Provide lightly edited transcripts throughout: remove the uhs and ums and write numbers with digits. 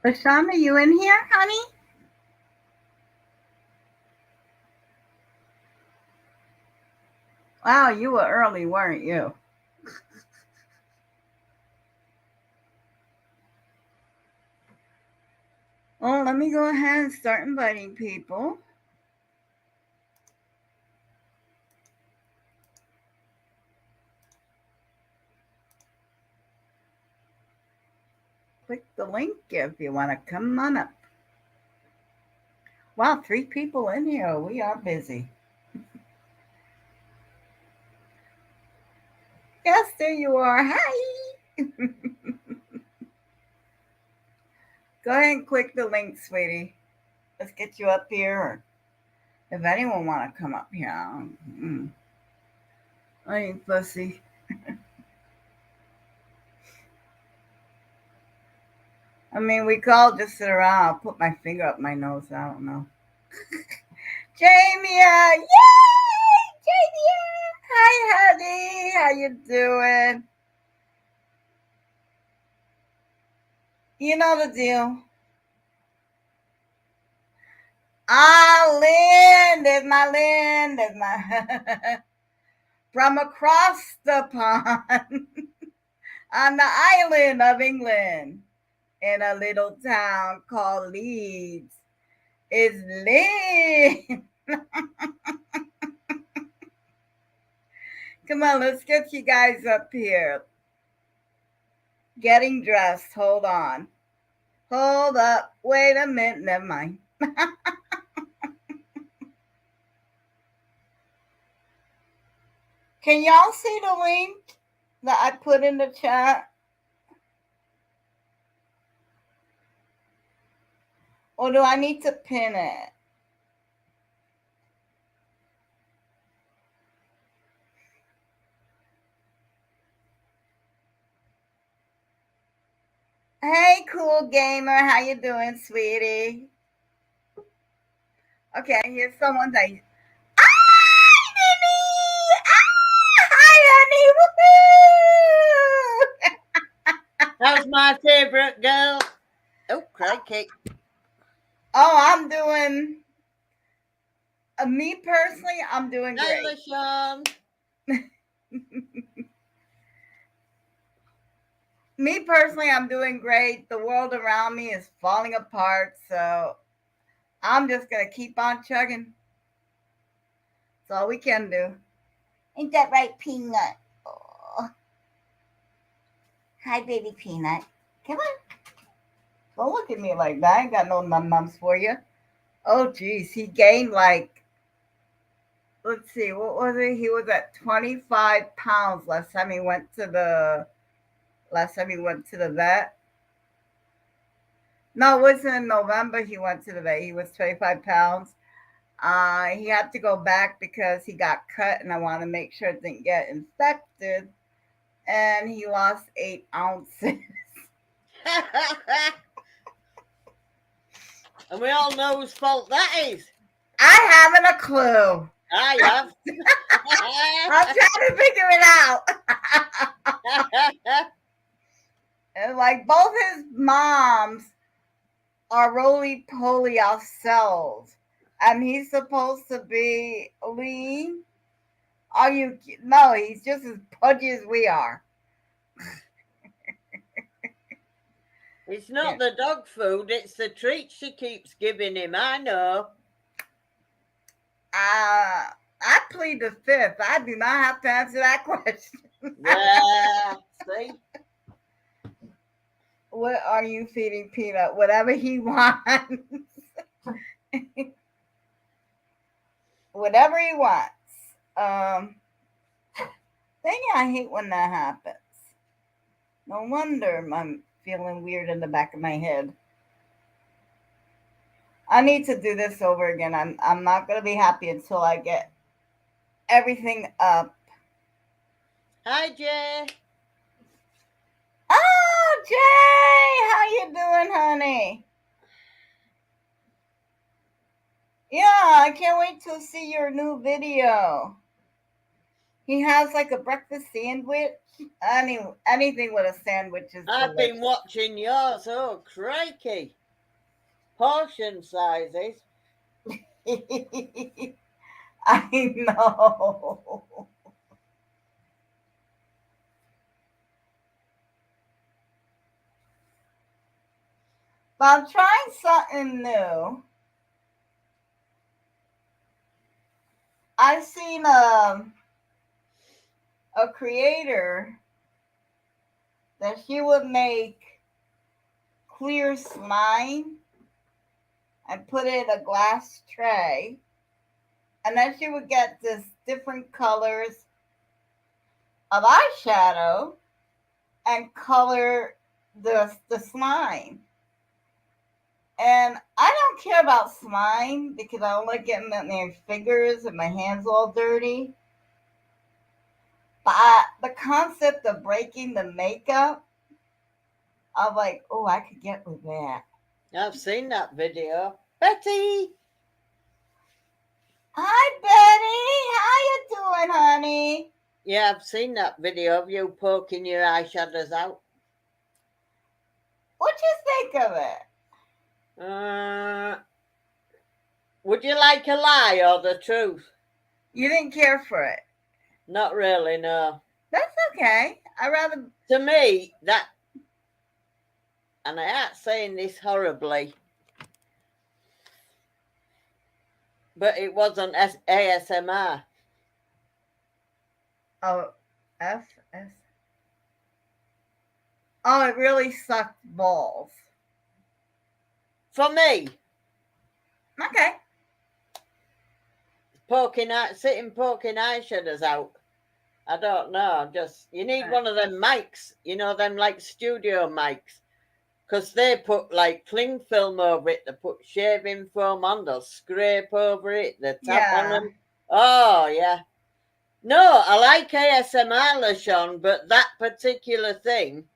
LaShawn, are you in here, honey? Wow, you were early, weren't you? Well, let me go ahead and start inviting people. Click the link if you want to come on up. Wow, 3 people in here. We are busy. Yes, there you are. Hi. Go ahead and click the link, sweetie. Let's get you up here. If anyone want to come up here. I ain't fussy. I mean, we could all just sit around. I'll put my finger up my nose. I don't know. Jamia! Yay! Jamia! Hi, honey. How you doing? You know the deal. Ah, Lynn. There's my Lynn. There's my... From across the pond on the island of England in a little town called Leeds is Lynn. Come on, let's get you guys up here. Getting dressed. Hold on. Hold up. Wait a minute. Never mind. Can y'all see the link that I put in the chat? Or do I need to pin it? Hey, cool gamer. How you doing, sweetie? Okay, here's someone saying, "Hi, Minnie! Hi, honey! Woohoo!" That's my favorite girl. Oh, crikey. Oh, I'm doing. Me personally, I'm doing great. Hey, LaShawn. Me personally, I'm doing great. The world around me is falling apart, so I'm just gonna keep on chugging. That's all we can do. Ain't that right, Peanut? Oh. Hi, baby Peanut. Come on. Don't look at me like that. I ain't got no num-nums for you. Oh, geez. He gained like, let's see, what was it? He was at 25 pounds last time he went to the vet. No, it wasn't in November he went to the vet. He was 25 pounds. He had to go back because he got cut, and I want to make sure it didn't get infected. And he lost 8 ounces. And we all know whose fault that is. I haven't a clue. I have. I'm trying to figure it out. And like both his moms are roly poly ourselves, and he's supposed to be lean. Are you? No, he's just as pudgy as we are. It's not the dog food, it's the treats she keeps giving him. I know. I plead the fifth. I do not have to answer that question. Yeah, see? What are you feeding Peanut? Whatever he wants. Whatever he wants. Dang it, I hate when that happens. No wonder I'm feeling weird in the back of my head. I need to do this over again. I'm not gonna be happy until I get everything up. Hi, Jay. Oh, Jay, how you doing, honey? Yeah, I can't wait to see your new video. He has like a breakfast sandwich. Anything with a sandwich is I've delicious. been watching yours. Oh, crikey. Portion sizes. I know. But I'm trying something new. I've seen a creator that she would make clear slime and put it in a glass tray, and then she would get this different colors of eyeshadow and color the slime. And I don't care about slime because I don't like getting my fingers and my hands all dirty. But the concept of breaking the makeup, I'm like, oh, I could get with that. I've seen that video. Betty! Hi, Betty. How you doing, honey? Yeah, I've seen that video of you poking your eyeshadows out. What'd you think of it? Would you like a lie or the truth? You didn't care for it. Not really, no. That's okay. I rather. To me, that, and I ain't saying this horribly, but it wasn't ASMR. Oh, FS. Oh, it really sucked balls. For me, Okay. sitting poking eyeshadows out. I don't know. Just you need Right. one of them mics, them like studio mics, because they put like cling film over it. They put shaving foam on. They'll scrape over it. They tap on Yeah. them. Oh yeah. No, I like ASMR, LaShawn, but that particular thing,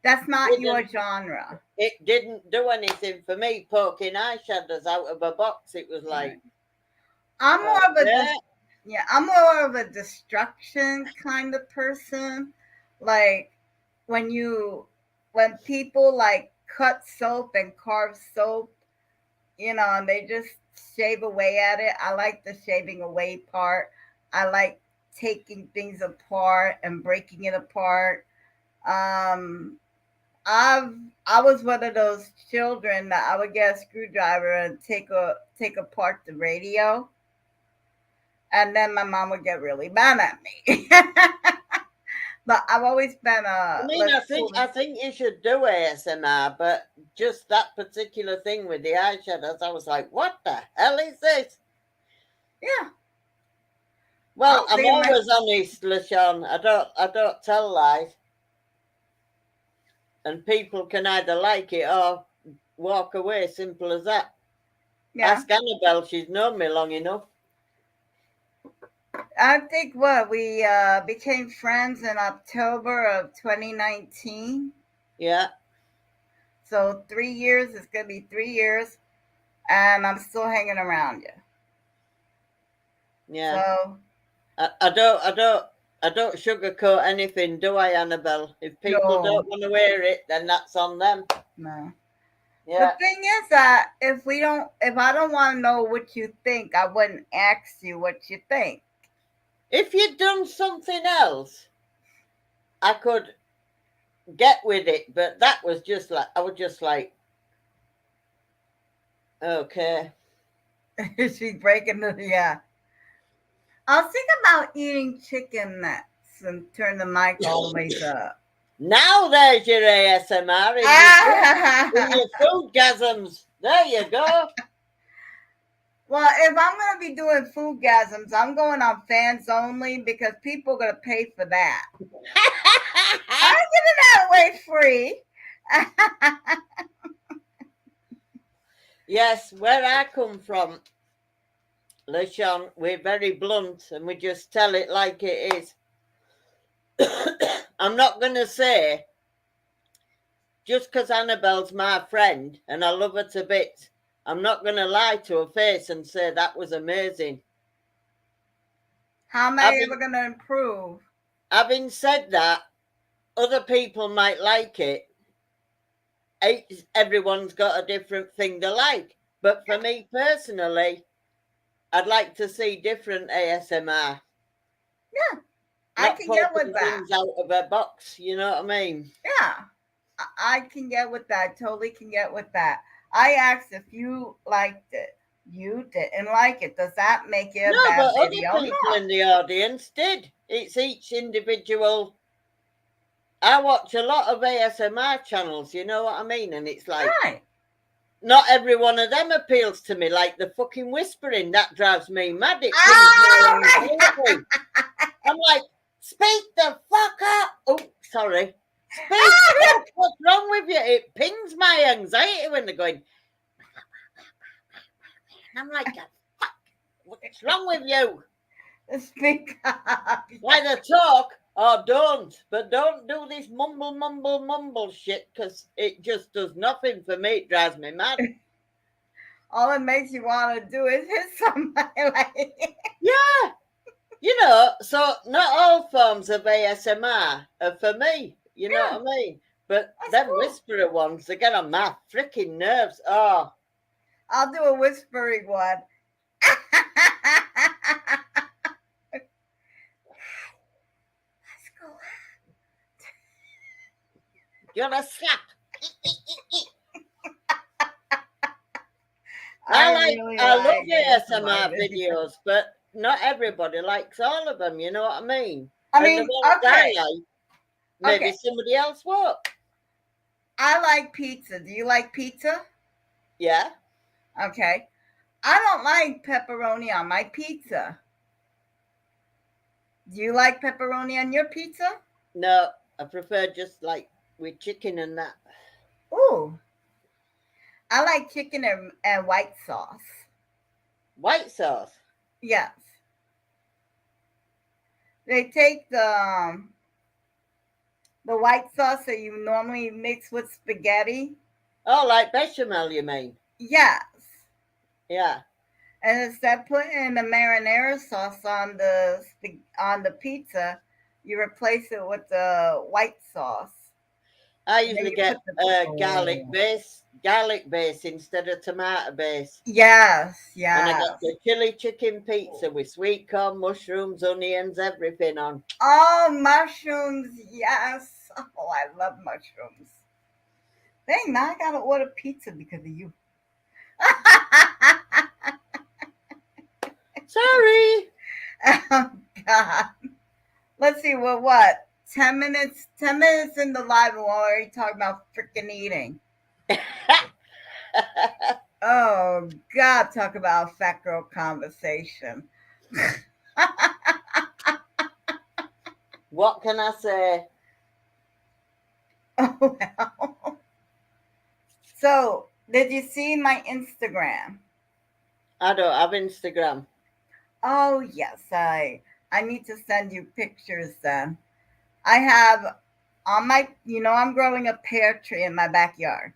That's not your didn't- genre. it didn't do anything for me. Poking eyeshadows out of a box, it was like I'm more of a yeah. I'm more of a destruction kind of person. Like when people like cut soap and carve soap, and they just shave away at it. I like the shaving away part. I like taking things apart and breaking it apart. Um, I was one of those children that I would get a screwdriver and take apart the radio, and then my mom would get really mad at me. But I've always been I mean, I think you should do ASMR, but just that particular thing with the eyeshadows, I was like, what the hell is this? Yeah. Well, I'm always honest, LaShawn. I don't tell lies. And people can either like it or walk away, simple as that. Yeah. Ask Annabelle, she's known me long enough. I think we became friends in October of 2019. Yeah. So 3 years, it's gonna be 3 years, and I'm still hanging around you. Yeah. So I don't sugarcoat anything, do I, Annabelle? If people don't want to wear it, then that's on them. No. Yeah. The thing is that if I don't want to know what you think, I wouldn't ask you what you think. If you'd done something else, I could get with it, but that was just like, I was just like, okay. She's breaking yeah. I was thinking about eating chicken nuts and turn the mic all the way up. Now there's your ASMR in your foodgasms. There you go. Well, if I'm going to be doing foodgasms, I'm going on fans only because people are going to pay for that. I'm giving that away free. Yes, where I come from, LaShawn, we're very blunt and we just tell it like it is. I'm not going to say just because Annabelle's my friend and I love her to bits, I'm not going to lie to her face and say that was amazing. How am I ever going to improve? Having said that, other people might like it. Everyone's got a different thing they like. But for me personally, I'd like to see different ASMR. Yeah, I Not can get with poking that. things out of a box, you know what I mean? Yeah, I can get with that. Totally can get with that. I asked if you liked it. You didn't like it. Does that make it a No, bad but other video? people No. in the audience did. It's each individual. I watch a lot of ASMR channels, you know what I mean? And it's like, Right. not every one of them appeals to me, like the fucking whispering. That drives me mad. It pings Oh my my anxiety. I'm like, speak the fuck up. Oh, sorry. Speak God. up. What's wrong with you? It pings my anxiety when they're going. And I'm like, fuck, what's wrong with you? Speak up. Either talk or don't. But don't do this mumble shit because it just does nothing for me. It drives me mad. All it makes you want to do is hit somebody like. Yeah. You know, so not all forms of ASMR are for me. You know Yeah, what I mean? But that's them cool. whisperer ones, they get on my freaking nerves. Oh. I'll do a whispering one. Let's go. You're a slap. I love ASMR videos, but not everybody likes all of them. You know what I mean? I And mean, the ones okay. I like, maybe Okay. somebody else won't. I like pizza. Do you like pizza? Yeah. Okay. I don't like pepperoni on my pizza. Do you like pepperoni on your pizza? No, I prefer just like with chicken and that. Ooh. I like chicken and white sauce. White sauce. Yes. They take the white sauce that you normally mix with spaghetti. Oh, like bechamel, you mean? Yes. Yeah. And instead of putting the marinara sauce on the pizza, you replace it with the white sauce. I And then usually you get put the garlic base instead of tomato base. Yes, And I get yes. the chili chicken pizza with sweet corn, mushrooms, onions, everything on. Oh, mushrooms, yes. Oh, I love mushrooms. Dang, now I gotta order pizza because of you. Sorry. Oh God. Let's see, what? 10 minutes? 10 minutes in the live and we're already talking about freaking eating. Oh God, talk about a fat girl conversation. What can I say? Oh well. So, did you see my Instagram? I don't have Instagram. Oh yes, I need to send you pictures then. I have on my, I'm growing a pear tree in my backyard,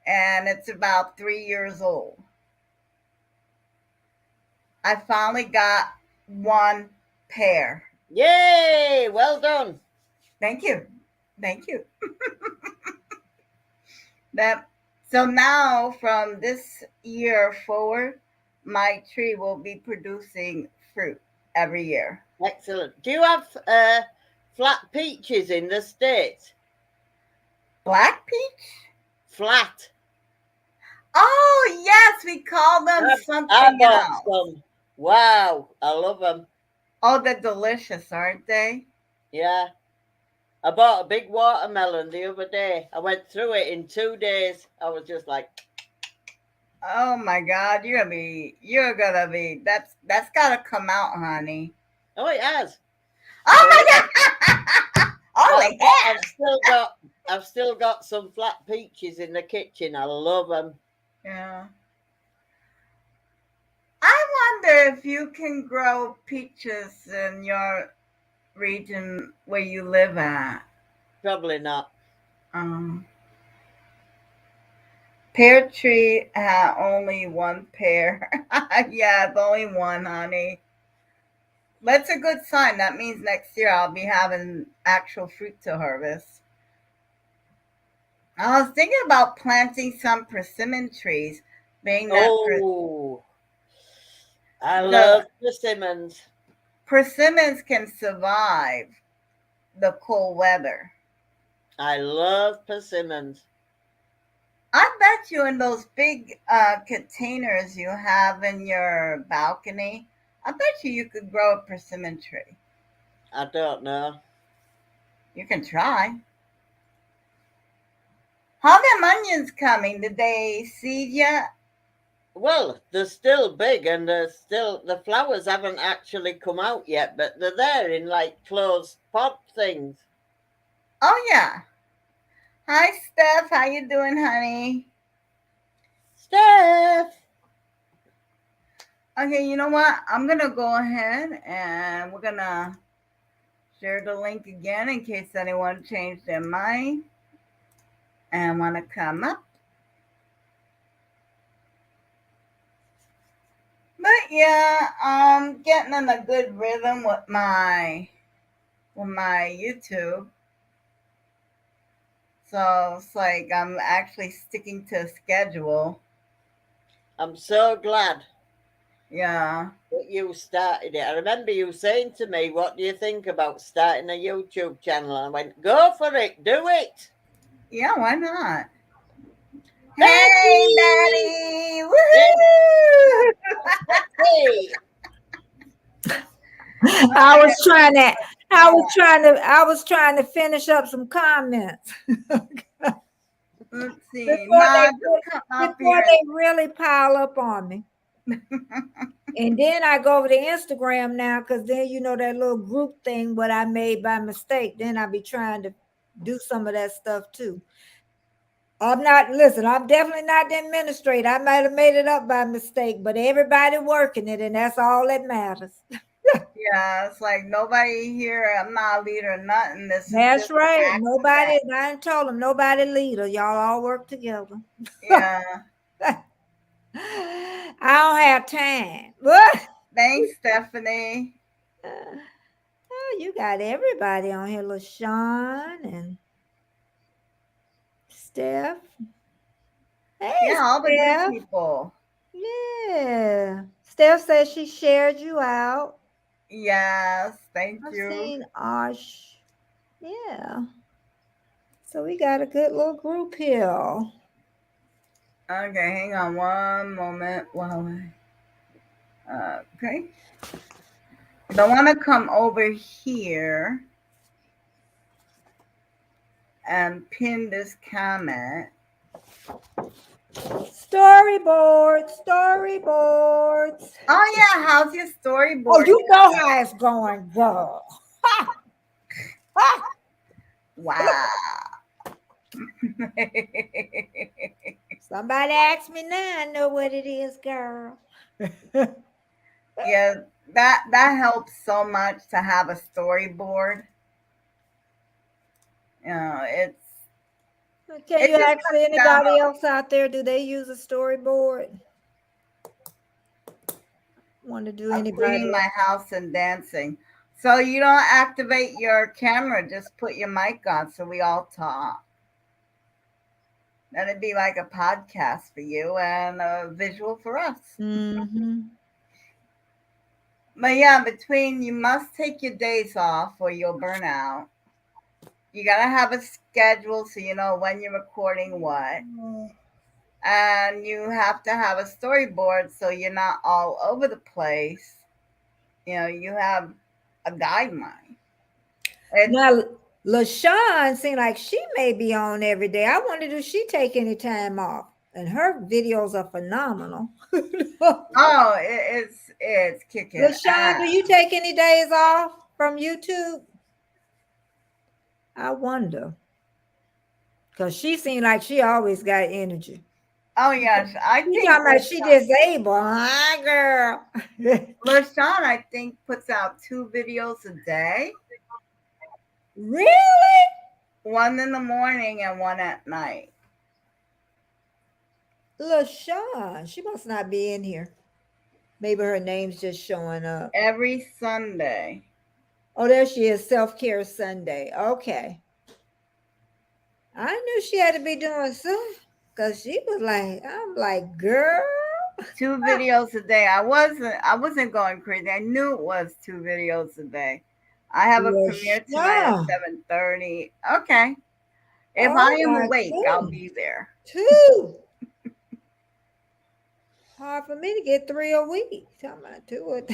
and it's about 3 years old. I finally got one pear. Yay! Well done. Thank you, thank you. That so now from this year forward, my tree will be producing fruit every year. Excellent. Do you have flat peaches in the States? Black peach? Flat. Oh yes, we call them I something bought else. some. Wow, I love them. Oh, they're delicious, aren't they? Yeah. I bought a big watermelon the other day. I went through it in 2 days. I was just like, Oh my God, you're gonna be. That's gotta come out, honey. oh, it has. Oh But my God! Oh my I've God! still got some flat peaches in the kitchen. I love them. Yeah. I wonder if you can grow peaches in your region where you live at. Probably not. Um, Pear tree had only one pear. Yeah, it's only one, honey. That's a good sign. That means next year I'll be having actual fruit to harvest. I was thinking about planting some persimmon trees, being that Oh, I the love persimmons. persimmons can survive the cold weather. I love persimmons. I bet you in those big containers you have in your balcony, I bet you could grow a persimmon tree. I don't know. You can try. How them onions coming? Did they seed yet? Well, they're still big and the flowers haven't actually come out yet, but they're there in like closed pod things. Oh yeah. Hi Steph, how you doing, honey? Steph! Okay, you know what? I'm gonna go ahead and we're gonna share the link again in case anyone changed their mind and want to come up. But yeah, I'm getting in a good rhythm with my YouTube. So it's like I'm actually sticking to a schedule. I'm so glad Yeah. that you started it. I remember you saying to me, "What do you think about starting a YouTube channel?" And I went, "Go for it, do it." Yeah, why not? Hey, Becky! Daddy! Yes, Woohoo! Becky! I was trying to, I was trying to finish up some comments Let's see. before Nah, they just come up before here. they really pile up on me. And then I go over to Instagram now because then you know that little group thing what I made by mistake. Then I be trying to do some of that stuff too. I'm not listen, I'm definitely not the administrator. I might have made it up by mistake, but everybody working it, and that's all that matters. Yeah, it's like nobody here. I'm not a leader or nothing. This is That's just an right. accident. Nobody, I ain't told them nobody leader. Y'all all work together. Yeah. I don't have time. What? Thanks, Stephanie. Oh, you got everybody on here, LaShawn and Steph. Hey, Yeah, all the good Steph. people. Yeah. Steph says she shared you out. Yes, thank I've you. seen Osh. Yeah. So we got a good little group here. Okay, hang on one moment while okay. I want to come over here and pin this comment. Storyboards. Oh yeah, how's your Oh, storyboard? you know how it's going, girl. Ha, ha. Wow. Somebody asked me now, I know what it is, girl. Yeah, that helps so much to have a storyboard. It's Can it you just ask cuts down anybody else out there, do they use a storyboard? Want to do on cleaning anybody my else? house and dancing. So you don't activate your camera, just put your mic on so we all talk. That'd be like a podcast for you and a visual for us. Mm-hmm. But yeah, between you must take your days off or you'll burn out. You gotta have a schedule so you know when you're recording what. And you have to have a storyboard so you're not all over the place. You have a guideline. It's Now, LaShawn seemed like she may be on every day. I wonder, does she take any time off? And her videos are phenomenal. it's kicking LaShawn, do ass. you take any days off from YouTube? I wonder. Because she seemed like she always got energy. Oh yes, I She think talking about she disabled, huh, girl? LaShawn I think puts out 2 videos a day. Really? one in the morning and one at night. LaShawn, she must not be in here. Maybe her name's just showing up. Every Sunday. Oh, there she is. Self-Care Sunday. Okay. I knew she had to be doing something because she was like, I'm like, girl. 2 videos a day. I wasn't going crazy. I knew it was 2 videos a day. I have a premiere tonight at LaShawn. 7:30. Okay. If Oh I am my awake, I'll goodness. be there. 2. Hard for me to get 3 a week. Talking about 2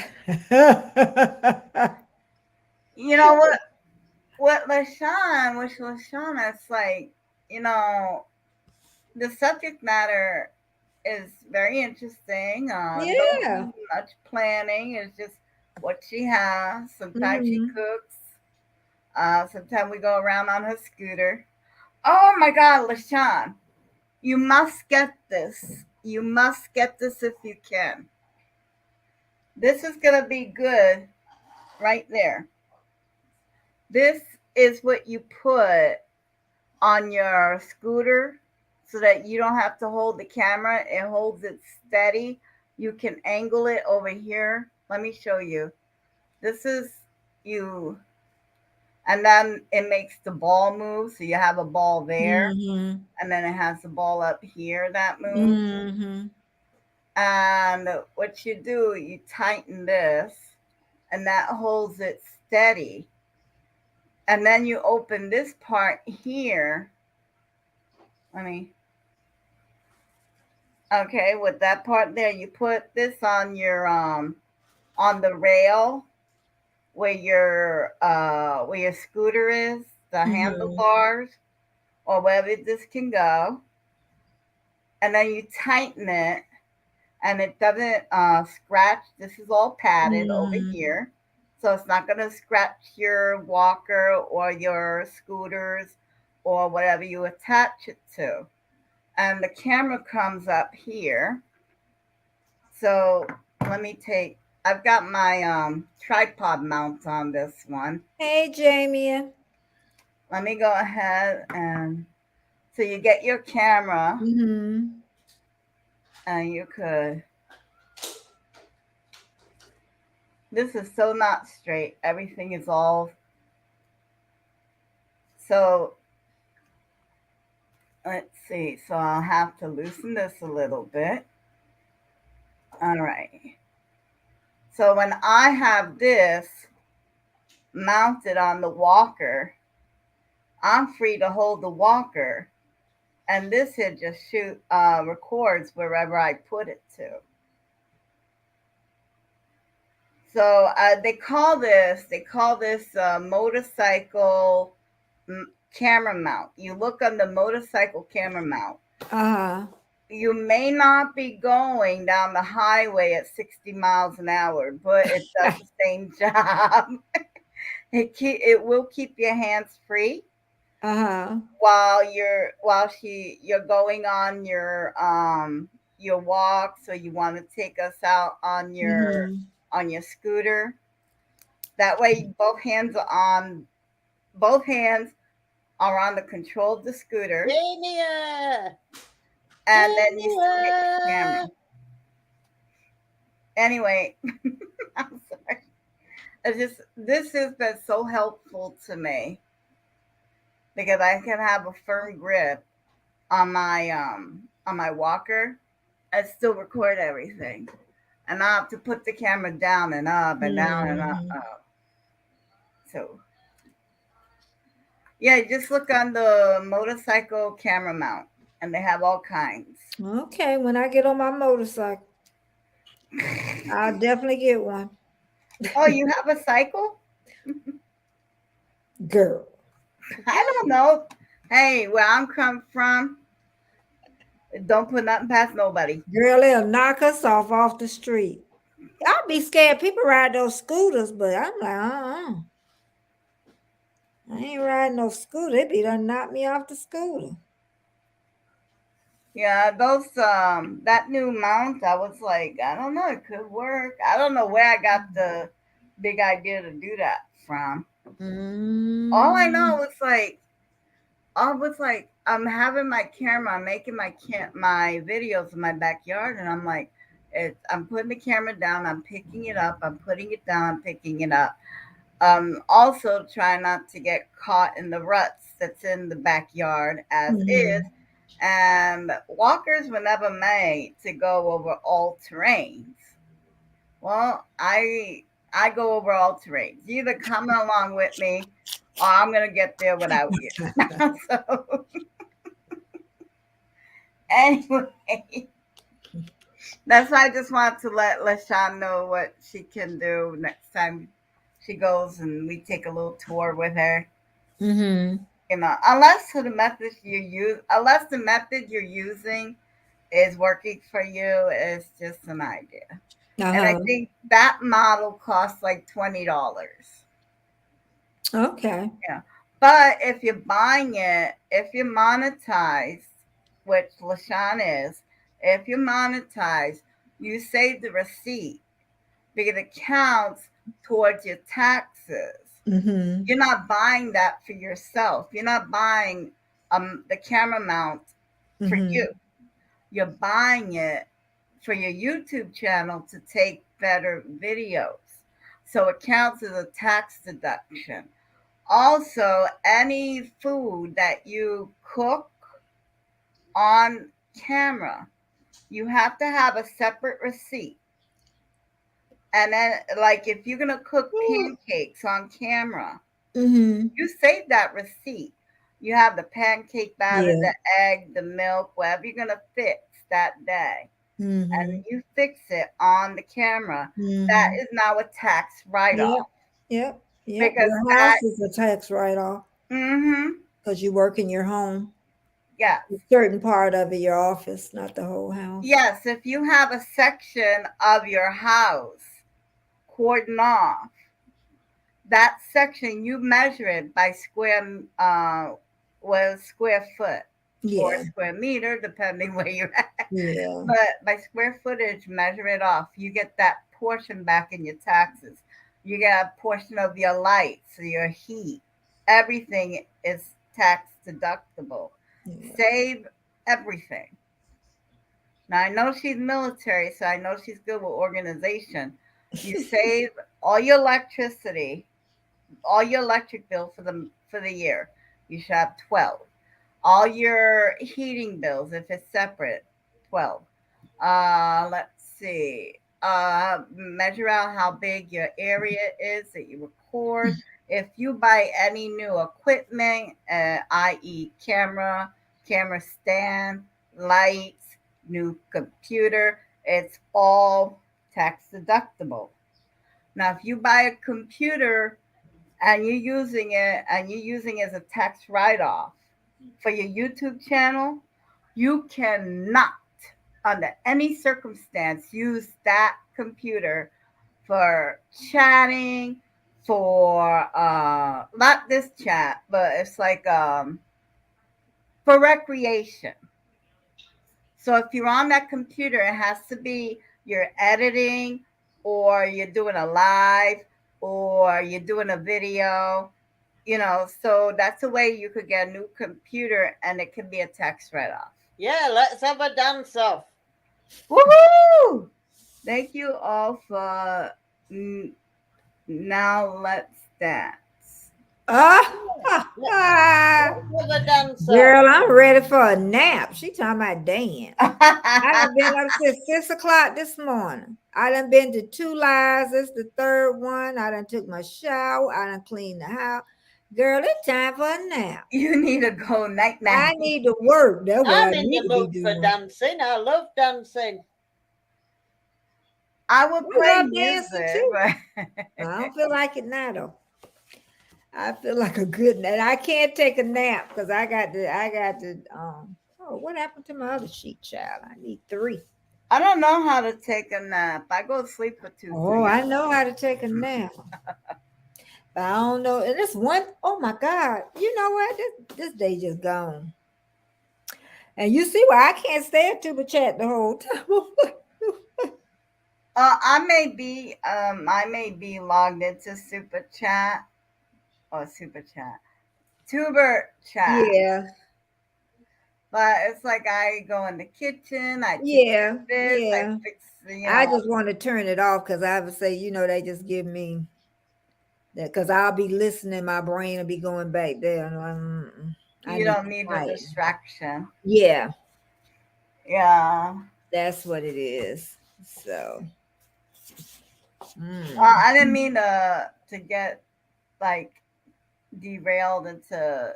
You know what LaShawn, it's like, you know, the subject matter is very interesting. Don't Yeah. need much planning. It's just what she has. Sometimes she Mhm. cooks. Sometimes we go around on her scooter. Oh my God, LaShawn, you must get this. You must get this if you can. This is gonna be good right there. This is what you put on your scooter so that you don't have to hold the camera. It holds it steady. You can angle it over here. Let me show you. This is you, and then it makes the ball move. So you have a ball there, Mhm. and then it has the ball up here that moves. Mhm. And what you do, you tighten this, and that holds it steady. And then you open this part here. Let me Okay, with that part there, you put this on your on the rail where your scooter is, the Mhm. handlebars, or wherever this can go, and then you tighten it, and it doesn't scratch. This is all padded over Mhm. here, so it's not going to scratch your walker or your scooters or whatever you attach it to. And the camera comes up here. So let me take, I've got my tripod mount on this one. Hey, Jamie. Let me go ahead and, so you get your camera Mhm. and you could, this is so not straight. Everything is all, so let's see. So I'll have to loosen this a little bit. All right. So when I have this mounted on the walker, I'm free to hold the walker, and this here just records wherever I put it to. So they call this motorcycle camera mount. You look on the motorcycle camera mount. Uh-huh. You may not be going down the highway at 60 miles an hour, but it does the same job. It will keep your hands free Uh-huh. while you're going on your walk. So you want to take us out Mhm. on your scooter. That way both hands are on the control of the scooter, Jamia! and then you still get your Jamia! camera. Anyway, I'm sorry. It's just this has been so helpful to me because I can have a firm grip on my walker and still record everything. And I have to put the camera down and up and down and up. Mhm. So yeah, just look on the motorcycle camera mount, and they have all kinds. Okay, when I get on my motorcycle, I'll definitely get one. Oh, you have a cycle? Girl. I don't know. Hey, where I'm come from, don't put nothing past nobody. Girl, they'll knock us off the street. I'll be scared. People ride those scooters, but I'm like, I ain't riding no scooter. They be done knock me off the scooter. Yeah, those that new mount, I was like, I don't know, it could work. I don't know where I got the big idea to do that from. All I Mm. know is like I was like, I'm having my camera, I'm making my videos in my backyard, and I'm like, I'm putting the camera down, I'm picking it up, I'm putting it down, I'm picking it up. Also try not to get caught in the ruts that's in the backyard as is. Mhm. And walkers were never made to go over all terrains. Well, I go over all terrains. You either come along with me, or I'm gonna get there without you. So anyway, that's why I just wanted to let LaShawn know what she can do next time she goes and we take a little tour with her. Mhm. Unless the method you're using is working for you, it's just an idea. And I Uh-huh. think that model costs like $20. Okay. Yeah. But if you're monetized, which LaShawn is, if you're monetized, you save the receipt because it counts towards your taxes. Mhm. You're not buying that for yourself. You're not buying the camera mount for Mhm. you. You're buying it for your YouTube channel to take better videos. So it counts as a tax deduction. Also, any food that you cook on camera, you have to have a separate receipt. And then, like, if you're going to cook pancakes on camera, Mhm. you save that receipt. You have the pancake batter, Yeah. the egg, the milk, whatever you're going to fix that day. And Mhm. you fix it on the camera. That Mhm. is now a tax write Yep. off Yep. Yep. because Your that, house is a tax write-off mm-hmm, because you work in your home. yes. A certain part of it, your office, not the whole house. Yes, if you have a section of your house cordoned off, that section you measure it by square foot or Yeah. square meter, depending where you're at. Yeah. But by square footage, measure it off. You get that portion back in your taxes. You get a portion of your lights, your heat. Everything is tax deductible. Yeah. Save everything. Now I know she's military, so I know she's good with organization. You save all your electricity, all your electric bill for the year. You should have 12. All your heating bills, if it's separate, 12. Let's see. Measure out how big your area is that you record. If you buy any new equipment, i.e., camera stand, lights, new computer, it's all tax deductible. Now, if you buy a computer and you're using it as a tax write-off for your YouTube channel, you cannot under any circumstance use that computer for chatting, for not this chat, but it's like for recreation. So if you're on that computer, it has to be you're editing or you're doing a live or you're doing a video, so that's a way you could get a new computer and it can be a tax write-off. Yeah, let's have a dance off. Woohoo! Thank you all for now let's dance. Ah, Let- ah. Let's have a dance off. Girl, I'm ready for a nap. She talking about dance. I done been up since 6 o'clock this morning. I done been to 2 lives. This the third one. I done took my shower. I done cleaned the house. Girl, it's time for a nap. You need to go night night. I need to work. That's what I I'm in need the to be mood for doing. dancing. I love dancing. I would I play love dancing music, too. but I don't feel like it now though. I feel like a good nap. I can't take a nap because oh, what happened to my other sheet, child? I need 3. I don't know how to take a nap. I go to sleep for 2, Oh, 3 I hours. know how to take a nap. But I don't know. And this one, oh my God, you know what? This day just gone. And you see why I can't stay at Tuba Chat the whole time. I may be logged into Super Chat or Super Chat. tuber chat. Yeah, But it's like I go in the kitchen, I take yeah, this, I yeah. fix, I just want to turn it off because I would say, they just give me that because I'll be listening, my brain will be going back there. And I you need don't to need the quiet. distraction. Yeah, Yeah. that's what it is. So, I didn't mean to get like derailed into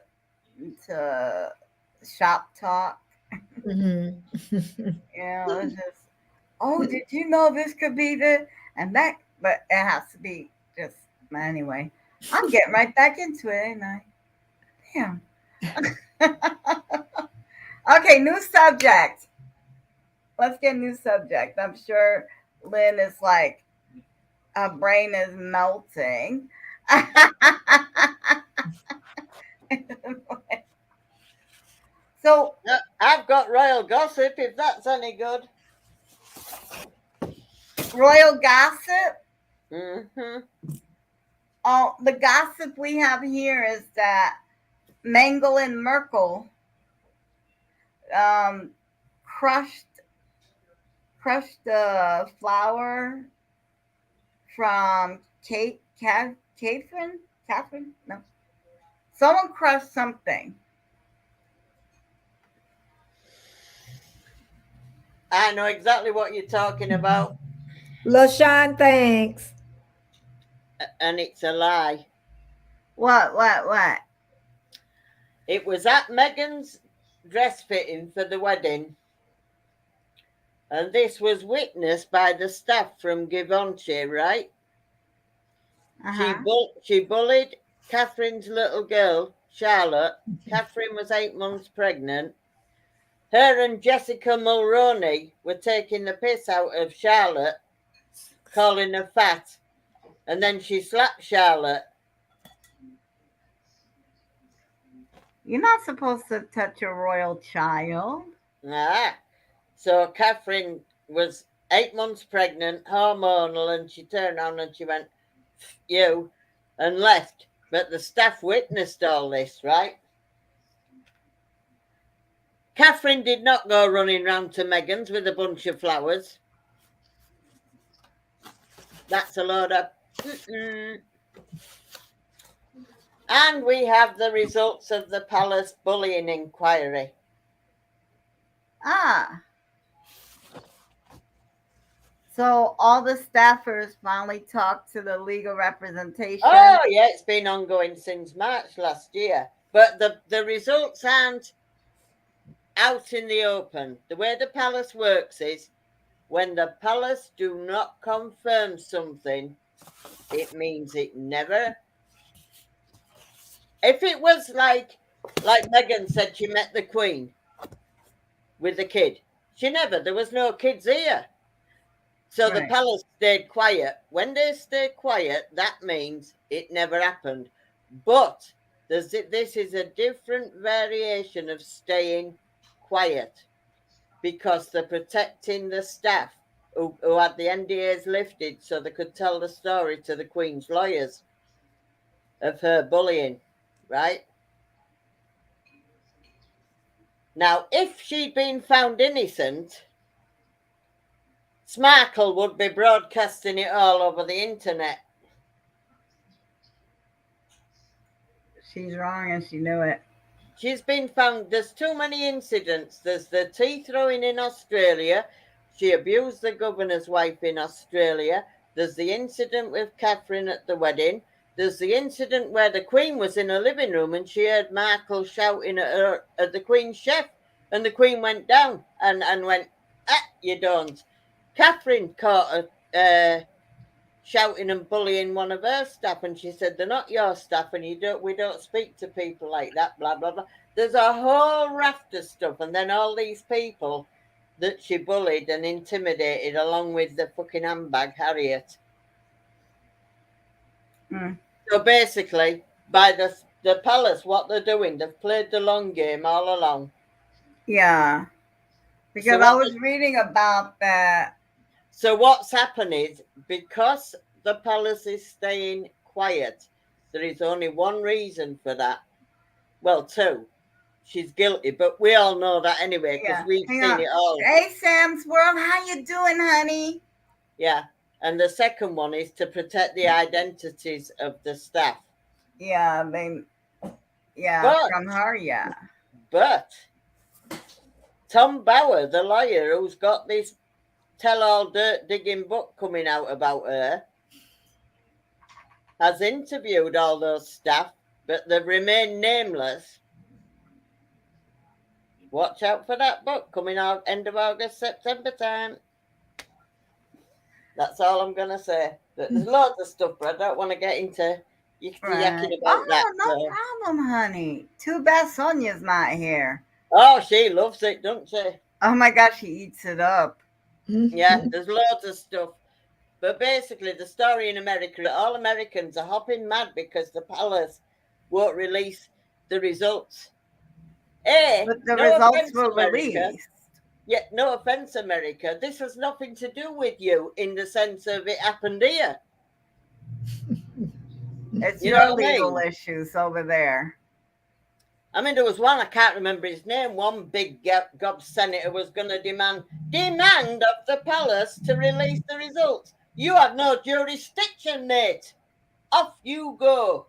shop talk. mhm. It's just, oh, did you know this could be the and that? But it has to be just anyway. I'm getting right back into it, ain't I? Damn. Okay, new subject. Let's get a new subject. I'm sure Lynn is like, her brain is melting. So, I've got royal gossip, if that's any good. royal gossip. Mm-hmm. Oh, the gossip we have here is that Mengele and Merkel um, crushed the flower from Catherine. No, someone crushed something. I know exactly what you're talking about, LaShawn, thanks. and it's a lie. What? It was at Meghan's dress fitting for the wedding, and this was witnessed by the staff from Givenchy, right? Uh-huh. She bullied Catherine's little girl, Charlotte. Catherine was 8 months pregnant. Her and Jessica Mulroney were taking the piss out of Charlotte, calling her fat, and then she slapped Charlotte. You're not supposed to touch a royal child. So Catherine was 8 months pregnant, hormonal, and she turned around and she went, "You," and left. But the staff witnessed all this, right? Catherine did not go running round to Meghan's with a bunch of flowers. That's a load of. And we have the results of the palace bullying inquiry. So all the staffers finally talked to the legal representation. Oh, yeah, it's been ongoing since March last year. But the results aren't out in the open. The way the palace works is when the palace do not confirm something, it means it never. If it was like Meghan said, she met the Queen with the kid. She never. There was no kids here. So the palace stayed quiet. When they stay quiet, that means it never happened. But this is a different variation of staying quiet because they're protecting the staff who had the NDAs lifted so they could tell the story to the Queen's lawyers of her bullying, right? Now, if she'd been found innocent, Smarkle would be broadcasting it all over the internet. She's wrong and she knew it. She's been found. There's too many incidents. There's the tea throwing in Australia. She abused the governor's wife in Australia. There's the incident with Catherine at the wedding. There's the incident where the Queen was in her living room and she heard Markle shouting at her, at the Queen's chef, and the Queen went down and went, you don't. Catherine caught her shouting and bullying one of her staff, and she said, "They're not your staff, and we don't speak to people like that." Blah blah blah. There's a whole raft of stuff, and then all these people that she bullied and intimidated, along with the fucking handbag Harriet. So basically, by the palace, what they're doing, they've played the long game all along. Yeah, because I was reading about that. So what's happened is, because the palace is staying quiet, there is only one reason for that. Well, 2. She's guilty, but we all know that anyway because Yeah. we've Hang seen on. it all. Hey, Sam's World, how you doing, honey? Yeah. And the second one is to protect the identities of the staff. Yeah, from her, yeah. But Tom Bauer, the lawyer who's got this tell-all dirt-digging book coming out about her, has interviewed all those staff, but they've remained nameless. Watch out for that book coming out end of August, September time. That's all I'm going to say. But there's loads of stuff, but I don't want to get into yakking about that. No problem, honey. Too bad Sonia's not here. Oh, she loves it, doesn't she? Oh my gosh, she eats it up. Yeah, there's loads of stuff. But basically, the story in America, all Americans are hopping mad because the palace won't release the results. But the results were released. Yeah, no offense, America. This has nothing to do with you in the sense of it happened here. It's your legal issues over there. I mean, there was one, I can't remember his name, one big gob senator was going to demand of the palace to release the results. You have no jurisdiction, Nate. Off you go.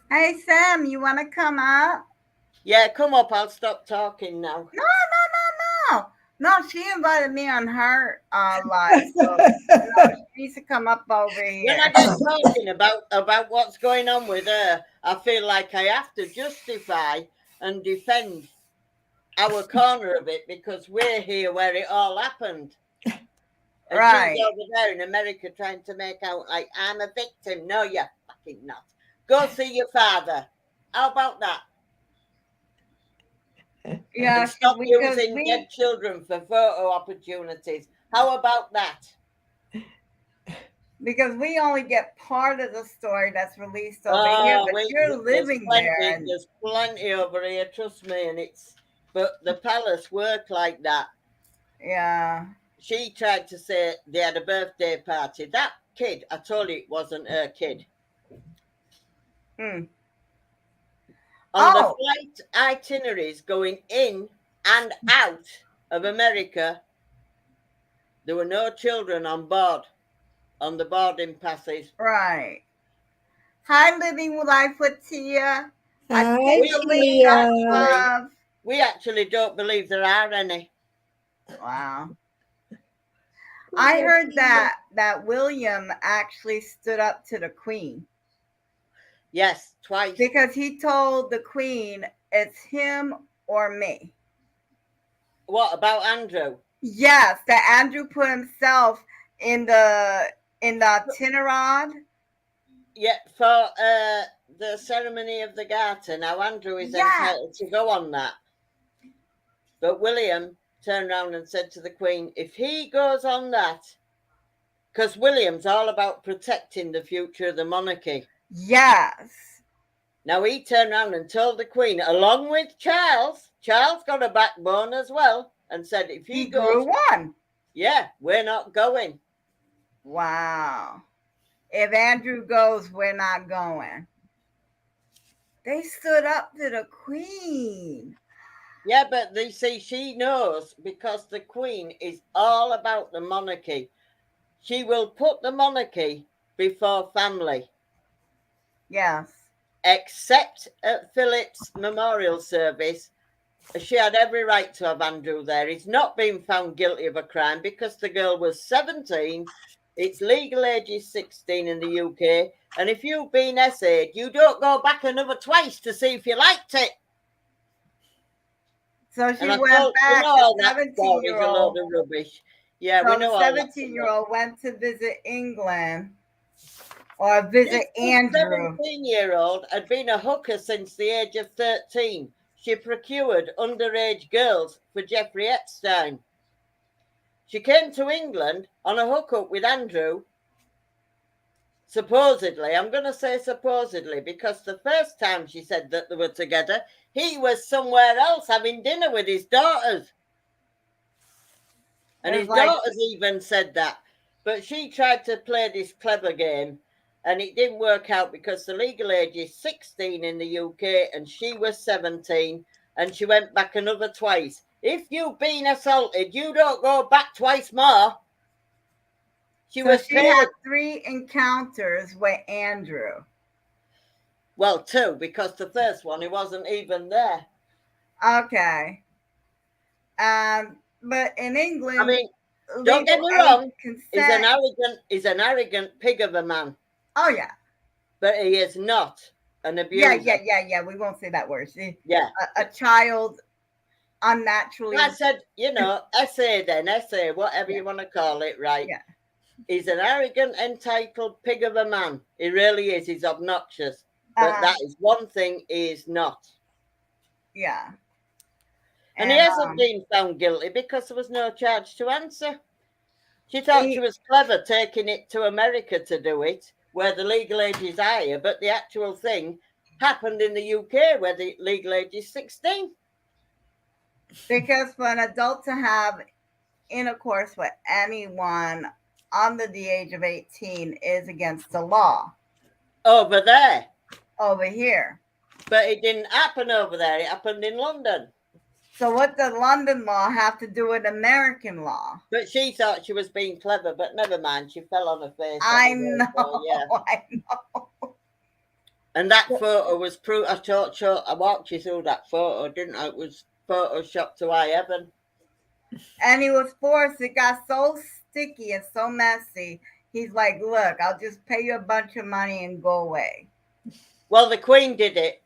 Hey, Sam, you want to come up? Yeah, come up. I'll stop talking now. No, she invited me on her live. So, she needs to come up over here. When I get talking about what's going on with her, I feel like I have to justify and defend our corner of it because we're here where it all happened. And right. She's over there in America trying to make out like I'm a victim. No, you're fucking not. Go see your father. How about that? Yeah, and stop using dead children for photo opportunities. How about that? Because we only get part of the story that's released over here, but you're living there. There's plenty over here, trust me. But the palace work like that. Yeah. She tried to say they had a birthday party. That kid, I told you it wasn't her kid. On the flight itineraries going in and out of America, there were no children on board on the boarding passes. Right. Hi, Living Life with Tia. We actually don't believe there are any. Wow. I heard that William actually stood up to the Queen. Yes, twice. Because he told the Queen, it's him or me. What about Andrew? Yes, that Andrew put himself in the itinerary. Yeah, for the ceremony of the Garter. Now Andrew is entitled to go on that. But William turned around and said to the Queen, if he goes on that, because William's all about protecting the future of the monarchy. Yes. Now he turned around and told the Queen, along with Charles got a backbone as well, and said if he goes, one. Yeah, we're not going. Wow. If Andrew goes, we're not going. They stood up to the Queen. Yeah, but they see she knows because the Queen is all about the monarchy. She will put the monarchy before family. Yes. Except at Philip's memorial service, she had every right to have Andrew there. He's not been found guilty of a crime because the girl was 17. Its legal age is 16 in the UK. And if you've been essayed, you don't go back another twice to see if you liked it. So she went back. The 17-year-old. Rubbish. Yeah, so we know. The 17-year-old went to visit England or visit Andrew. The 17-year-old had been a hooker since the age of 13. She procured underage girls for Jeffrey Epstein. She came to England on a hookup with Andrew. Supposedly, I'm going to say supposedly, because the first time she said that they were together, he was somewhere else having dinner with his daughters. And his daughters even said that. But she tried to play this clever game and it didn't work out because the legal age is 16 in the UK and she was 17 and she went back another twice. If you've been assaulted, you don't go back twice more. She So was she paid. had 3 encounters with Andrew. Well, 2, because the first one, he wasn't even there. Okay. But in England, I mean, don't get me legal age wrong, consent. he's an arrogant pig of a man, Oh yeah. but he is not an abuser. Yeah. We won't say that word. See, Yeah. a child unnaturally. I said, essay, whatever you want to call it, right? Yeah. He's an arrogant, entitled pig of a man. He really is. He's obnoxious. But that is one thing he is not. Yeah. And he hasn't been found guilty because there was no charge to answer. She thought she was clever taking it to America to do it, where the legal age is higher, but the actual thing happened in the UK where the legal age is 16. Because for an adult to have intercourse with anyone under the age of 18 is against the law. Over there. Over here. But it didn't happen over there. It happened in London. So what does London law have to do with American law? But she thought she was being clever, but never mind. She fell on her face. I anyway, know. so, yeah. I know. And that photo was proof. I walked you through that photo, didn't I? It was photoshopped to high heaven. And he was forced. It got so sticky and so messy. He's like, look, I'll just pay you a bunch of money and go away. Well, the Queen did it.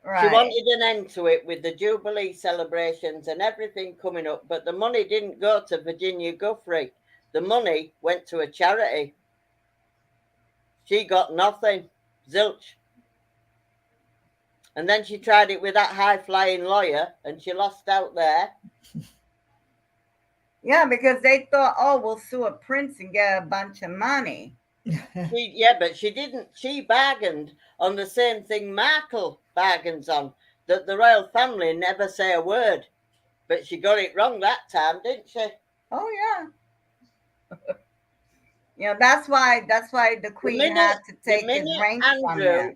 Right. She wanted an end to it with the Jubilee celebrations and everything coming up, but the money didn't go to Virginia Giuffre. The money went to a charity. She got nothing. Zilch. And then she tried it with that high-flying lawyer, and she lost out there. Yeah, because they thought, oh, we'll sue a prince and get a bunch of money. But she didn't. She bargained on the same thing Markle bargains on, that the royal family never say a word. But she got it wrong that time, didn't she? Oh, yeah. That's why the Queen had to take his rank from him.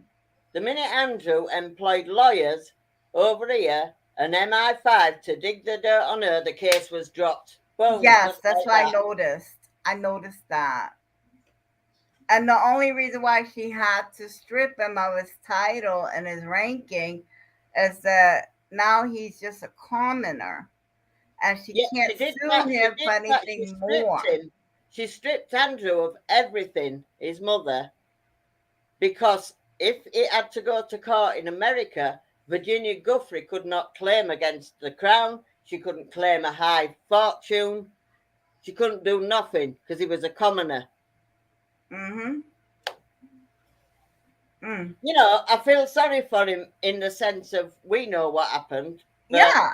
The minute Andrew employed lawyers over here and MI5 to dig the dirt on her, the case was dropped. Boom, yes, that's like what that. I noticed that. And the only reason why she had to strip him of his title and his ranking is that now he's just a commoner. And she can't sue him for anything more. She stripped Andrew of everything, his mother, because if it had to go to court in America, Virginia Giuffre could not claim against the crown. She couldn't claim a high fortune. She couldn't do nothing because he was a commoner. Mm-hmm. You know, I feel sorry for him in the sense of we know what happened. Yeah.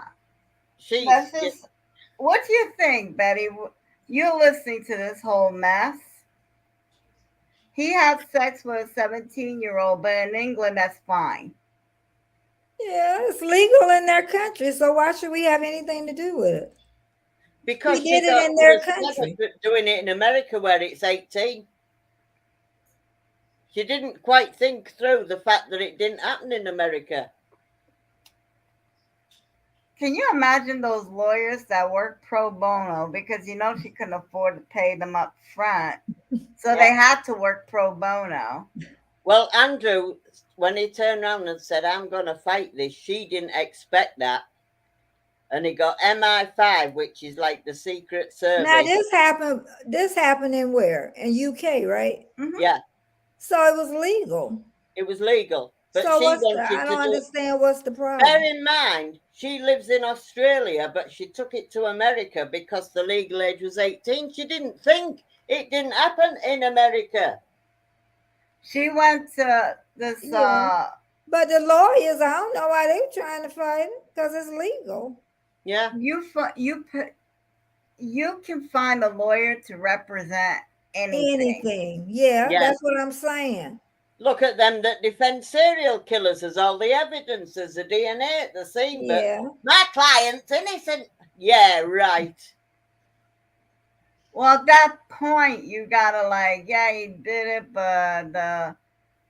What do you think, Betty? You're listening to this whole mess. He had sex with a 17-year-old, but in England, that's fine. Yeah, it's legal in their country, so why should we have anything to do with it? Because he did it in their country. Doing it in America where it's 18. She didn't quite think through the fact that it didn't happen in America. Can you imagine those lawyers that work pro bono because she couldn't afford to pay them up front, so they had to work pro bono? Well, Andrew, when he turned around and said, "I'm going to fight this," she didn't expect that. And he got MI5, which is like the secret service. Now this happened in where? In UK, right? Mm-hmm. Yeah. So it was legal. It was legal. But so I don't understand what's the problem. Bear in mind, she lives in Australia, but she took it to America because the legal age was 18. She didn't think it didn't happen in America. She went to this. But the lawyers, I don't know why they were trying to fight it because it's legal. Yeah. You can find a lawyer to represent anything. Yeah, that's what I'm saying. Look at them that defend serial killers. There's all the evidence. There's the DNA at the scene. Yeah. But my client's innocent. Yeah, right. Well, at that point, you gotta like, yeah, he did it, but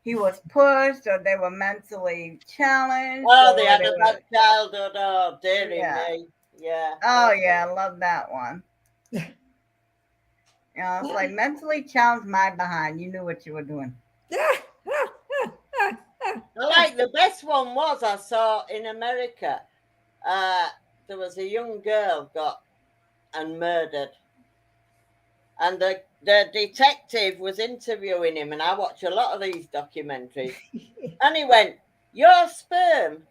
he was pushed, or they were mentally challenged, Oh, they or had they a were, bad childhood. Oh, dearie yeah. me. Yeah. Oh Okay. yeah, I love that one. It's like mentally challenged my behind. You knew what you were doing. I like the best one was I saw in America. There was a young girl got and murdered, and the detective was interviewing him, and I watch a lot of these documentaries, and he went, "Your sperm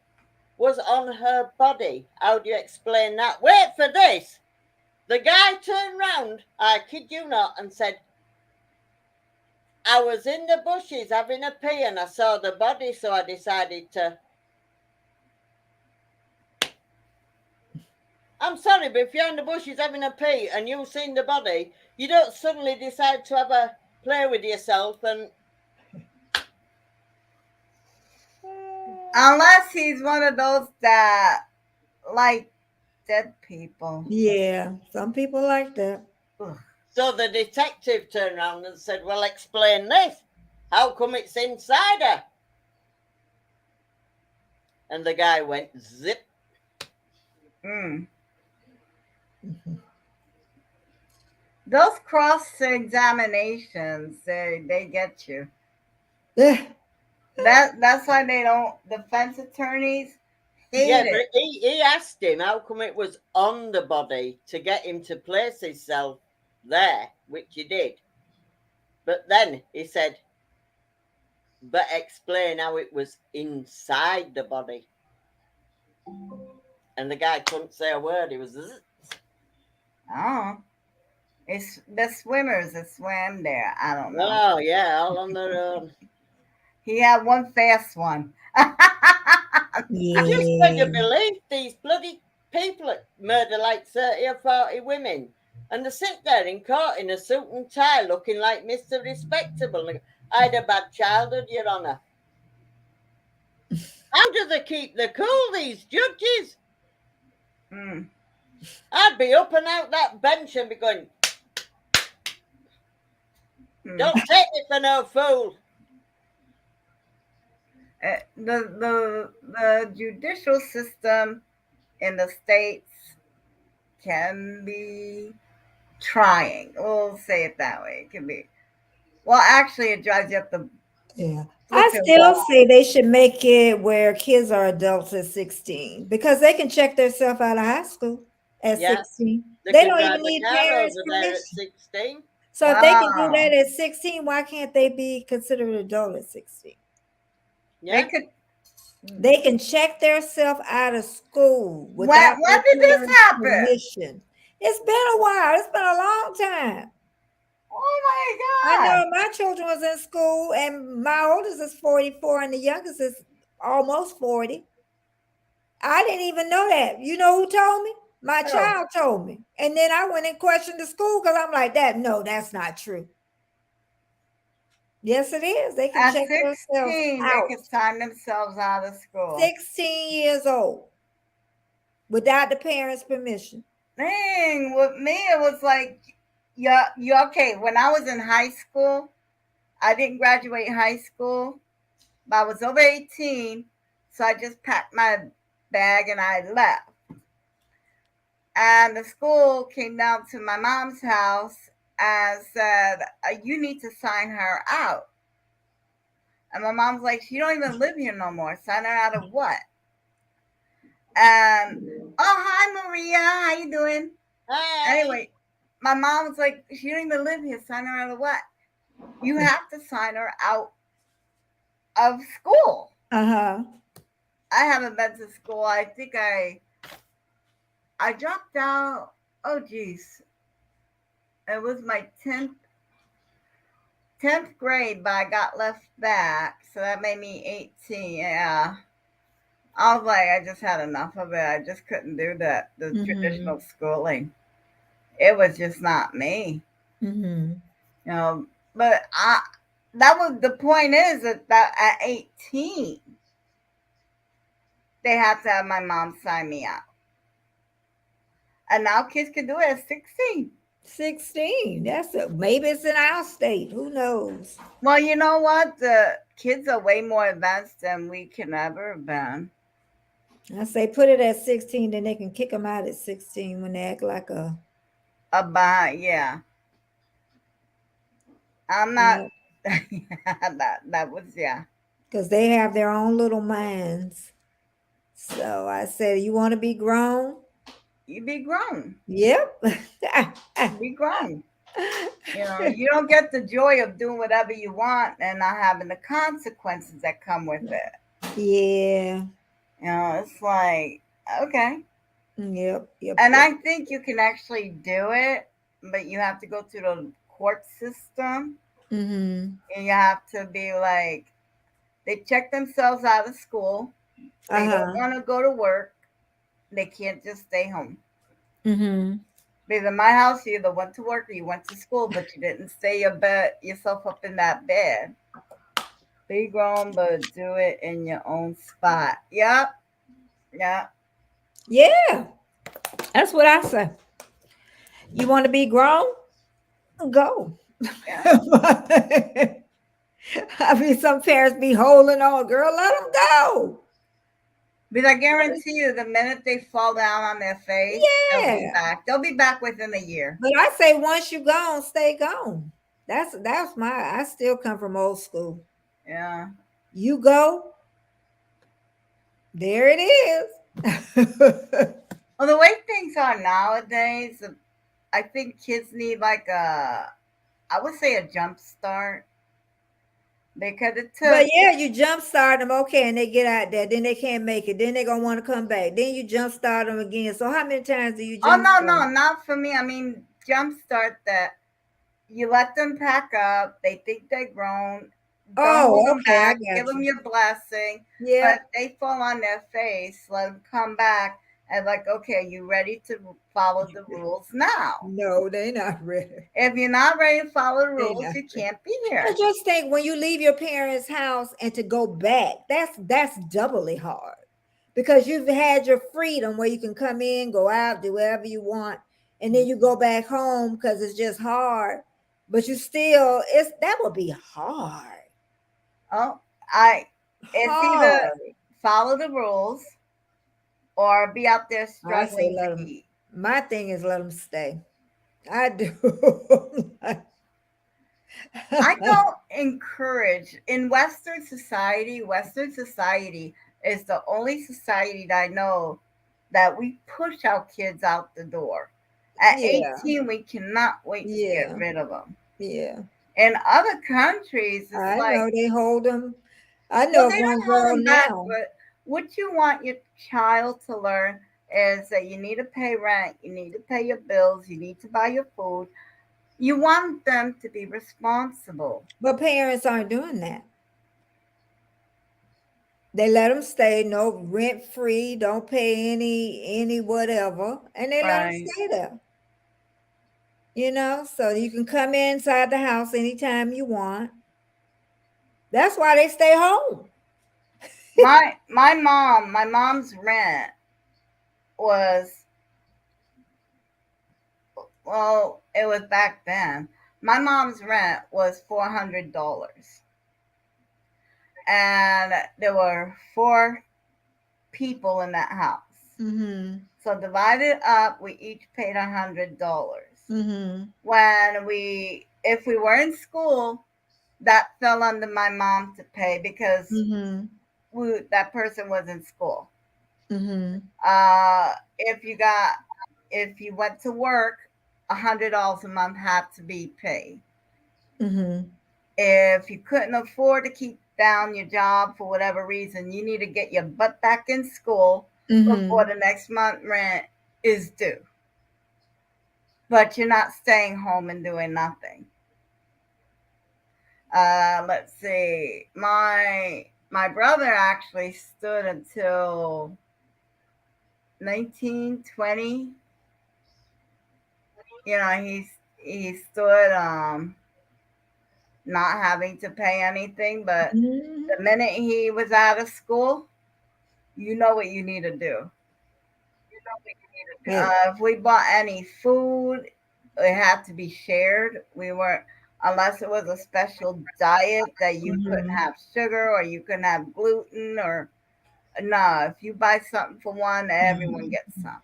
was on her body. How do you explain that?" Wait for this. The guy turned round, I kid you not, and said, "I was in the bushes having a pee and I saw the body, so I decided to." I'm sorry, but if you're in the bushes having a pee and you've seen the body, you don't suddenly decide to have a play with yourself and. Unless he's one of those that like dead people. Yeah, some people like that. Ugh. So the detective turned around and said, "Well, explain this. How come it's inside her?" And the guy went, zip. Mm. Those cross examinations, they get you. That's why they don't. Defense attorneys hate Yeah, it. but he asked him how come it was on the body to get him to place himself there, which he did. But then he said, "But explain how it was inside the body." And the guy couldn't say a word. He was, zzz. Oh, it's the swimmers that swam there. I don't know. Oh, yeah, all on their own. He had one fast one. I just better Yeah. believe these bloody people that murder like 30 or 40 women. And they sit there in court in a suit and tie looking like Mr. Respectable. I had a bad childhood, Your Honour. How do they keep the cool, these judges? Mm. I'd be up and out that bench and be going, "Don't take me for no fool." The judicial system in the states can be trying. We'll say it that way. It can be. Well, actually, it drives you up the Yeah. I flipping still wall. say they should make it where kids are adults at 16 because they can check themselves out of high school at Yeah, 16. they They can don't drive even a need car parents' over there at permission. 16. So if they can do Wow. that at 16, why can't they be considered adult at 16? Yeah. They could. They can check themselves out of school When without their did this parents' happen? permission. It's been a while. It's been a long time. Oh I my God. know my children was in school, and my oldest is 44, and the youngest is almost 40. I didn't even know that. You know who told me? My Oh, child told me. And then I went and questioned the school because I'm like, that's not true. Yes, it is. They can at check themselves 16, they out. could sign themselves out of school. 16 years old without the parents' permission. Dang, with me, it was like, yeah, you okay. When I was in high school, I didn't graduate high school, but I was over 18. So I just packed my bag and I left. And the school came down to my mom's house and said, "You need to sign her out." And my mom's like, "She don't even live here no more. Sign her out of what?" And oh, hi Maria, how you doing? Hi. Anyway, my mom was like, "She don't even live here. Sign her out of what?" You have to sign her out of school. Uh-huh. I haven't been to school. I think I dropped out. Oh geez, it was my 10th grade, but I got left back, so that made me 18. Yeah, I was like, I just had enough of it. I just couldn't do that. The traditional schooling. It was just not me. Mm-hmm. But that was the point is that at 18 they had to have my mom sign me out. And now kids can do it at 16. 16. Maybe it's in our state. Who knows? Well, you know what? The kids are way more advanced than we can ever have been. I say put it at 16, then they can kick them out at 16 when they act like Yeah. I'm not. That was yeah. because they have their own little minds. So I said, you want to be grown? You be grown. Yep. Be grown. You don't get the joy of doing whatever you want and not having the consequences that come with it. Yeah. It's like, okay. Yep. And I think you can actually do it, but you have to go through the court system. Mm-hmm. And you have to be like, they check themselves out of school. They don't want to go to work. They can't just stay home. Mm-hmm. Because in my house, you either went to work or you went to school, but you didn't stay yourself up in that bed. Be grown, but do it in your own spot. Yep. Yeah. Yeah. That's what I say. You want to be grown? Go. Yeah. I mean, some parents be holding on, girl, let them go. But I guarantee you, the minute they fall down on their face, they'll be back. They'll be back within a year. But I say once you gone, stay gone. That's I still come from old school. Yeah. You go, there it is. Well, the way things are nowadays, I think kids need like I would say a jump start. Because it took. But yeah, you jump start them, okay, and they get out there, then they can't make it, then they're gonna want to come back, then you jump start them again. So how many times do you jump start? No, not for me. I mean, jump start that you let them pack up, they think they're grown. Don't okay, give them your blessing. Yeah. But they fall on their face, let them come back. And like, okay, you ready to follow the rules now? No, they're not ready. If you're not ready to follow the rules, you can't be here. I just think when you leave your parents' house and to go back, that's doubly hard. Because you've had your freedom where you can come in, go out, do whatever you want, and then you go back home because it's just hard. But you still, that would be hard. Oh, it's either follow the rules or be out there struggling to eat. My thing is let them stay. I do. I don't encourage in Western society. Western society is the only society that I know that we push our kids out the door. At 18, we cannot wait to get rid of them. Yeah. In other countries, it's I know they hold them. I know they don't hold them back, but what you want your child to learn is that you need to pay rent, you need to pay your bills, you need to buy your food. You want them to be responsible. But parents aren't doing that. They let them stay, no rent free, don't pay any whatever, and they let them stay there. So you can come inside the house anytime you want. That's why they stay home. my mom's rent was, well, it was back then. My mom's rent was $400. And there were 4 people in that house. Mm-hmm. So divided up, we each paid $100. Mm-hmm. If we were in school, that fell under my mom to pay because that person was in school. Mm-hmm. If you went to work, $100 a month had to be paid. Mm-hmm. If you couldn't afford to keep down your job for whatever reason, you need to get your butt back in school before the next month rent is due. But you're not staying home and doing nothing. Let's see. My brother actually stood until 1920. He stood not having to pay anything, but the minute he was out of school, you know what you need to do. If we bought any food, it had to be shared. We weren't, unless it was a special diet that you couldn't Mhm. have sugar or you couldn't have gluten or no. If you buy something for one, everyone Mhm. gets some.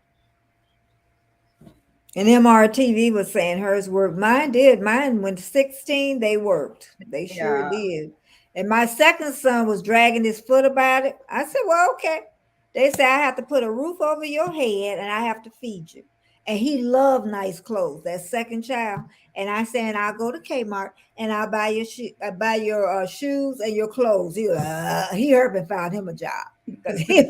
And MRTV was saying hers worked. Mine did. Mine, when 16, they worked. They sure Yeah. did. And my second son was dragging his foot about it. I said, well, okay. They say I have to put a roof over your head and I have to feed you. And he loved nice clothes, that second child. And I said, I'll go to Kmart and I'll buy your shoes and your clothes. He heard and found him a job. Because he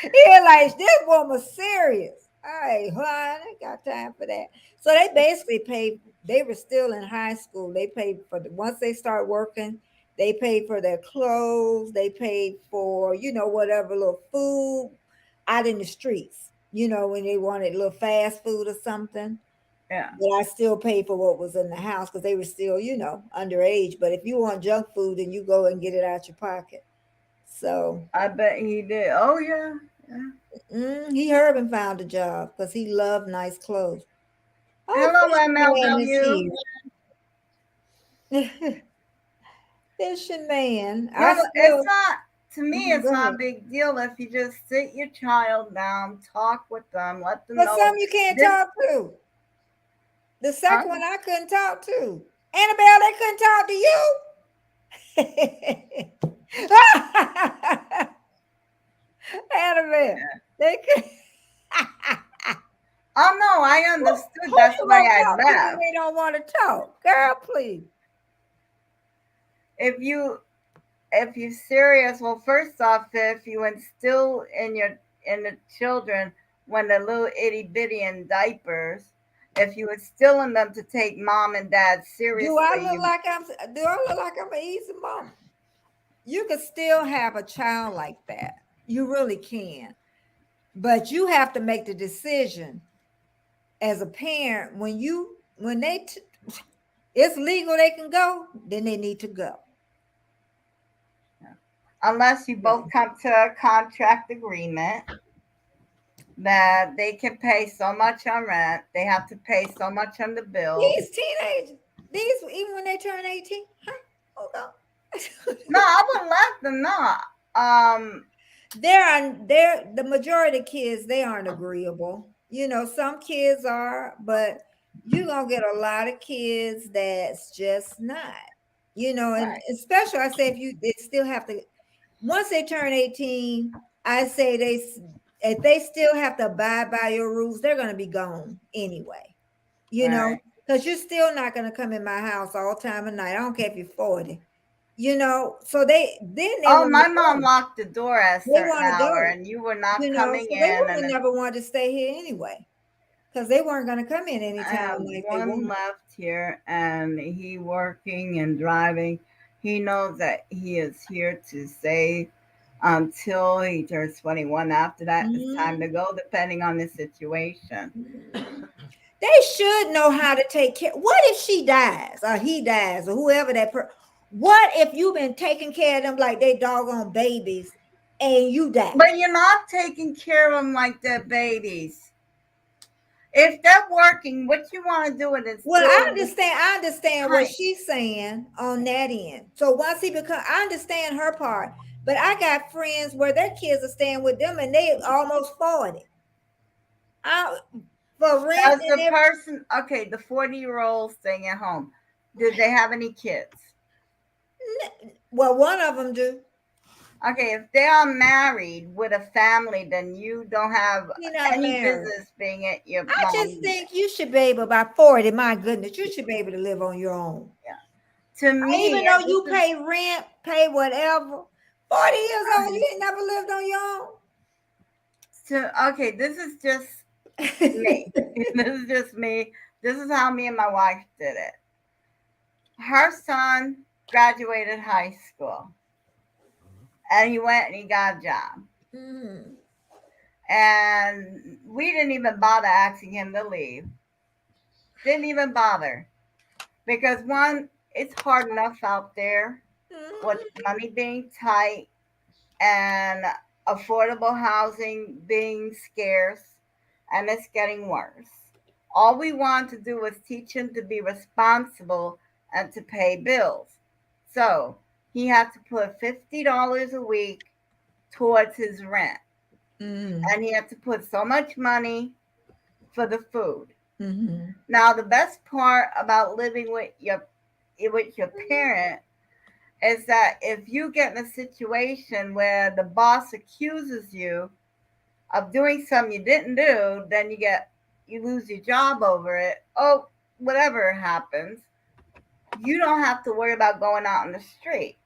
was like, this woman's serious. Hey, I ain't got time for that. So they basically paid, they were still in high school. They paid for once they start working, they paid for their clothes, they paid for, whatever little food out in the streets, when they wanted a little fast food or something. Yeah. But I still paid for what was in the house because they were still, underage. But if you want junk food, then you go and get it out your pocket. So I bet he did. Oh yeah. Yeah. he heard and found a job because he loved nice clothes. Oh, Hello, Fisherman is MLW. here. Fisherman. No, I it's still not. To me, it's go not a ahead. big deal if you just sit your child down, talk with them, let them But some know you can't this. talk to. The Huh? second one I couldn't talk to. Annabelle, they couldn't talk to you. Annabelle, they could. Oh no, I Who understood. who That's you why gonna I talk to when left. they don't want to talk? Girl, please. If you're serious, well, first off, if you instill in the children when they're little itty bitty in diapers, if you instill in them to take mom and dad Do I seriously, look you like I'm an easy mom? You could still have a child like that. You really can. But you have to make the decision as a parent when it's legal they can go, then they need to go. unless you So both come to a contract agreement that they can pay so much on rent, they have to pay so much on the bills. these teenagers, these even when they turn 18, huh? Hold on. No, I wouldn't let them know. They're the majority of kids, they aren't agreeable. Some kids are, but you're gonna get a lot of kids that's just not, and Right. especially I say they still have to, once they turn 18, I say if they still have to abide by your rules, they're gonna be gone anyway, Right. because you're still not gonna come in my house all time of night. I don't care if you're 40, so they Oh, want to my mom go. locked the door at a They certain want to hour, go, and you were not coming so they in. wouldn't And have never wanted to stay here anyway because they weren't going to come in I anytime have like they one wanted. left here, and he working and driving. He knows that he is here to stay until he turns 21. After that, it's time to Mhm. go, depending on the situation. They should know how to take care. What if she dies or he dies or whoever what if you've been taking care of them like they doggone babies and you die? But you're not taking care of them like they're babies. If they're working, what you want to do is Well, I still the understand. I understand what time. she's saying on that end. So once I understand her part. But I got friends where their kids are staying with them and they almost 40. I, for rent Does and the everything. person, okay, the 40-year-old staying at home, did they have any kids? Well, one of them do. Okay, if they are married with a family, then you don't have You're not any married. business being at your I just mom. think you should be able, by 40, my goodness, you should be able to live on your own. Yeah. To Even me, though and you this is pay rent, pay whatever, 40 years old, you ain't never lived on your okay, this is just own. me. This is just me. This is how me and my wife did it. Her son graduated high school and he went and he got a job. Mhm. And we didn't even bother asking him to leave. Didn't even bother. Because one, it's hard enough out there with Mhm. money being tight and affordable housing being scarce, and it's getting worse. All we wanted to do was teach him to be responsible and to pay bills. So he had to put $50 a week towards his rent. Mm-hmm. And he had to put so much money for the food. Mm-hmm. Now, the best part about living with your parent is that if you get in a situation where the boss accuses you of doing something you didn't do, then you lose your job over it. Oh, whatever happens, you don't have to worry about going out in the street.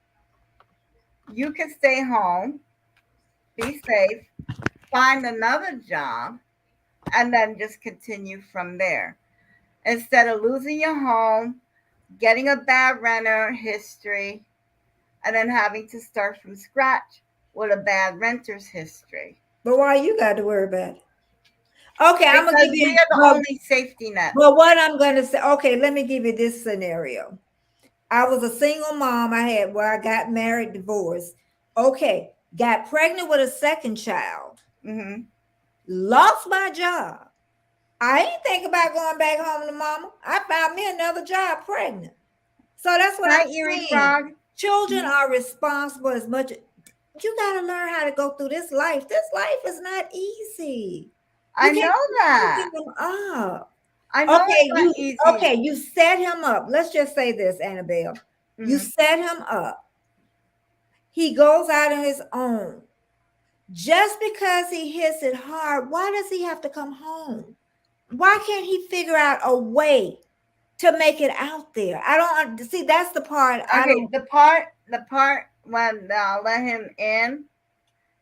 You can stay home, be safe, find another job, and then just continue from there. Instead of losing your home, getting a bad renter history, and then having to start from scratch with a bad renter's history. But why you got to worry about it? Okay, I'm gonna Because give you. we are the only safety net. But what I'm gonna say, okay, let me give you this scenario. I was a single mom. I got married, divorced. Okay, got pregnant with a second child. Mm-hmm. Lost my job. I ain't think about going back home to mama. I found me another job pregnant. So that's what I'm saying. Children are responsible as much. You got to learn how to go through this life. This life is not easy. I know that. I know it's not easy. Okay, you set him up. Let's just say this, Annabelle. Mm-hmm. You set him up. He goes out on his own. Just because he hits it hard, why does he have to come home? Why can't he figure out a way to make it out there? I don't see. That's the part. Okay, the part when I'll let him in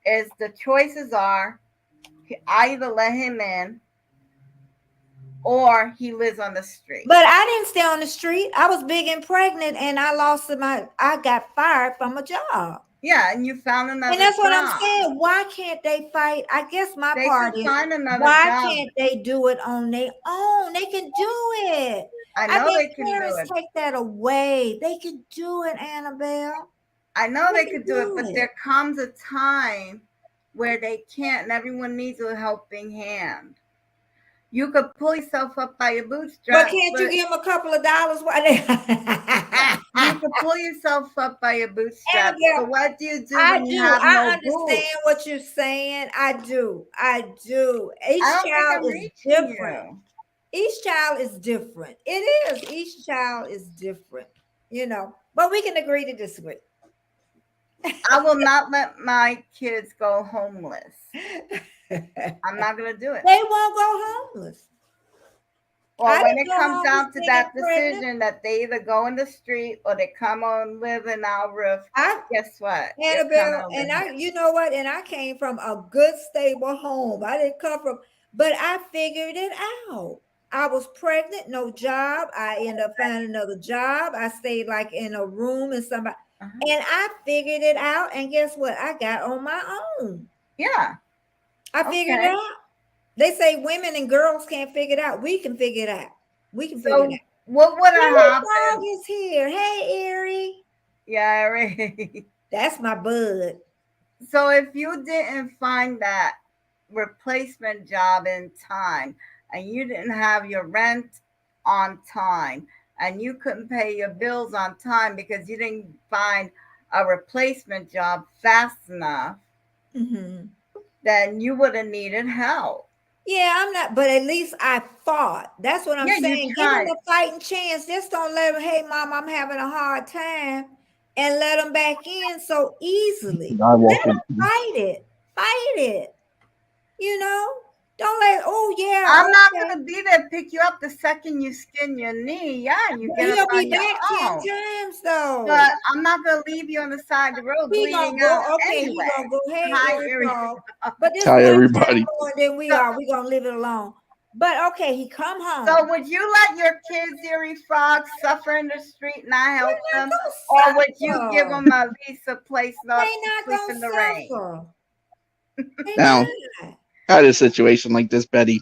is the choices are I either let him in or he lives on the street. But I didn't stay on the street. I was big and pregnant, and I got fired from a job. Yeah, and you found another And that's job. what I'm saying. Why can't they fight? I guess my part is why can't they do it on their own? They can do it. I know they can do it. Take that away. They can do it, Annabelle. I know they could do it, but there comes a time where they can't, and everyone needs a helping hand. You could pull yourself up by your bootstraps. But can't you give them a couple of dollars? You could pull yourself up by your bootstraps. So what do you do when you have no understand boots? what you're saying. I do. Each child is different. Each child is different. It is. Each child is different. But we can agree to disagree. I will not let my kids go homeless. I'm not going to do it. They won't go homeless. Well, when it comes down to that decision that they either go in the street or they come on live in our roof, guess what? Annabelle, you know what? And I came from a good, stable home. I didn't come from, but I figured it out. I was pregnant, no job. I ended up finding another job. I stayed like in a room and somebody, and I figured it out. And guess what? I got on my own. Yeah. I figured it out. They say women and girls can't figure it out. We can figure it out. Figure it out. What would have happened? Dog is here. Hey, Erie. Yeah, Erie. That's my bud. So if you didn't find that replacement job in time, and you didn't have your rent on time, and you couldn't pay your bills on time because you didn't find a replacement job fast enough, then you would have needed help. Yeah, I'm not, but at least I fought. That's what I'm saying. Give them a fighting chance. Just don't let them, hey, mom, I'm having a hard time, and let them back in so easily. Let them fight it. Fight it. Don't let, I'm not going to be there to pick you up the second you skin your knee. Yeah, you get up on your own. 10 times, though. But I'm not going to leave you on the side of the road bleeding out anyway. He's going to go, hey, hi, everybody. Then we're going to leave it alone. But, okay, he come home. So would you let your kids, Erie Frog, suffer in the street, not help them? Or would you give them at least a place not to sleep in the rain? Now, I had a situation like this, Betty.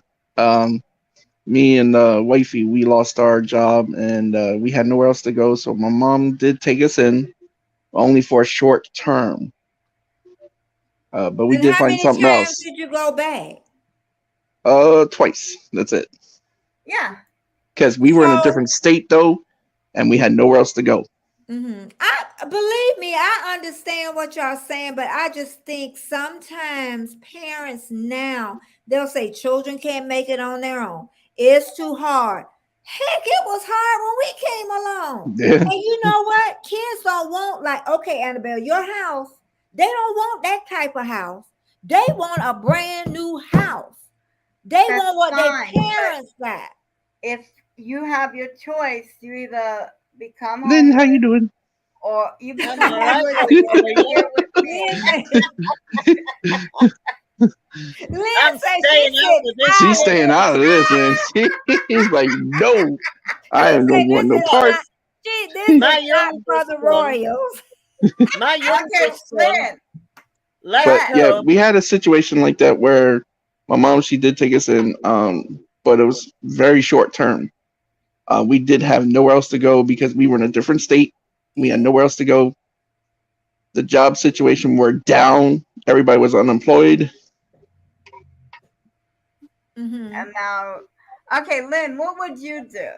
Me and wifey, we lost our job and we had nowhere else to go. So my mom did take us in, only for a short term. But we did find something else. Did you go back? Twice. That's it. Yeah. because we were in a So- different state though, and we had nowhere else to go. I believe me, I understand what y'all saying, but I just think sometimes parents now they'll say children can't make it on their own. It's too hard. Heck, it was hard when we came along. Yeah. And you know what? Kids don't want like, okay, Annabelle, your house. They don't want that type of house. They want a brand new house. They That's want what fine, their parents got. If you have your choice, you either become Then how homeless you doing? or you become all right. homeless and you're here with me. Lynn I'm said staying she out of this. She's staying out of this, man. She's like, no, I am no want no part. This My is not youngest for the son- Royals. My Okay, youngest son Lynn. left But yeah, home. we had a situation like that where my mom, she did take us in, but it was very short term. We did have nowhere else to go because we were in a different state. We had nowhere else to go. The job situation were down. Everybody was unemployed. Mhm. And now, okay, Lynn, what would you do?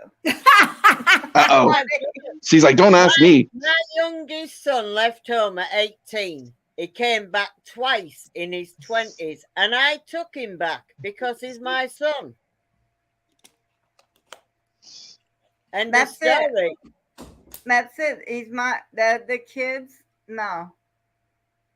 Uh-oh. She's like, don't ask me. My youngest son left home at 18. He came back twice in his 20s, and I took him back because he's my son. And That's the it. story. That's it. He's the kids. No,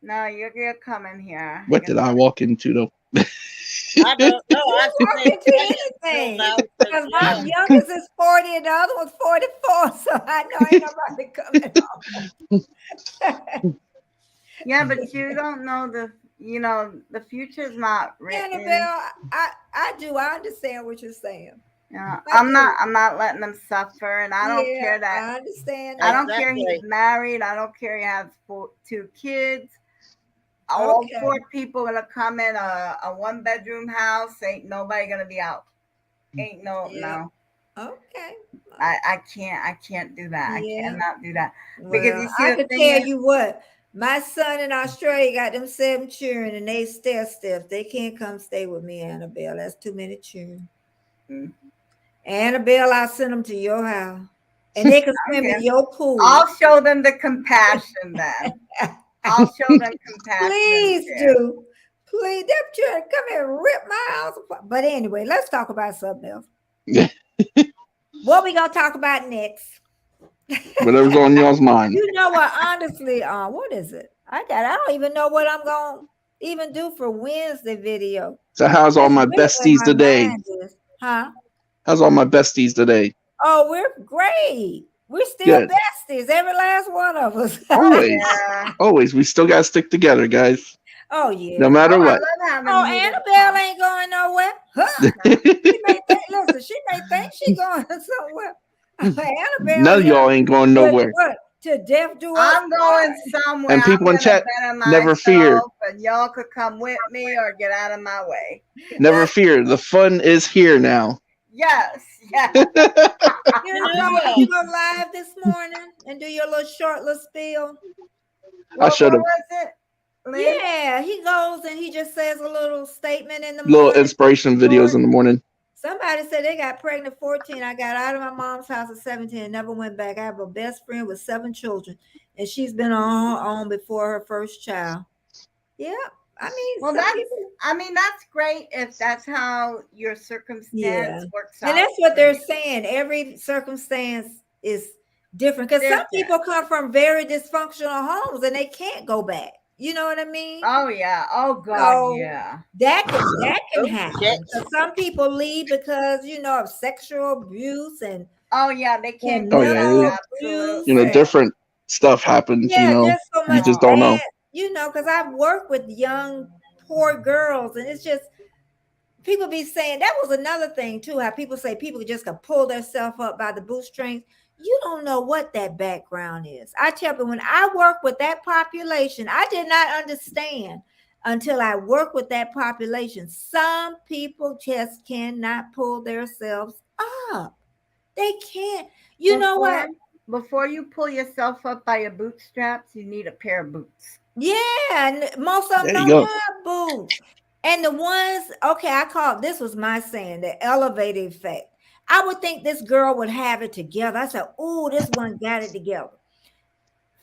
you're gonna come in here. What did I walk into though? I don't know. I walk think into that's anything. now, Because my youngest is 40 and the other one's 44, so I know ain't nobody coming home. Yeah, but you don't know the future's not written. Annabelle, I do. I understand what you're saying. Yeah, I I'm do. not letting them suffer, and I don't care that. I understand. I don't that. care he's Exactly. married. I don't care he has 2 kids. All Okay. 4 people gonna come in a 1-bedroom house. Ain't nobody gonna be out. Ain't no. Okay. I can't do that. Yeah. I cannot do that. Because Well, you see, I the can thing tell is- you what. My son in Australia got them 7 children, and they stair steps. They can't come stay with me, Annabelle. That's too many children. Mm. Annabelle, I'll send them to your house, and they can swim in Okay. your pool. I'll show them the compassion then. I'll show them compassion. Please there. do. Please, them children come here and rip my house apart. But anyway, let's talk about something else. What we gonna talk about next? Whatever's on y'all's mind. You know what? Honestly, what is it? I don't even know what I'm gonna even do for Wednesday video. So how's all It's my really where besties my today? mind is. Huh? How's all my besties today? Oh, we're great. We're still Good. besties, every last one of us. Always, Yeah. always. We still gotta stick together, guys. Oh yeah. No matter I what. love having Oh, you Annabelle ain't going nowhere. Huh? She may think, listen, she may think she going somewhere. Annabelle, None of y'all ain't going nowhere. What? To death do us I'm going part. somewhere. And people I'm in chat, gonna better never fear. myself, and y'all could come with me or get out of my way. Never fear. The fun is here now. Yes. You know know, what? you go live this morning and do your little short little spiel. I should What have. was it? Lynn? Yeah, he goes and he just says a little statement in the Little morning. inspiration videos in the morning. Somebody said they got pregnant 14. I got out of my mom's house at 17 and never went back. I have a best friend with 7 children, and she's been on her own before her first child. Yeah, I mean, Well, some that's people- that's great if that's how your circumstance Yeah. works out. and that's what for they're you. saying. Every circumstance is different because some Different. people come from very dysfunctional homes and they can't go back. You know what I mean? Oh yeah. Oh God. So- Yeah. That can Oh, happen. shit. So some people leave because of sexual abuse and Oh yeah. They can't. Oh, go yeah, back, mental absolutely. abuse. You know, Yeah. different stuff happens, yeah, you know. just so much just don't know. bad, because I've worked with young poor girls, and it's just people be saying that was another thing too. How people say people just can pull themselves up by the bootstrings. You don't know what that background is. I tell you, when I work with that population, I did not understand until I work with that population. Some people just cannot pull themselves up. They can't. You know what? Before you pull yourself up by your bootstraps, you need a pair of boots. Yeah, and most of them There you don't go. have boots. And the ones, okay, this was my saying, the elevated effect. I would think this girl would have it together. I said, oh, this one got it together.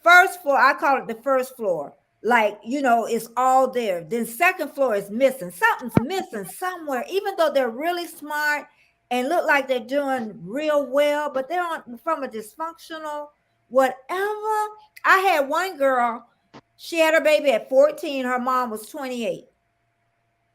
First floor, I call it the first floor. Like, it's all there. Then second floor is missing. Something's missing somewhere, even though they're really smart and look like they're doing real well, but they're from a dysfunctional whatever. I had one girl, she had her baby at 14. Her mom was 28.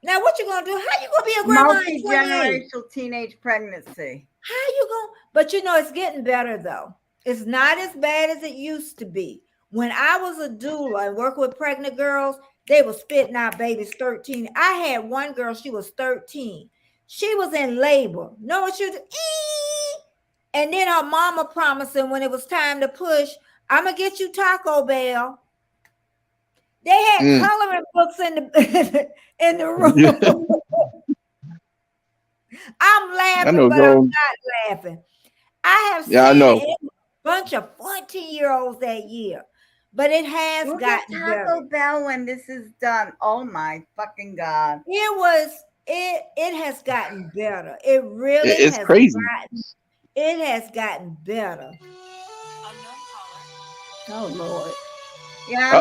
Now, what you gonna do? How you gonna be a grandma at 28? Multi-generational teenage pregnancy. How you gonna? But it's getting better though. It's not as bad as it used to be. When I was a doula and working with pregnant girls, they were spitting out babies 13. I had one girl, she was 13. She was in labor. Know what you do? And then her mama promising when it was time to push, I'm gonna get you Taco Bell. They had coloring books in the in the room. I'm laughing, but I'm not laughing. I have seen a bunch of 14-year-olds that year, but it has gotten better. Taco Bell when this is done. Oh my fucking God! It has gotten better. It really it's crazy. It has gotten better. Oh Lord. Yeah,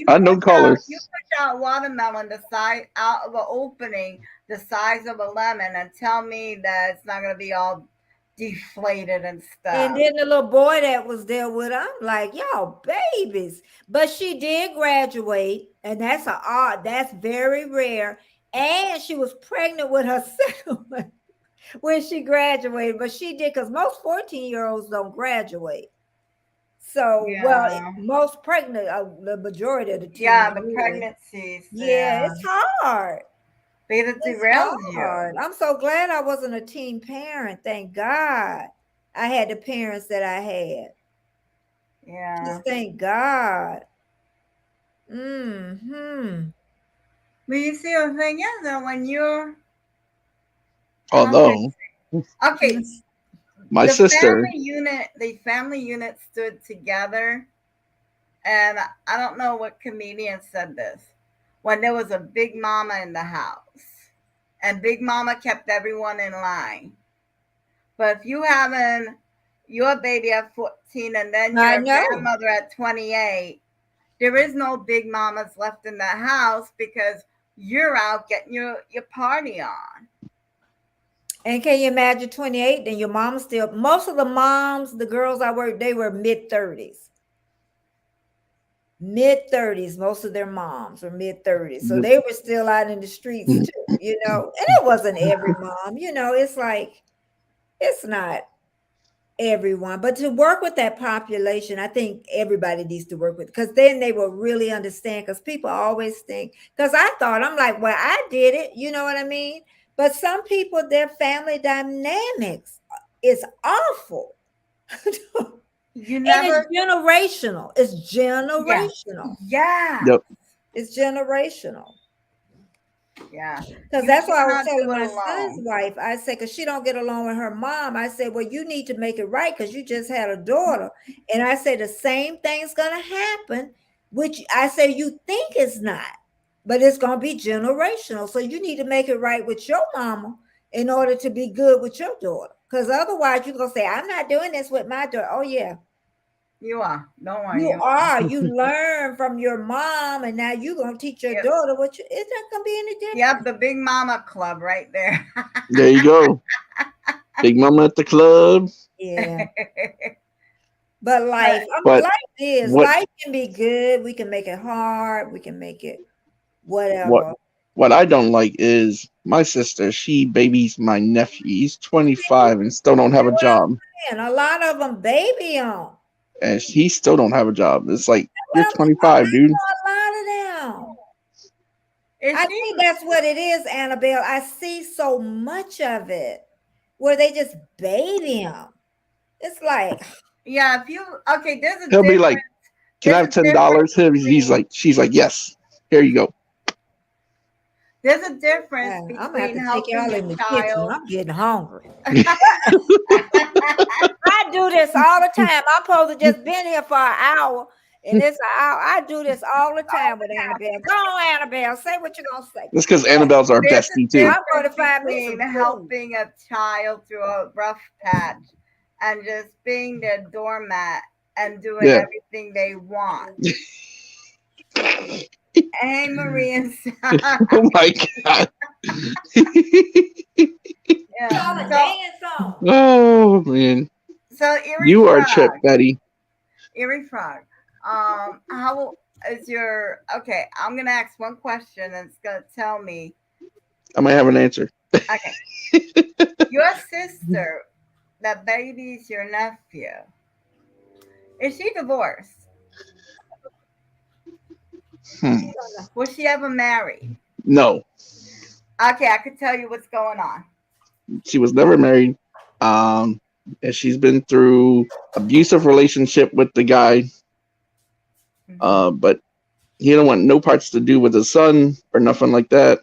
I know callers. You push out watermelon the size out of an opening the size of a lemon and tell me that it's not gonna be all deflated and stuff. And then the little boy that was there with her, I'm like, y'all babies. But she did graduate, and that's very rare. And she was pregnant with her second one when she graduated, but she did, because most 14-year-olds don't graduate. So, most pregnant, the majority of the teens. Yeah, the pregnancies. Yeah, it's hard. Because it derails you. I'm so glad I wasn't a teen parent. Thank God I had the parents that I had. Yeah. Just thank God. But you see, the thing is that when you're... Although... Okay. My sister... The family unit stood together. And I don't know what comedian said this. When there was a big mama in the house. And Big Mama kept everyone in line. But if you having your baby at 14 and then your grandmother at 28, there is no Big Mamas left in the house because you're out getting your party on. And can you imagine 28? Then your mom still, most of the moms, the girls I worked, they were mid-30s. Mid-30s, most of their moms were mid-30s. So they were still out in the streets too, and it wasn't every mom, it's like, it's not everyone, but to work with that population, I think everybody needs to work with, because then they will really understand, because people always think, because I'm like, well, I did it, you know what I mean? But some people, their family dynamics is awful. And it's generational. It's generational. Yeah. Yep. It's generational. Yeah. Because that's why I was telling my son's wife, I said, because she don't get along with her mom. I said, well, you need to make it right because you just had a daughter. And I said, the same thing's going to happen, which I say you think it's not, but it's going to be generational. So you need to make it right with your mama in order to be good with your daughter. Because otherwise you're going to say, I'm not doing this with my daughter. Oh, yeah. You are. Don't worry. You are. You learn from your mom, and now you're going to teach your daughter what you... It's not going to be any different. Yep, the Big Mama Club right there. There you go. Big Mama at the club. Yeah. But life can be good. We can make it hard. We can make it whatever. What I don't like is my sister, she babies my nephew. He's 25 and still don't have a job. And a lot of them baby on. And he still don't have a job. It's like, you're 25, dude. A lot of them. I think that's what it is, Annabelle. I see so much of it where they just baby them. It's like... Yeah, there's a He'll be like, can I have $10? She's like, yes, here you go. There's a difference between I'm gonna have to take y'all in the kitchen. I'm getting hungry. I do this all the time. I'm supposed to just been here for an hour, And this, I do this all the time with Annabelle. Go on, Annabelle. Say what you're gonna say. That's because Annabelle's our There's bestie a too. I'm going to find me between some food. helping a child through a rough patch and just being their doormat and doing Yeah. everything they want. Hey, Maria. Oh my god. Call a Yeah. dance song. Oh man. So Erie You are Frog. Chip, Betty. Erie Frog. How is your okay? I'm gonna ask one question and it's gonna tell me. I might have an answer. Okay. Your sister that babies your nephew. Is she divorced? Was she ever married? No, Okay, I could tell you what's going on. she was never married. And she's been through abusive relationship with the guy. But he don't want no parts to do with his son or nothing like that.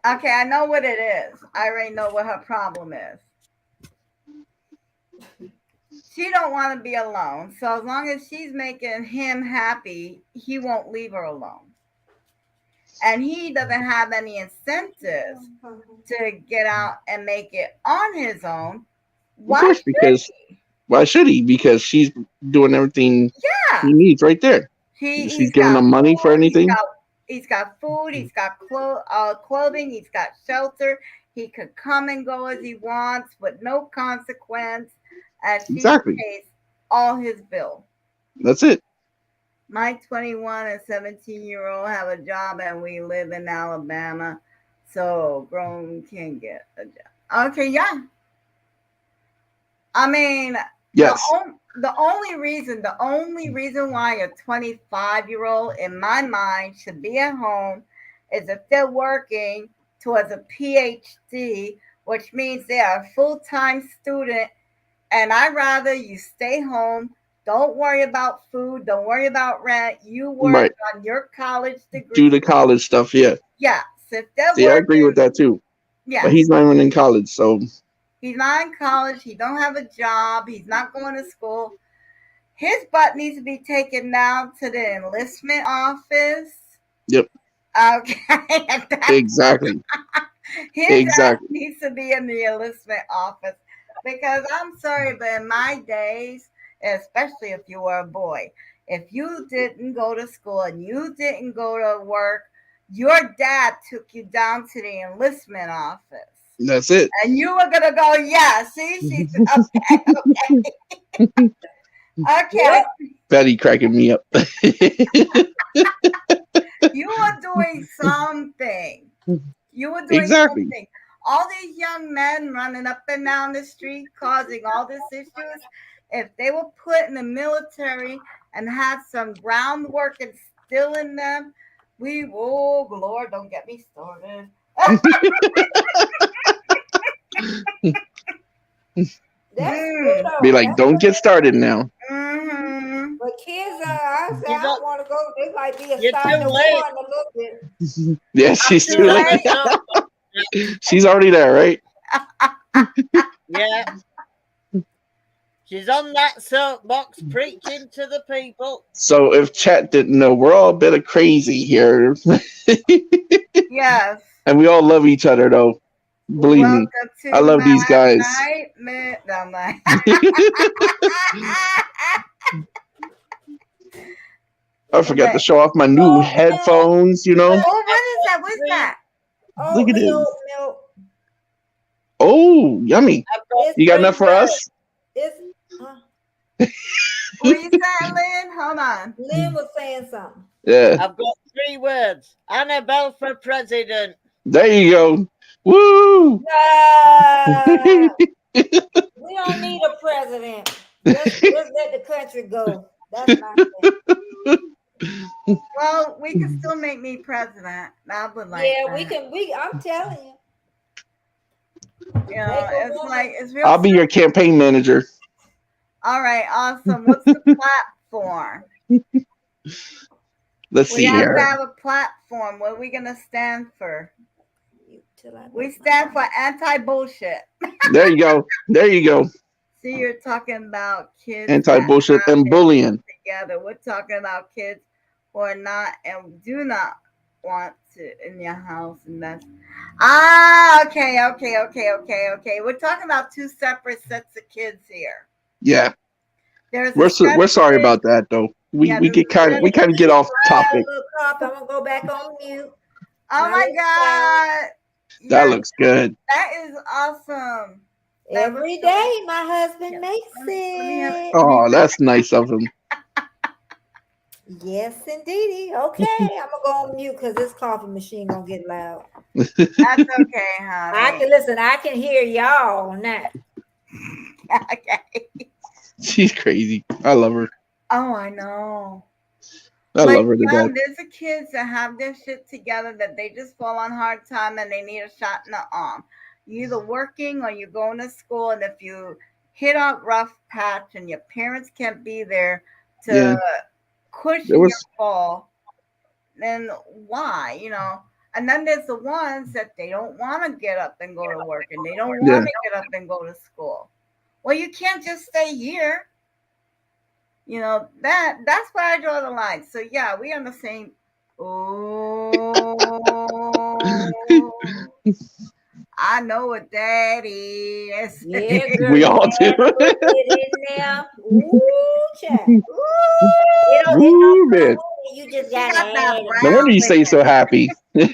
Okay, I know what it is. I already know what her problem is. She don't want to be alone. So as long as she's making him happy, he won't leave her alone. And he doesn't have any incentives to get out and make it on his own. Why Of course, should because why should he? Because she's doing everything Yeah. he needs right there. He's She's giving got him money for food, anything. He's got food. He's got clothing. He's got shelter. He could come and go as he wants with no consequence. And she Exactly. pays all his bill. That's it. My 21 and 17-year-old have a job, and we live in Alabama, so grown can get a job. Okay, yeah. I mean, Yes. the only reason why a 25-year-old in my mind should be at home is if they're working towards a PhD, which means they are a full-time student, and I'd rather you stay home. Don't worry about food. Don't worry about rent. You work Right. on your college degree. Do the college stuff. Yeah. Yeah. So if they're See, I agree with working- that too. Yeah. But he's not even in college, so He's not in college. He don't have a job. He's not going to school. His butt needs to be taken down to the enlistment office. Yep. Okay. exactly. His Exactly. ass needs to be in the enlistment office because I'm sorry, but in my days, especially if you were a boy, if you didn't go to school and you didn't go to work, your dad took you down to the enlistment office. That's it. And you were gonna go, yeah. See, she's okay. Okay, Betty cracking me up. you were doing something. You were doing Exactly. something. All these young men running up and down the street causing all these issues. If they were put in the military and had some groundwork and still in them, oh Lord, don't get me started. That's good, though. Be like, That's don't good. get started now. Mm-hmm. But kids, I say I don't want to go. They might be a You're sign too of late. war in a little bit. Yeah, she's too too late. late. She's already there, right? Yeah. She's on that soapbox preaching to the people. So if chat didn't know, we're all a bit of crazy here. Yes. And we all love each other though. Believe me. Welcome to I love these my guys. nightmare. No, I'm like- I forgot Okay. to show off my new Oh, headphones, you know. Oh, what is that? What's that? Oh, Look at the this. oat milk. Oh, yummy. I've got You got three enough for words. us? It's, What you saying, Lynn? Hold on. Lynn was saying something. Yeah. I've got 3 words. Annabelle for president. There you go. Woo! Ah, we don't need a president. Just let the country go. That's my thing. Well, we can still make me president. I would like Yeah, that. we can. I'm telling you. You know, it's like it's real. I'll be your campaign manager. All right, awesome. What's the platform? Let's We see have here. to have a platform. What are we gonna stand for? Till I We make stand my- for anti-bullshit. There you go. There you go. See, you're talking about kids Anti that bullshit have and their bullying. together. We're talking about kids who are not and do not want to in your house, and that's okay. We're talking about two separate sets of kids here. Yeah, There's a set we're of sorry kids. about that though. Yeah, We there's get a set we of kind of get kids. off I had a topic. little cough. I'm gonna go back on mute. Oh my God! That Yeah, looks good. that is awesome. That was Every so. day my husband Yeah. makes Let me have. it. Let me, Oh, that's nice of him. Yes, indeedy. Okay, I'm gonna go on mute because this coffee machine gonna get loud. that's okay, I honey. can listen. I can hear y'all now. Okay. She's crazy. I love her. Oh, I know. I But love her to yeah, death. there's the kids that have their shit together that they just fall on hard time and they need a shot in the arm. You're either working or you're going to school, and if you hit a rough patch and your parents can't be there to Yeah, cushion there your was. fall, then why? And then there's the ones that they don't want to get up and go to work, and they don't Yeah, want to get up and go to school. Well, you can't just stay here. That's where I draw the line. So yeah, we on the same. Oh, I know what that is. Yeah, girl, we you all do. had to put it in there. Ooh, child. Ooh, it don't Woo, come man. with it. You just She gotta got that add it. No wonder brown you say liquor. so happy. I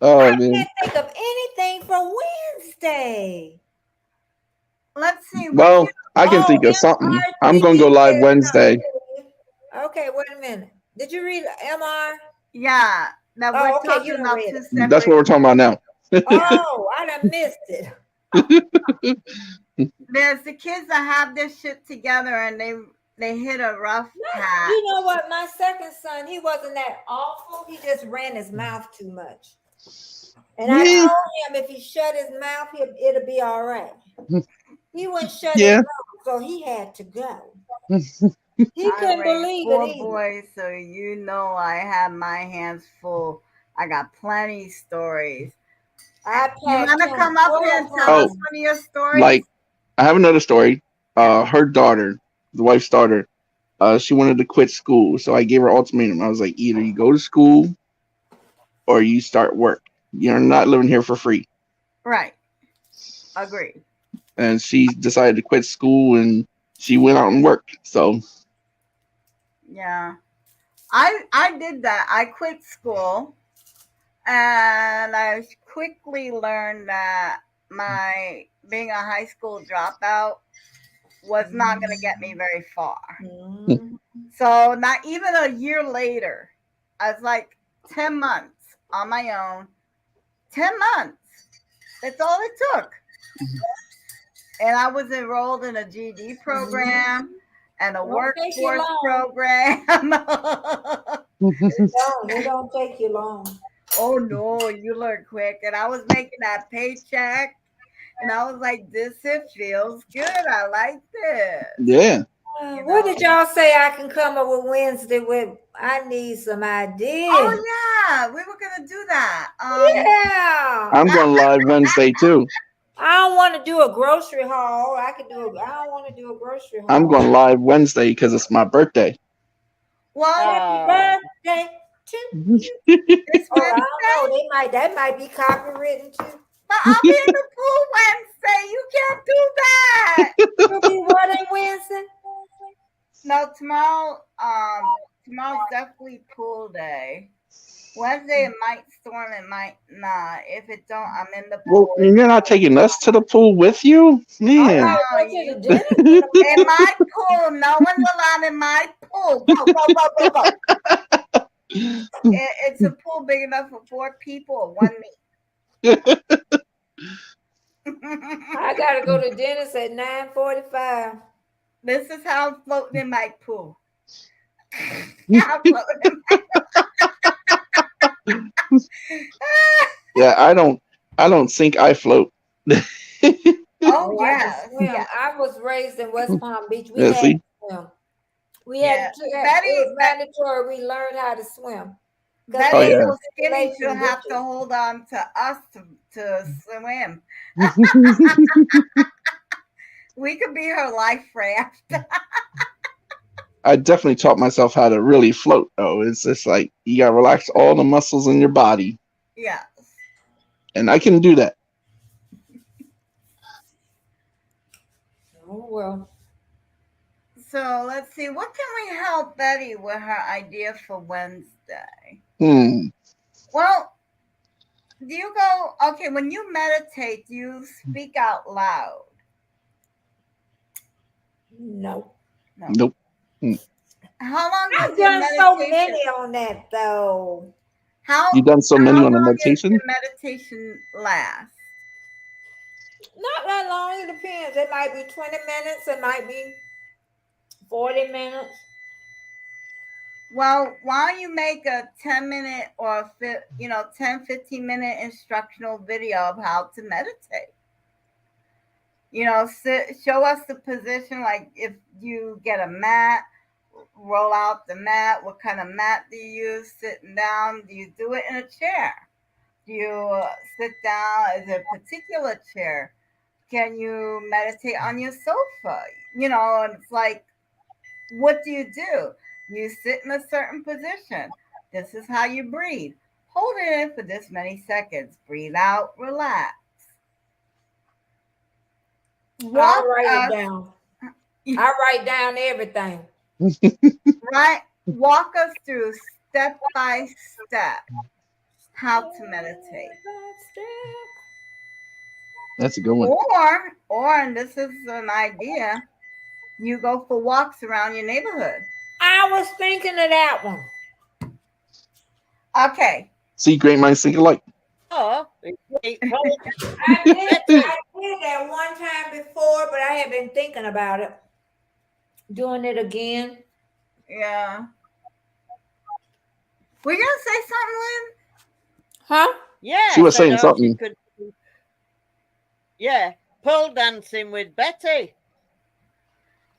Oh man. can't think of anything for Wednesday. Let's see. Well, I can think of something. I'm gonna go live Wednesday. Okay, wait a minute. Did you read MR? Yeah, that Oh, we're okay, talking you done about read two it. That's what separate. we're talking about now. Oh, I done missed it. There's the kids that have their shit together and they hit a rough patch. You know what? My second son, he wasn't that awful. He just ran his mouth too much. And I Yeah, told him if he shut his mouth, it'll be all right. He wouldn't shut his yeah. mouth, so he had to go. He I couldn't raised believe four it either. boys, so I have my hands full. I got plenty stories. I You want packed to him come up full here of and tell us Oh, one of your stories? like I have another story. Yeah. Her daughter, the wife's daughter, she wanted to quit school, so I gave her ultimatum. I was like, either you go to school or you start work. You're not living here for free. Right. Agreed. And she decided to quit school and she went out and worked. So Yeah. I did that. I quit school and I quickly learned that my being a high school dropout was not going to get me very far. Mhm. So not even a year later, I was like 10 months on my own. 10 months. That's all it took. And I was enrolled in a GED program and a Don't take you workforce long. program. It don't take you long. Oh no, you learn quick. And I was making that paycheck. And I was like, it feels good. I like this. yeah. You What know? did y'all say I can come up with Wednesday with? I need some ideas. Oh yeah, we were gonna do that. Yeah. I'm going live Wednesday too. I don't want to do a grocery haul. I don't want to do a grocery haul. I'm going live Wednesday because it's my birthday. Well, Happy birthday to you. it's Oh, I Wednesday, don't know. That might be copywritten too. but I'll be in the pool Wednesday. You can't do that. It'll be what on Wednesday? No, tomorrow's definitely pool day. Wednesday it might storm, it might not. If it don't, I'm in the Well, pool. you're not taking us to the pool with you, man. No, Go to you the dinner. in my pool. No one's allowed in my pool. Go, go, go, go, go. It's a pool big enough for 4 people or 1 me. I gotta go to Dennis at 9:45. This is how I'm floating in my pool. I'm floating in my Yeah, I don't think I float. Oh I yeah, can swim. yeah. I was raised in West Palm Beach. We Yeah, had see? to swim. We Yeah. had to. Betty- It was mandatory. We learned how to swim. That Oh, is yeah. so skinny she'll Circulation have to bitches. hold on to us to swim. We could be her life raft. I definitely taught myself how to really float, though. It's just like you got to relax all the muscles in your body, Yes. and I can do that. Oh well. So let's see. What can we help Betty with her idea for Wednesday? Well, do you go, okay, when you meditate, do you speak out loud? No. No. Nope. How long I've does your done so meditation? many on that though. How You done so many how on the long does meditation? your meditation last? Not that long. It depends. It might be 20 minutes. It might be 40 minutes. Well, why don't you make a 10-minute or 10, 15-minute instructional video of how to meditate? Show us the position, like if you get a mat, roll out the mat. What kind of mat do you use? Sitting down? Do you do it in a chair? Do you sit down? Is it a particular chair? Can you meditate on your sofa? And it's like, what do? You sit in a certain position. This is how you breathe. Hold it in for this many seconds. Breathe out, relax. I write it down. I write down everything. Right? Walk us through step by step how to meditate. That's a good one. Or, and this is an idea, you go for walks around your neighborhood. I was thinking of that one. Okay. See, great minds think alike. Oh, I did that one time before, but I have been thinking about it. Doing it again. Yeah. Were you gonna say something, Lynn? Huh? yeah. She was so saying now she something. could, yeah, pole dancing with Betty.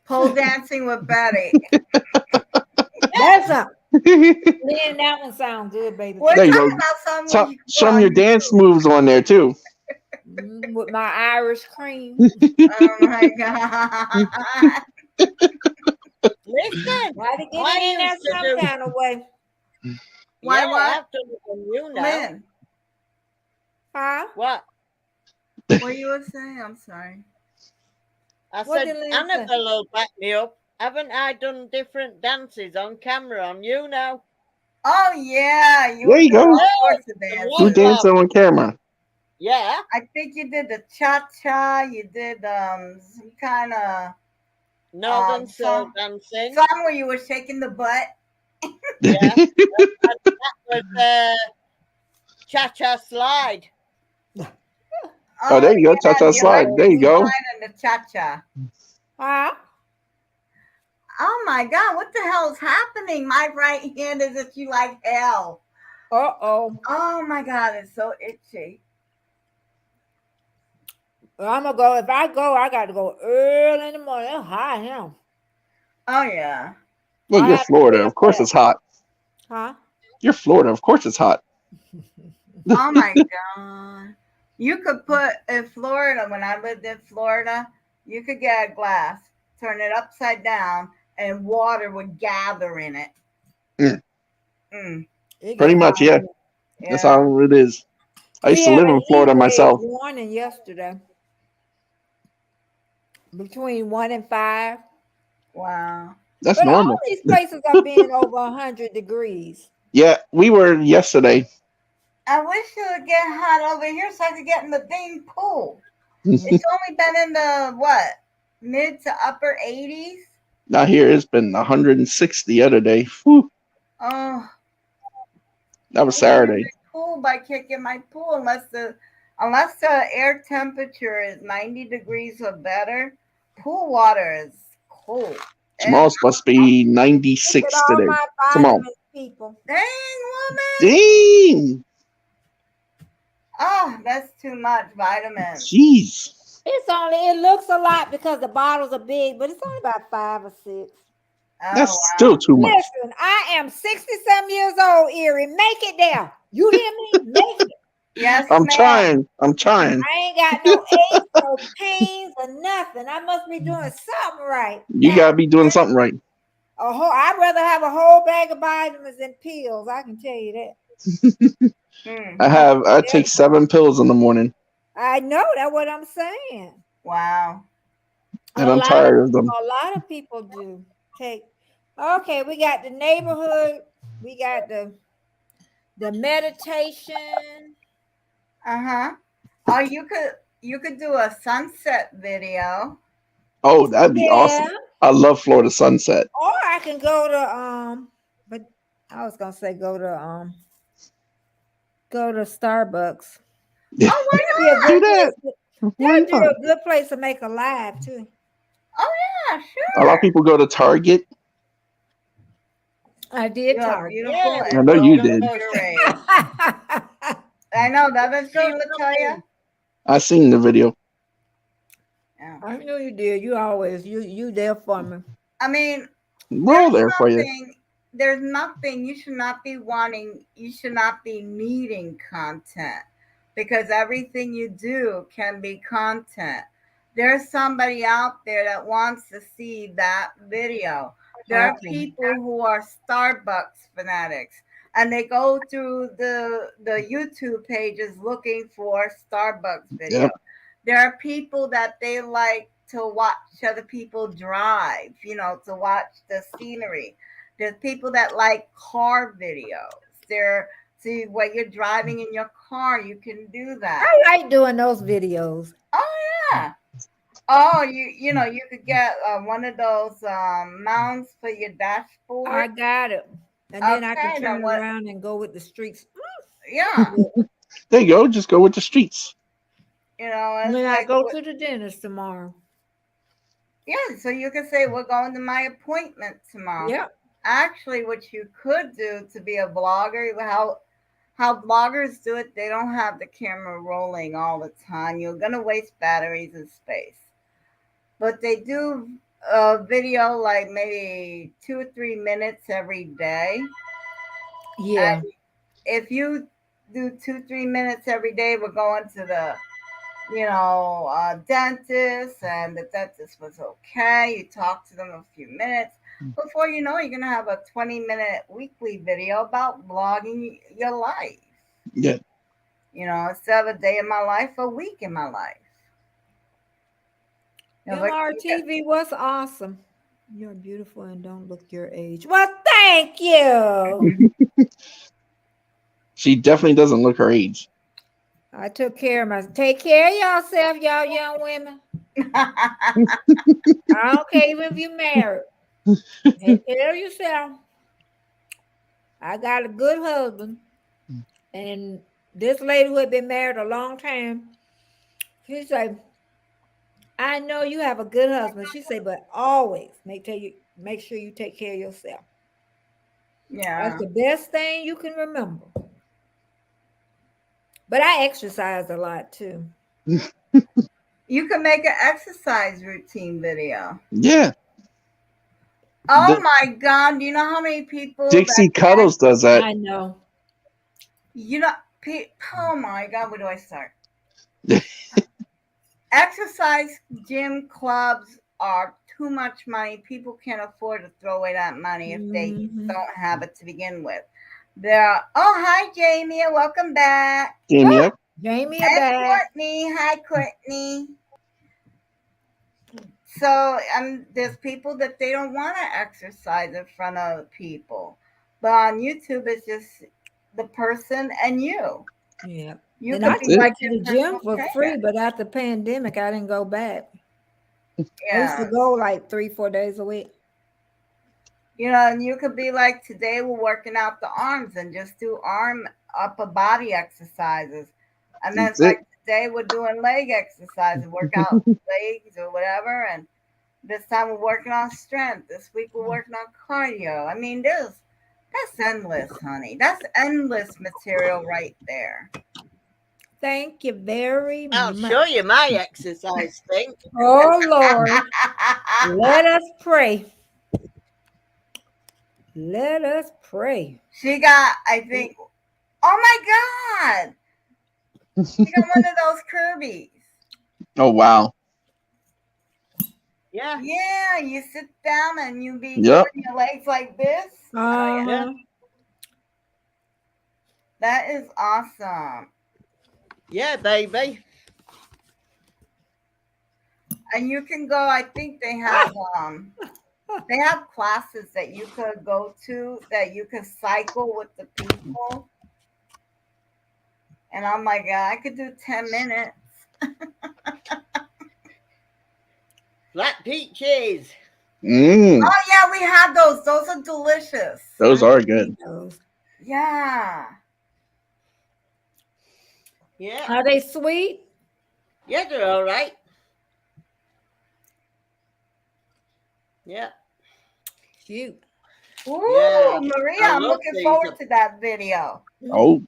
Pole dancing with Betty. That's a Lynn, that one sounds good, baby. We're There you talking go. about something Show them your dance moves on there too. With my Irish cream. Oh my god. Listen, Gotta get I it in there used to some do- kind of way. Why, yeah, what? I've done it on you now. Lynn, Huh? What? what you were saying? I'm sorry. I What said, did Lynn say? Annabelle will back me up. Haven't I done different dances on camera on you now? Oh yeah, you There were you doing go. all sorts of Yeah. Who dances. dancing on camera? Yeah. I think you did the cha-cha. You did some kind of Northern soul song dancing. where you were shaking the butt. Yeah. That was cha-cha slide. Oh, there you go. Cha-cha the slide. electric There you go. slide and the cha-cha. Huh? Oh my god, what the hell is happening? My right hand is itchy like hell. Uh-oh. Oh my god, it's so itchy. I'm gonna go. If I go, I got to go early in the morning. It's hot here. Oh yeah. Well, I you're have to Florida. be Of course up it's hot. Huh? You're Florida. Of course it's hot. Oh my god. You could put in Florida, when I lived in Florida, you could get a glass, turn it upside down, and water would gather in it. Mm. Mm, It Pretty get much, hot yeah. here. That's yeah. how it is. I used to We live had in a Florida heat wave myself. warning yesterday. Between 1 and 5. Wow. That's But all normal. these places are being over 100 degrees. Yeah, we were yesterday. I wish it would get hot over here so I could get in the dang pool. It's only been in the mid to upper 80s. Not here. It's been 106 the other day. Whew, Oh, that was I can't get in Saturday. my pool, but I can't get my pool unless the air temperature is 90 degrees or better. Pool water is cold. Tomorrow's supposed to be Look 96 at all today. my Tomorrow. vitamins, people. Dang, woman. Dang! Oh, that's too much vitamins. Jeez. It looks a lot because the bottles are big, but it's only about 5 or 6. Oh, That's wow. still too much. Listen, I am 60-some years old, Erie. Make it there. You hear me? Make it. Yes, I'm ma'am. trying. I'm trying. I ain't got no aches, no pains, or nothing. I must be doing something right. You Now, gotta be doing something right. I'd rather have a whole bag of vitamins than pills. I can tell you that. I take 7 pills in the morning, I know that's what I'm saying. Wow. and I'm tired of them. A lot of people do take. Okay, we got the neighborhood. We got the meditation. Uh-huh. Or you could do a sunset video. Oh, that'd be awesome. I love Florida sunset. Or I can go to but I was gonna say go to Starbucks. Oh, why That'd be a not? good Do that. place. Why That'd be not? a good place to make a live too. Oh yeah, A lot of sure. people go to Target. I did You are Target. beautiful Yeah, and I know you well did. curated. I know, doesn't she, Latoya? I seen the video. Yeah. I knew you did. You always you there for me. I mean, We're all there for you. there's nothing you should not be wanting, you should not be needing content, because everything you do can be content. There's somebody out there that wants to see that video. There are people who are Starbucks fanatics, and they go through the YouTube pages looking for Starbucks video. Yep. There are people that they like to watch other people drive, to watch the scenery. There's people that like car videos. See, when you're driving in your car, you can do that. I like doing those videos. Oh yeah. Oh, you could get one of those mounts for your dashboard. I got it. And then I Okay, can then turn what- around and go with the streets. Yeah, There you go. Just go with the streets. it's When I like, go to the dentist tomorrow. yeah. So you can say we're going to my appointment tomorrow. Yep. Actually, what you could do to be a vlogger, how bloggers do it, they don't have the camera rolling all the time. You're gonna waste batteries and space. But they do a video like maybe 2 or 3 minutes every day. Yeah. And if you do 2, 3 minutes every day, we're going to the dentist, and the dentist was okay. You talk to them a few minutes. Before you know, you're going to have a 20-minute weekly video about vlogging your life. Yeah. Instead of a day in my life, a week in my life. MRTV was awesome. You're beautiful and don't look your age. Well, thank you. She definitely doesn't look her age. I took care of myself. Take care of yourself, y'all young women. I don't care even if you're married. Take care of yourself. I got a good husband. And this lady who had been married a long time, she said, I know you have a good husband. She said, but always make sure you take care of yourself. Yeah. That's the best thing you can remember. But I exercise a lot too. You can make an exercise routine video. Yeah. Oh my God. Do you know how many people Dixie Cuddles does that. I know. Oh my God, where do I start? Exercise gym clubs are too much money. People can't afford to throw away that money if they don't have it to begin with. Hi Jamie, and welcome back. Jamie up. Jamie And back. Courtney. Hi Courtney. So there's people that they don't want to exercise in front of people. But on YouTube, it's just the person and you. Yeah. You And could I be can go like to the your gym personal for free, trainer. but after the pandemic, I didn't go back. I used Yeah. to go like 3-4 days a week. And you could be like, today we're working out the arms and just do arm upper body exercises. And then it's That's like, today we're doing leg exercises, work out legs or whatever. And this time we're working on strength. This week we're working on cardio. I mean, that's endless, honey. That's endless material right there. Thank you very I'll much. show you my exercise thing. Oh Lord, let us pray. Let us pray. She got, I think, oh my God. She got one of those Kirby's. Oh wow. Yeah. Yeah, you sit down and you be Yep. doing your legs like this. Uh-huh. That is awesome. Yeah, baby. And you can go, I think they have classes that you could go to that you could cycle with the people. And I'm like, I could do 10 minutes. Black peaches. Mm, Oh yeah, we have those. Those are delicious. those are good. Yeah. Yeah. Are they sweet? Yeah, they're all right. Yeah. Shoot. Ooh, Yeah, Maria, I I'm love looking these. forward to that video. Oh,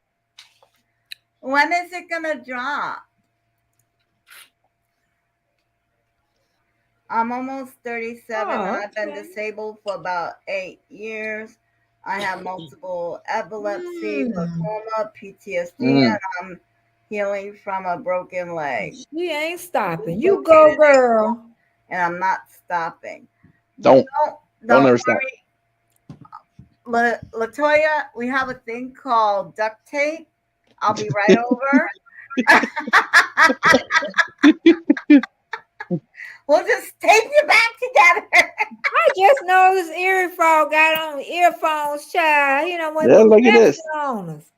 When is it gonna drop? I'm almost 37. Oh, I've been okay. disabled for about 8 years. I have multiple epilepsy, glaucoma, PTSD, and I'm healing from a broken leg. She ain't stopping. You go, girl. And I'm not stopping. don't ever stop. worry. Latoya, we have a thing called duct tape. I'll be right over. We'll just tape you back together. I just noticed Earfall got on earphones, child. You know, when Yeah, look at this. on us.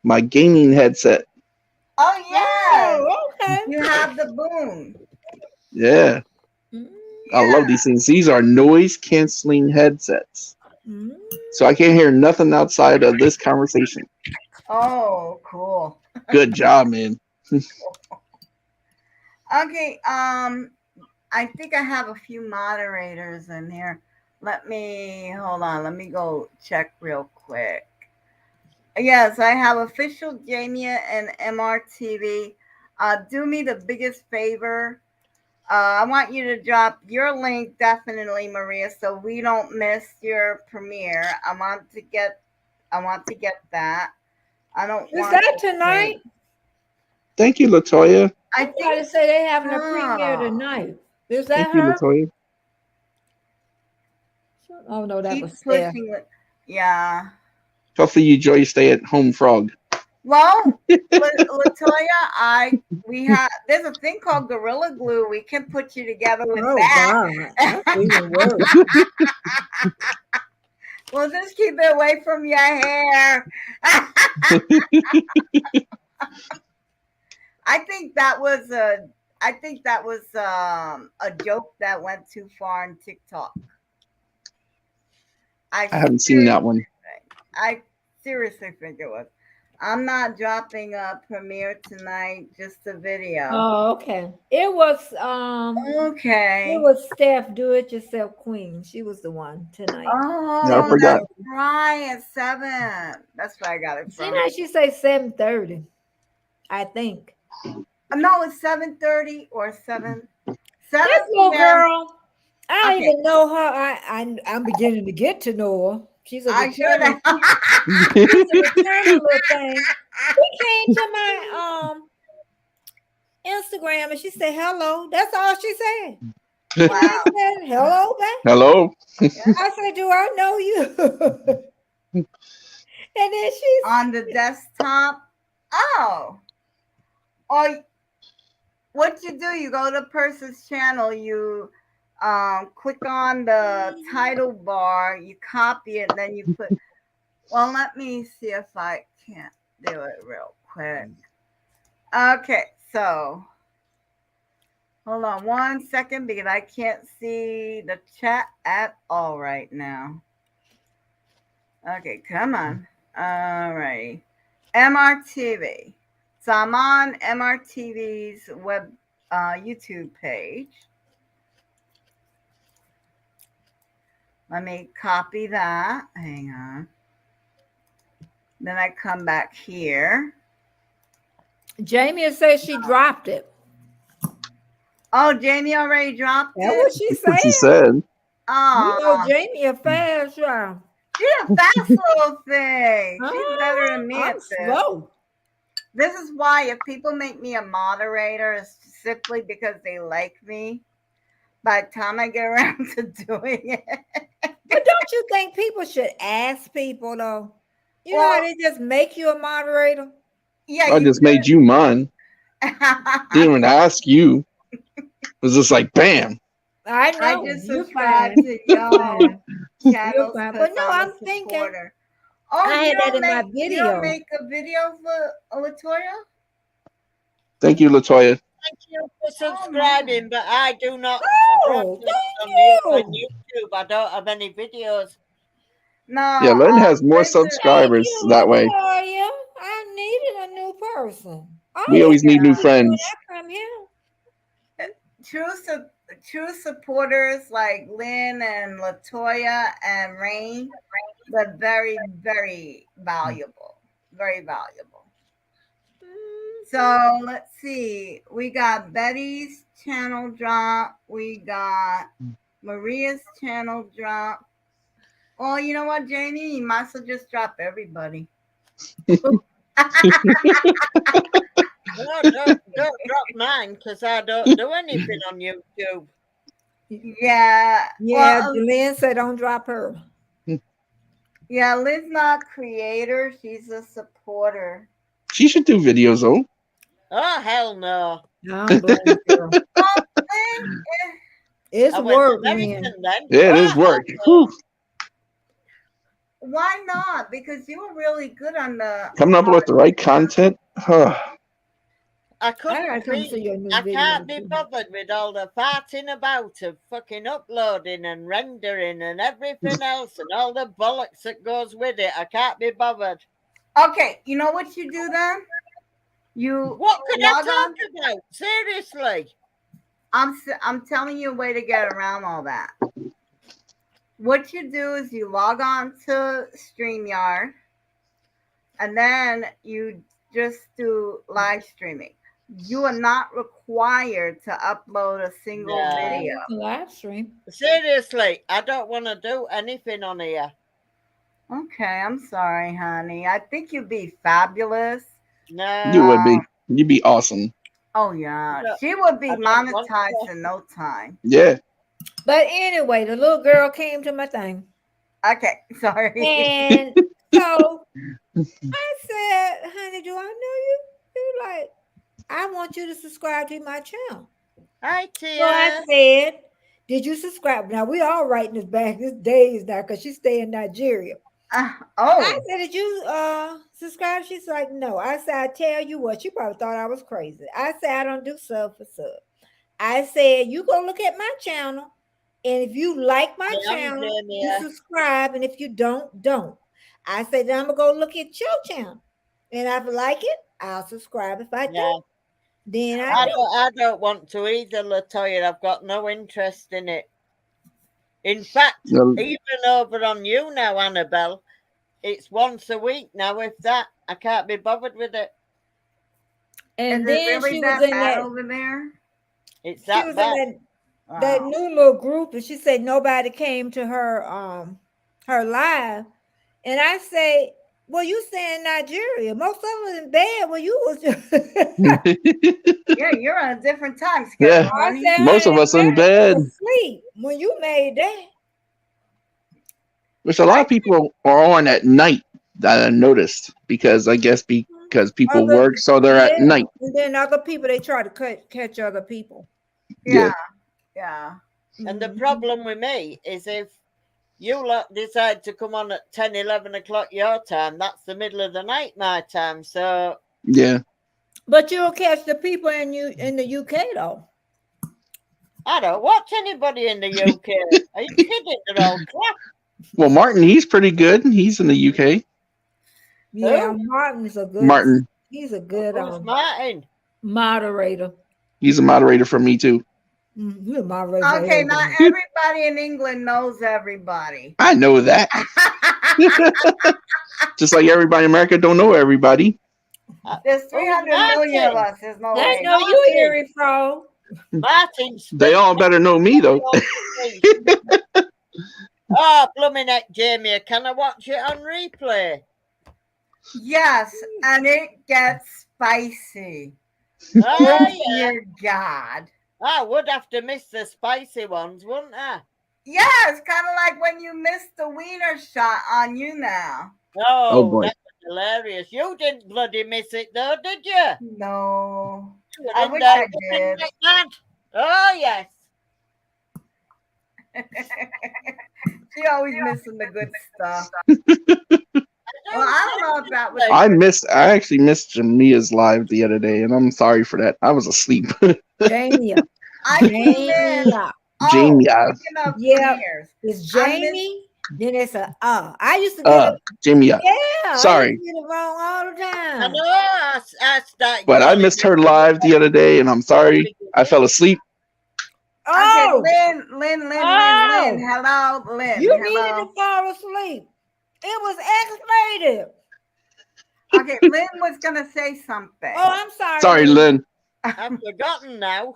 My gaming headset. Oh yeah. Oh, okay. You have the boom. Yeah. I love these things. These are noise canceling headsets. So I can't hear nothing outside of this conversation. Oh, cool. Good job, man. Okay, I think I have a few moderators in here. Hold on, let me go check real quick. Yes, I have official Jamia and MRTV. Do me the biggest favor. I want you to drop your link, definitely, Maria, so we don't miss your premiere. I want to get that. I don't. Is that tonight? Thank you, Latoya. I think to say they having a premiere tonight. Is that Thank you, her? Latoya. Oh no, that keep was Steph. pushing it. Yeah. Hopefully you enjoy your stay at home, Frog. Well, Latoya, there's a thing called Gorilla Glue. We can put you together with that. God. That's even worse. We'll just keep it away from your hair. I think that was a joke that went too far on TikTok. I haven't seen that one. I seriously think it was. I'm not dropping a premiere tonight, just a video. Oh, okay. It was okay. It was Steph Do It Yourself Queen. She was the one tonight. Oh, Yeah, I forgot. That's right, at 7. That's where I got it from. She say 7:30, I think. No, it's 7:30 or 7. This little girl, I don't even know her. I'm beginning to get to know her. She's a determined little thing. She came to my Instagram and she said hello. That's all she said. Wow. I said, hello, babe. Hello. I said, do I know you? And then she's on the desktop. Oh, or what you do? You go to a person's channel. You click on the title bar. You copy it, and then you put. Well, let me see if I can't do it real quick. Okay, so hold on 1 second because I can't see the chat at all right now. Okay, come on. All right. MRTV. So I'm on MRTV's web YouTube page. Let me copy that. Hang on. Then I come back here. Jamie says she dropped it. Oh, Jamie already dropped it. That's what she said. What she said. Oh, You know, Jamie a fast child. She's a fast little thing. She's better than me I'm at this. slow. This is why if people make me a moderator, it's simply because they like me. By the time I get around to doing it, But don't you think people should ask people though? You know how Well- they just make you a moderator? yeah, I just made you mine. Didn't even ask you. It was just like bam. I know. I just you're subscribe fine. to y'all channels fine. because But no, I'm I'm a thinking- supporter. Oh, I you had that don't in my make you video. don't make a video for Latoya? Thank you, Latoya. Thank you for subscribing, but I do not Oh, broadcast thank on you. YouTube. I don't have any videos. No. Yeah, Lynn has more listen, subscribers You, that way. Latoya. I needed a new person. We always need new When friends. I come here. true supporters like Lynn and Latoya and Rain, they're very, very valuable. Very valuable. So let's see. We got Betty's channel drop. We got Maria's channel drop. Well, you know what, Janie? You might as well just drop everybody. No, don't drop mine because I don't do anything on YouTube. Yeah. Yeah, Well, Lynn said don't drop her. yeah, Lynn's not a creator. She's a supporter. She should do videos though. Oh, hell no. I don't blame you, girl. Lynn, It's I went work, to Lynn. American then. Yeah, it is Oh, work. hell no. Whew. why not? Because you were really good on the. Coming up with the right content. Huh. I I couldn't gotta come see be. your new I video. can't be too. bothered with all the farting about of fucking uploading and rendering and everything else and all the bollocks that goes with it. I can't be bothered. Okay, you know what you do then? You What could I log on. talk about? Seriously. I'm telling you a way to get around all that. What you do is you log on to StreamYard, and then you just do live streaming. You are not required to upload a single No. video. Live stream. Seriously, I don't want to do anything on here. Okay, I'm sorry, honey. I think you'd be fabulous. No. You would be. You'd be awesome. Oh yeah, No, she would be I don't want monetized to. in no time. Yeah. But anyway, the little girl came to my thing. Okay, sorry. And so I said, honey, do I know you? You like, I want you to subscribe to my channel. Hi, So I Tia. said, did you subscribe? Now we all writing this back this days now because she stay in Nigeria. I Oh, said, did you subscribe? She's like, no. I said, I tell you what, she probably thought I was crazy. I said, I don't do sub for sub. I said, you go look at my channel. And if you like my Yeah, I'm channel, doing you it. subscribe. And if you don't. I said, then I'm gonna go look at your channel. And if I like it, I'll subscribe. If I Yeah. don't, then I I don't. I don't want to either, Latoya. I've got no interest in it. In fact, No, even over on you now, Annabelle, it's once a week now. If that, I can't be bothered with it. And is it then really she that was in bad that. over there? It's She that was bad. in that Wow. new little group, and she said nobody came to her her live. And I say, well, you stay in Nigeria. Most of us in bed when you was Yeah, you're on a different time schedule. Yeah. I honey. said, Most of honey, us in America bed. was asleep when you made that. Which a lot of people are on at night that I noticed because I guess because people Other- work, so they're at yeah. night. And then other people they try to catch other people. Yeah, yeah. And the Mhm. problem with me is if you lot decide to come on at 10, 11 o'clock your time, that's the middle of the night my time. So Yeah. But you'll catch the people in the UK though. I don't watch anybody in the UK. Are you kidding? They're all crap. Well, Martin, he's pretty good. He's in the UK. Yeah, Martin's a good Martin, He's a good Who's Martin? moderator. he's a moderator for me too. He's a moderator. Okay, not everybody in England knows everybody. I know that. Just like everybody in America don't know everybody. There's 300 million of us. There's no I way. know you hear it, Fro. Martin. They all better know me though. Oh, blooming heck, Jamie, can I watch it on replay? Yes, and it gets spicy. Oh, Oh, yeah. dear God. I would have to miss the spicy ones, wouldn't I? Yeah, it's kind of like when you missed the wiener shot on you now. Oh, boy. that was hilarious. You didn't bloody miss it, though, did you? No. You were I in wish there I looking did. like that. Oh, yes. She always missing the good stuff. Well, I don't know if that was. I actually missed Jamia's live the other day, and I'm sorry for that. I was asleep. Jamie. I came in. Jamie. Oh, Jamie, speaking of Yeah. premieres, It's I missed- Jamie. Then it's a I used to get it. Jamie, Yeah. I sorry. used to get it wrong all the I time. know. I started but I calling missed you. her live the other day, and I'm sorry. I fell asleep. Oh, okay, Lynn. Oh. Hello, Lynn. you Hello. needed to fall asleep. It was X-rated. Okay, Lynn was gonna say something. Oh, I'm sorry. Sorry, Lynn. I've forgotten now.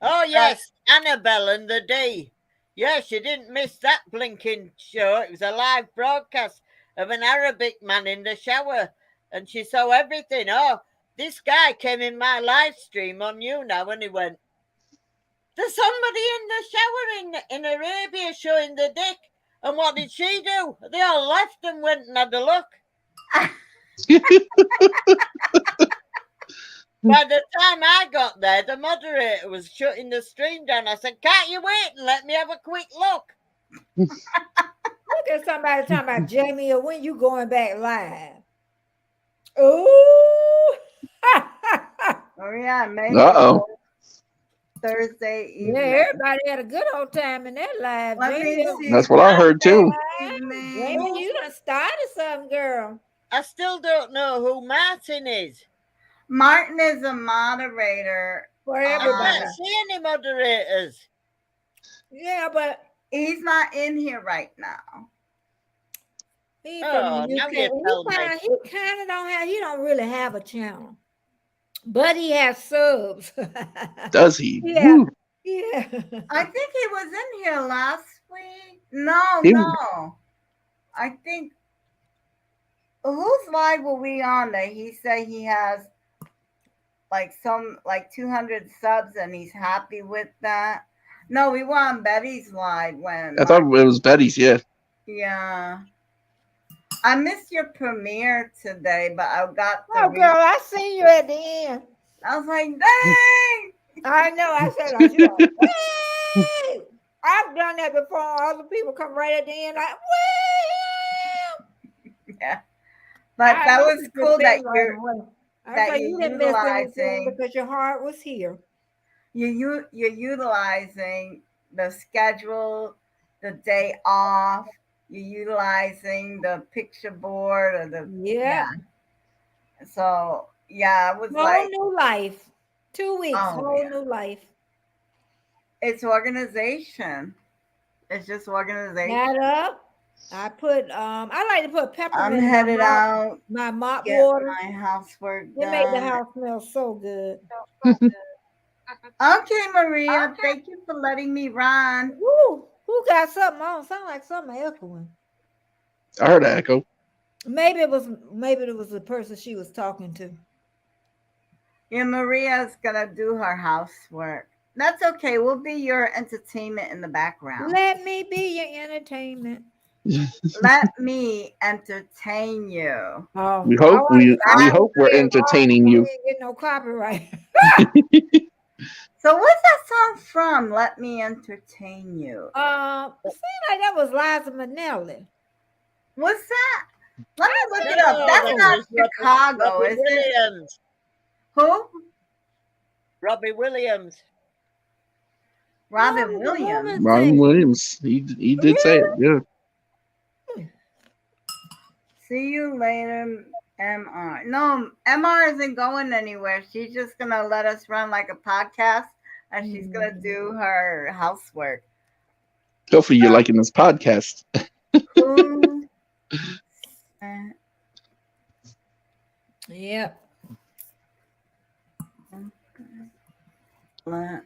Oh, yes, Annabelle and the Day. Yeah, she didn't miss that blinking show. It was a live broadcast of an Arabic man in the shower, and she saw everything. Oh, this guy came in my live stream on you now, and he went, there's somebody in the shower in Arabia showing the dick. And what did she do? They all left and went and had a look. By the time I got there, the moderator was shutting the stream down. I said, can't you wait and let me have a quick look? Look at somebody talking about Jamie or when you going back live. Ooh. Oh yeah, maybe Uh-oh. Thursday evening. Yeah, everybody had a good old time in that live. Let me Jamie, see. That's what I heard too. Jamie, you done started something, girl. I still don't know who Martin is. Martin is a moderator. For I everybody. can't see any moderators. Yeah, but He's not in here right now. he Oh, from the now UK. you tell me. He kind of don't really have a channel. But he has subs. Does he? Yeah. Woo. Yeah. I think he was in here last week. No. I think whose live were we on that he said he has like 200 subs and he's happy with that. No, we were on Betty's live when I thought it was Betty's, yeah. yeah. I missed your premiere today, but I got the Oh, girl, I seen you at the end. I was like, dang. I know. I said, like, you like, "Woo!" I've done that before. Other people come right at the end, like, "Woo!" Yeah. But I that know was you cool could that sing right you're away. I that was like, you're you didn't miss anything utilizing because your heart was here. you're utilizing the schedule, the day off, you're utilizing the picture board or the Yeah. So yeah, I was Whole like new life. 2 weeks, Oh, whole yeah. new life. it's organization. It's just organization. Got up. I put I like to put peppermint I'm in headed my mop, out, my mop get water. my housework It make the done. house smell so good. Okay, Maria, thank you for letting me run. Woo, who got something on? Sound like something echoing. I heard an echo. Maybe it was the person she was talking to. Yeah, Maria's gonna do her housework. That's okay. We'll be your entertainment in the background. Let me be your entertainment. Let me entertain you. Oh, We hope we're entertaining you. We ain't getting no copyright. So what's that song from? Let me entertain you. It seemed like that was Liza Minnelli. What's that? Let me look it up. That's not Chicago, Robbie is it? Williams. Who? Robbie Williams. Robin Williams. Robin Williams. He did say it, yeah. See you later, MR. No, MR isn't going anywhere. She's just gonna let us run like a podcast, and she's gonna do her housework. Hopefully you're liking this podcast. Who sent Yep. Let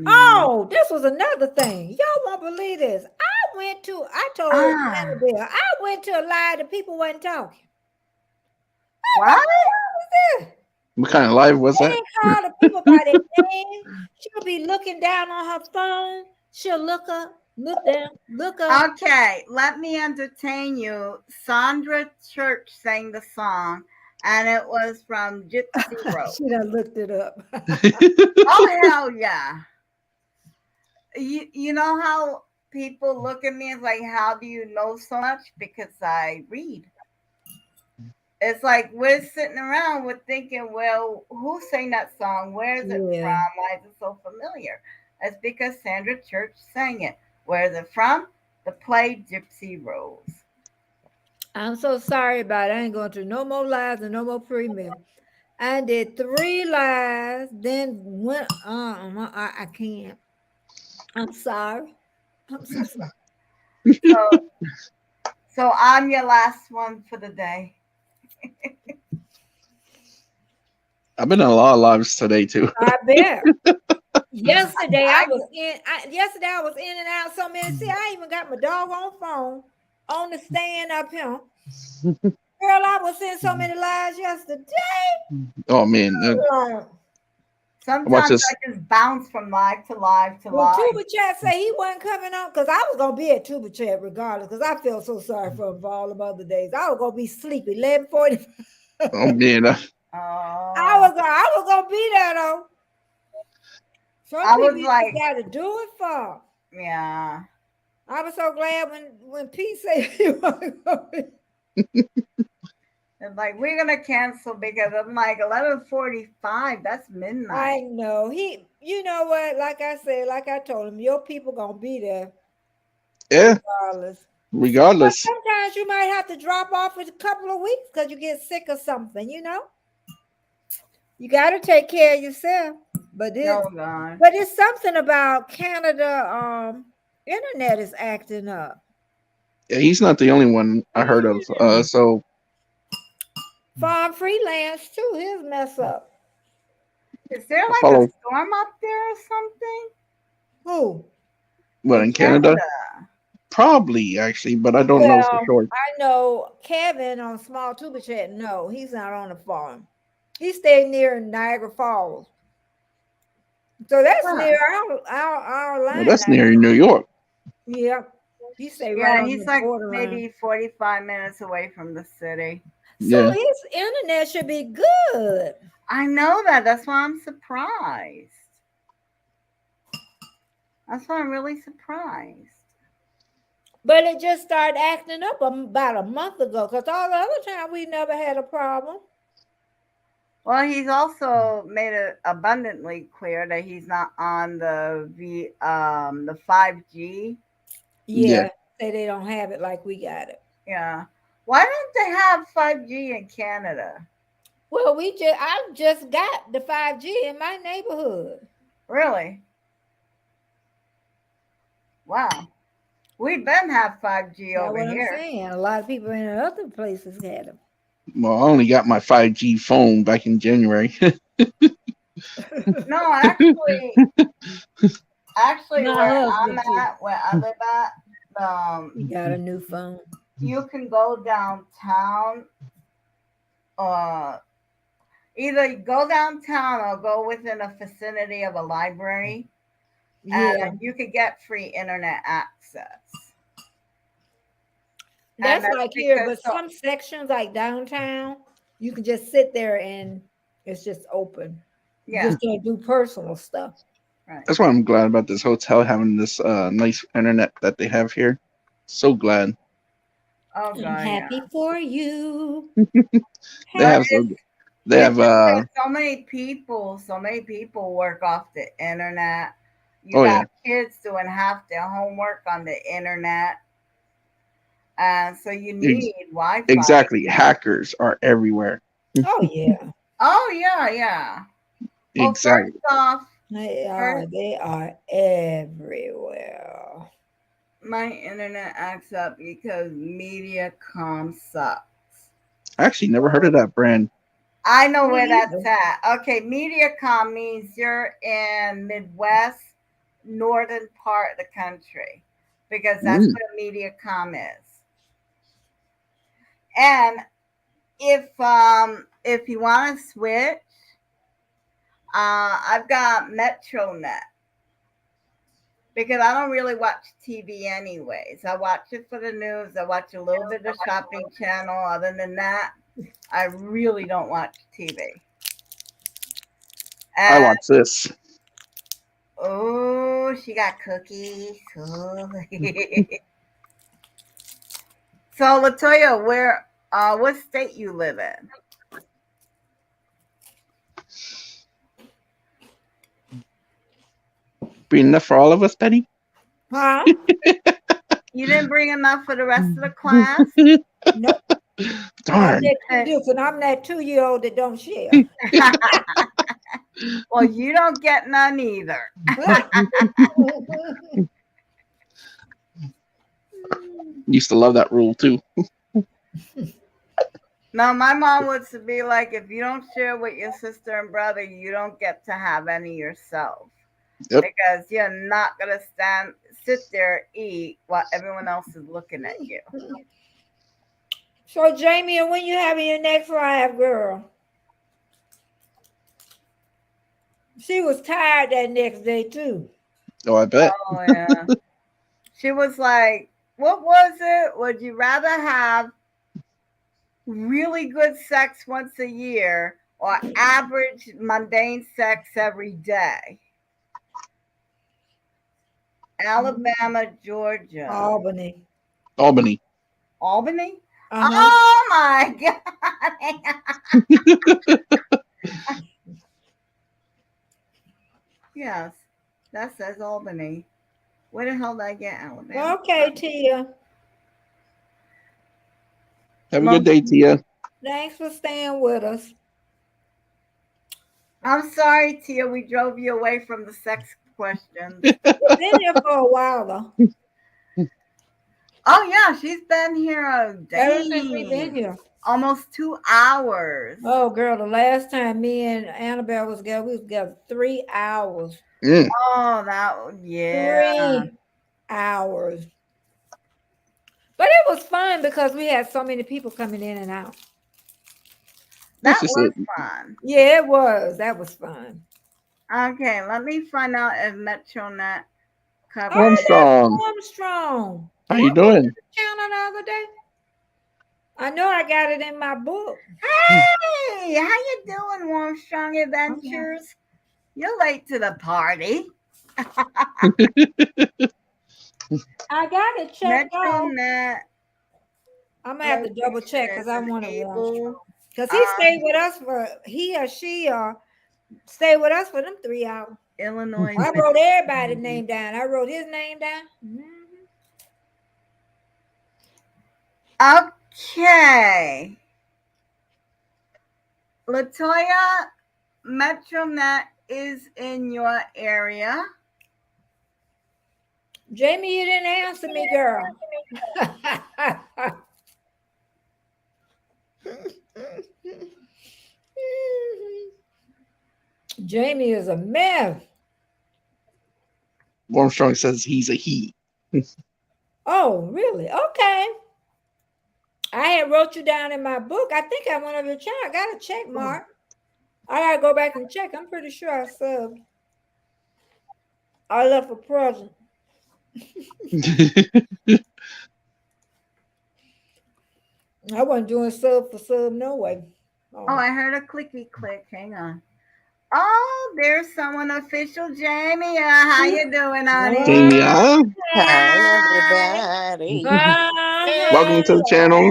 Oh, this was another thing. Y'all won't believe this. I told Annabelle, I went to a live that people wasn't talking. What? What kind of live was They that? didn't call the people by their name. She'll be looking down on her phone. She'll look up, look down, look up. Okay, let me entertain you. Sandra Church sang the song, and it was from Gypsy Rose. She done looked it up. Oh, hell yeah. You know how people look at me as like, how do you know so much? Because I read. It's like we're sitting around, we're thinking, well, who sang that song? Where is it from? Why is it so familiar? It's because Sandra Church sang it. Where is it from? The play Gypsy Rose. I'm so sorry about it. I ain't going to no more lives and no more premium. I did 3 lives, then went I can't. I'm sorry. I'm so sorry. So I'm your last one for the day. I've been in a lot of lives today too. I bet. Yesterday I was in and out so many. See, I even got my doggone phone on the stand up here. Girl, I was in so many lives yesterday. Oh man. Sometimes I just bounce from live to live to live. Tuba Chat say he wasn't coming on because I was gonna be at Tuba Chat regardless because I felt so sorry for him for all the other days. I was gonna be sleepy 11:40. Oh man. I was gonna be there though. Some people like got to do it for. Yeah. I was so glad when Pete said he wasn't going. And like we're gonna cancel because I'm like 11:45. That's midnight. I know you know what? Like I said, like I told him, your people gonna be there. Yeah. But Regardless. sometimes you might have to drop off for a couple of weeks because you get sick or something. You know, you got to take care of yourself. But it's something about Canada. Internet is acting up. Yeah, he's not the only one I heard of. So. Farm Freelance too. His mess up. Is there like a storm up there or something? Who? What, in Canada? Probably, actually, but I don't know for sure. I know Kevin on Small Tuba Chat. No, he's not on the farm. He stayed near Niagara Falls. So that's near our line. Well, that's near New York. Yeah. He stayed he's like maybe 45 minutes away from the city. So his internet should be good. I know that. That's why I'm surprised. That's why I'm really surprised. But it just started acting up about a month ago because all the other time we never had a problem. Well, he's also made it abundantly clear that he's not on the 5G. Yeah, say they don't have it like we got it. Yeah. Why don't they have 5G in Canada? Well, I just got the 5G in my neighborhood. Really? Wow. We've been have 5G over here. I'm saying. A lot of people in other places had them. Well, I only got my 5G phone back in January. No, actually, where I live at, you got a new phone. You can go downtown, either go downtown or go within a vicinity of a library, and you could get free internet access. That's like here, but some sections like downtown, you can just sit there and it's just open. Yeah. You just can't do personal stuff. Right. That's why I'm glad about this hotel having this nice internet that they have here. So glad. Oh, God, I'm happy for you. They have so many people work off the internet. You got kids doing half their homework on the internet. So you need Wi-Fi. Exactly. Hackers are everywhere. Oh, yeah. Oh, yeah. Exactly. Well, they are everywhere. My internet acts up because Mediacom sucks. I actually never heard of that brand. I know where that's at. Okay, Mediacom means you're in Midwest northern part of the country because that's Mm. where MediaCom is. And if you want to switch, I've got MetroNet because I don't really watch TV anyways. I watch it for the news. I watch a little bit of Shopping Channel. Other than that, I really don't watch TV. I And, watch this. oh, she got cookies. Oh. So, Latoya, what state you live in? Bring enough for all of us, Betty? Huh? You didn't bring enough for the rest of the class? No. Darn. I'm that 2-year-old that don't share. Well, you don't get none either. Used to love that rule too. No, my mom would be like, if you don't share with your sister and brother, you don't get to have any yourself. Yep. Because you're not gonna sit there eat while everyone else is looking at you. So, Jamie, and when you having your next live, girl? She was tired that next day too. Oh, I bet. Oh yeah. She was like, what was it? Would you rather have really good sex once a year or average mundane sex every day? Alabama, Georgia. Albany. Albany. Albany? Uh-huh. Oh my God. Yes, that says Albany. Where the hell did I get Alabama? Okay, Tia. Have a good day, Tia. Thanks for staying with us. I'm sorry, Tia. We drove you away from the sex questions. You've been here for a while, though. Oh yeah, she's been here a day. Ever since we've been here. Almost 2 hours. Oh, girl, the last time me and Annabelle was together, we was together 3 hours. Mm. Oh, yeah. 3 hours. But it was fun because we had so many people coming in and out. That This is was it. fun. Yeah, it was. That was fun. Okay, let me find out if MetroNet covers. Oh, that's Armstrong. Armstrong. How you doing? Channel the other day. I know I got it in my book. Hey, how you doing, Armstrong Adventures? You're late to the party. I got it checked out. MetroNet. I'm gonna have to double check because I want to Able. because he stayed with us for he or she stayed with us for them 3 hours. Illinois. I wrote everybody's name down. I wrote his name down. Okay. Latoya, MetroNet is in your area. Jamie, you didn't answer me, girl. Jamie is a mess. Armstrong says he's a he. Oh, really? Okay. I had wrote you down in my book. I think I went over your channel. I got a check mark. I gotta go back and check. I'm pretty sure I subbed. I left a present. I wasn't doing sub for sub no way. Oh, I heard a clicky click. Hang on. Oh, there's someone official, Jamie. How you doing, honey? Jamie, huh? Hi, everybody. Welcome to the channel.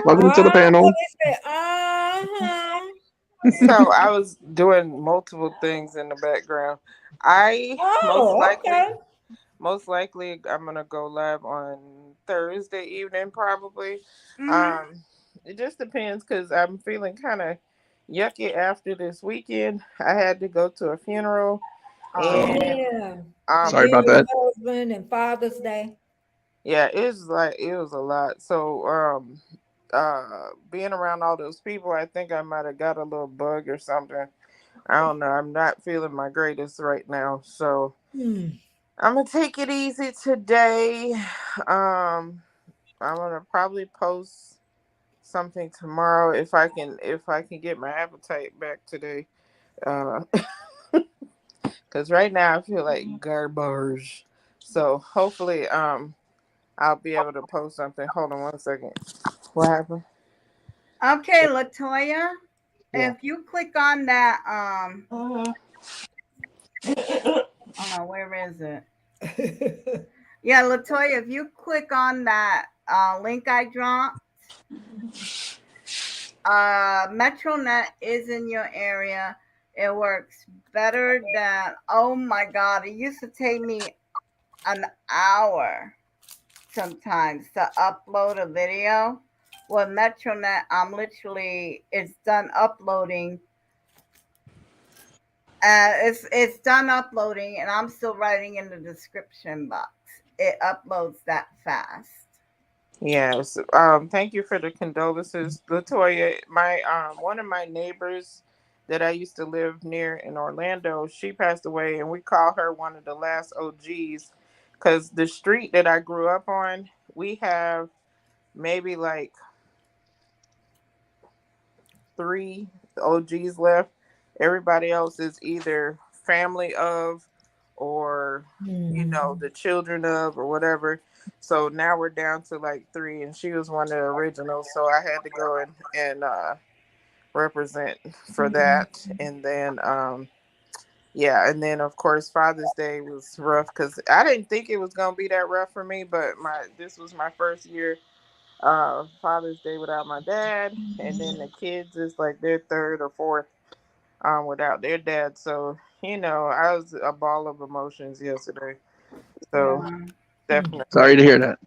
Welcome to the panel. So I was doing multiple things in the background. Most likely I'm gonna go live on Thursday evening, probably. Mhm. It just depends because I'm feeling kind of yucky after this weekend. I had to go to a funeral. And Sorry about that. Husband and Father's Day. Yeah, it was a lot. So being around all those people, I think I might have got a little bug or something. I don't know. I'm not feeling my greatest right now, so Hmm. I'm gonna take it easy today. I'm gonna probably post something tomorrow if I can get my appetite back today. Uh, because right now I feel like garbage. So hopefully I'll be able to post something. Hold on one second. What happened? Okay, Latoya, Yeah. if you click on that, Uh-huh. oh no, where is it? Yeah, Latoya, if you click on that link I dropped, MetroNet is in your area. It works better than, oh my God, it used to take me an hour sometimes to upload a video. With MetroNet, it's done uploading. It's done uploading, and I'm still writing in the description box. It uploads that fast. Yes. Thank you for the condolences, Latoya. My one of my neighbors that I used to live near in Orlando, she passed away, and we call her one of the last OGs, because the street that I grew up on, we have maybe like 3 OGs left. Everybody else is either family of, or the children of, or whatever. So now we're down to like 3, and she was one of the originals. So I had to go and represent for that. And then yeah, and then of course Father's Day was rough because I didn't think it was gonna be that rough for me, but this was my first year Father's Day without my dad, and then the kids is like their third or fourth without their dad. So I was a ball of emotions yesterday. So Yeah. definitely, Sorry to hear that.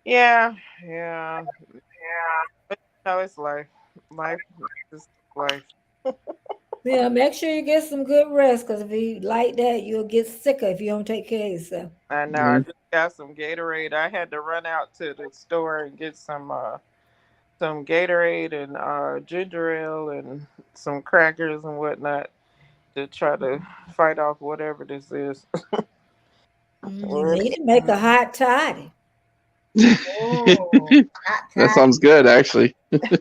yeah, yeah, yeah. But it's life. Life is life. Yeah, make sure you get some good rest, because if you like that, you'll get sicker if you don't take care of yourself. I know. I Mhm. just got some Gatorade. I had to run out to the store and get some Gatorade and ginger ale and some crackers and whatnot to try to fight off whatever this is. You need to make a hot toddy. Oh, hot That toddy. sounds good, actually.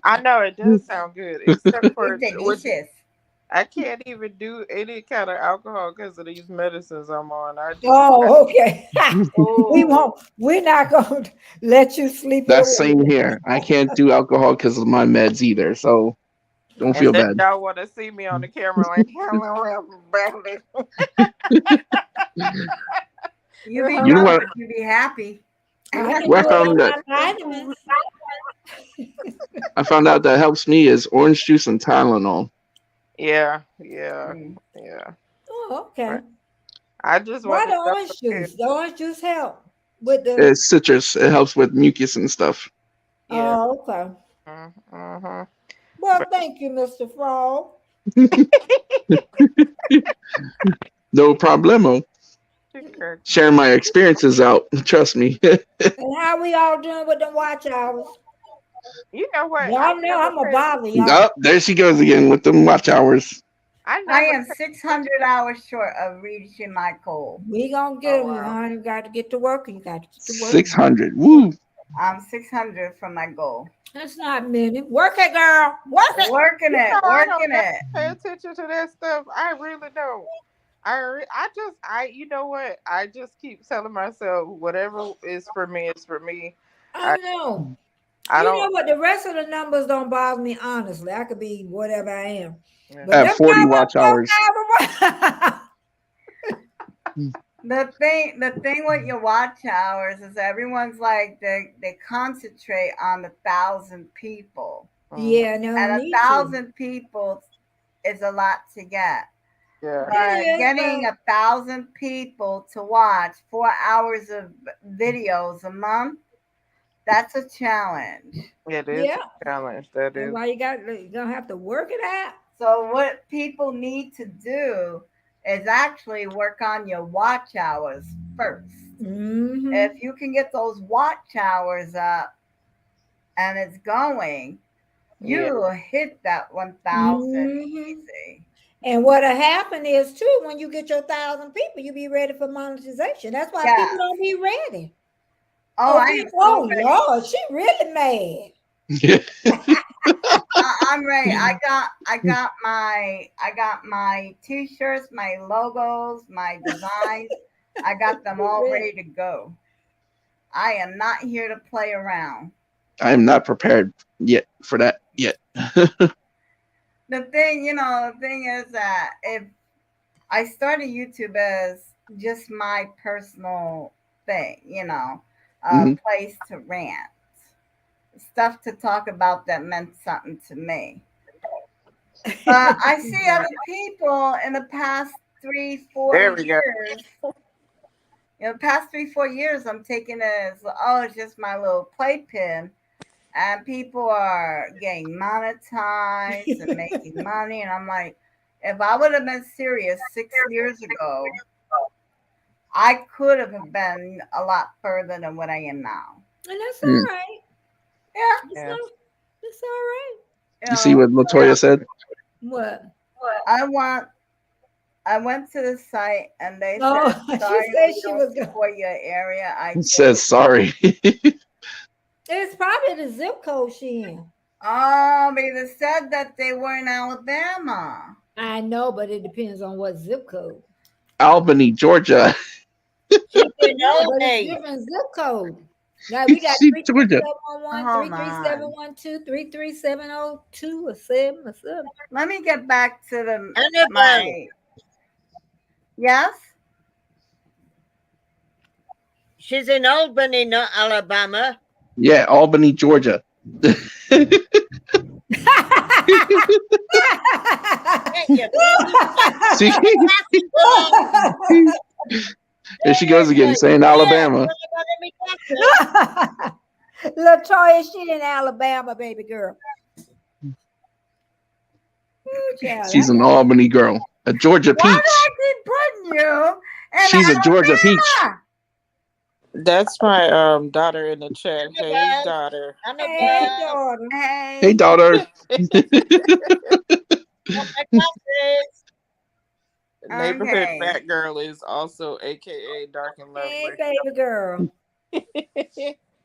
I know it does sound good, except for It's delicious. I can't even do any kind of alcohol because of these medicines I'm on. Oh, okay. Oh, We're not going to let you sleep it That's away. same here. I can't do alcohol because of my meds either, so don't and feel then bad. y'all want to see me on the camera like, hello, everybody. you be You know drunk, what? but you be happy. I can Well, do it with my vitamins. I found out that helps me is orange juice and Tylenol. Yeah. Mm. Oh, okay. I just Why want the to know. orange juice? The orange juice help with the. It's citrus. It helps with mucus and stuff. Yeah. Oh, okay. Mm-hmm. Well, thank you, Mr. Frog. No problemo. Sharing my experiences out. Trust me. And how we all doing with the watch hours? You know what? Y'all know I'm gonna bother Oh, y'all. there she goes again with them watch hours. I I never am 600 hours short of reaching my goal. We gonna get them, honey. You got to get to work. You got to get to work. 600. Woo. I'm 600 from my goal. That's not many. Work it, girl. Work it. Working it, I don't working it. pay attention to that stuff. I really don't. You know what? I just keep telling myself whatever is for me is for me. I know. I You know don't. what? The rest of the numbers don't bother me, honestly. I could be whatever I am. Yeah. But At them 40 watch hours. The thing with your watch hours is everyone's like they concentrate on 1,000 people. Yeah, no, And me too. 1,000 people is a lot to get. Yeah. But It is, getting but 1,000 people to watch 4 hours of videos a month, that's a challenge. It is yeah, a challenge. That that's is. why you're gonna have to work it out. So what people need to do is actually work on your watch hours first. Mm-hmm. If you can get those watch hours up and it's going, you will hit that 1,000 easy. And what'll happen is too, when you get your 1,000 people, you be ready for monetization. That's why Yeah. people don't be ready. Oh, I am so ready. Lord, she really mad. I'm ready. I got my t-shirts, my logos, my designs. I got them all ready to go. I am not here to play around. I am not prepared yet for that yet. The thing is that if I started YouTube as just my personal thing, place to rant, stuff to talk about that meant something to me. But I see other people in the past 3-4 years. Past 3-4 years, I'm taking it as, it's just my little playpen. And people are getting monetized and making money. And I'm like, if I would have been serious 6 years ago, I could have been a lot further than what I am now. And that's all right. Yeah. It's all right. You see what Latoya said? What? I went to the site and they said, sorry, she said she was for your area. It says sorry. It's probably the zip code she in. Oh, but they said that they were in Alabama. I know, but it depends on what zip code. Albany, Georgia. She's in Albany. Different zip code. Now we got 33711, 33712, 33702, or 7 or 7. Let me get back to the Annabelle. Yes? She's in Albany, not Alabama. Yeah, Albany, Georgia. See? There she goes again, saying Alabama. Latoya, she in Alabama, baby girl. She's an Albany girl, a Georgia peach. Why do I keep putting you? She's a Georgia peach. That's my daughter in the chat. Hey, daughter. Hey, daughter. Hey, daughter. Neighborhood fat girl is also AKA dark and lovely. Hey, baby girl.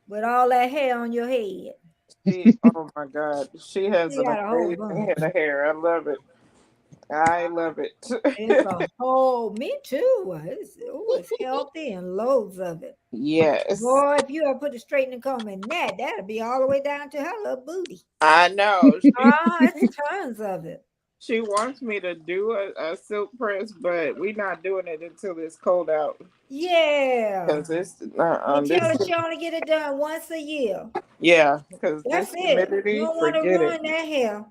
With all that hair on your head. Oh my God. She has an amazing head of hair. I love it. I love it. It's a whole, me too. It's healthy and loads of it. Yes. Boy, if you ever put a straightening comb in that'll be all the way down to her little booty. I know. It's tons of it. She wants me to do a silk press, but we're not doing it until it's cold out. Yeah. Because it's she only get it done once a year. Yeah, because that's this humidity, you don't want to ruin that hair.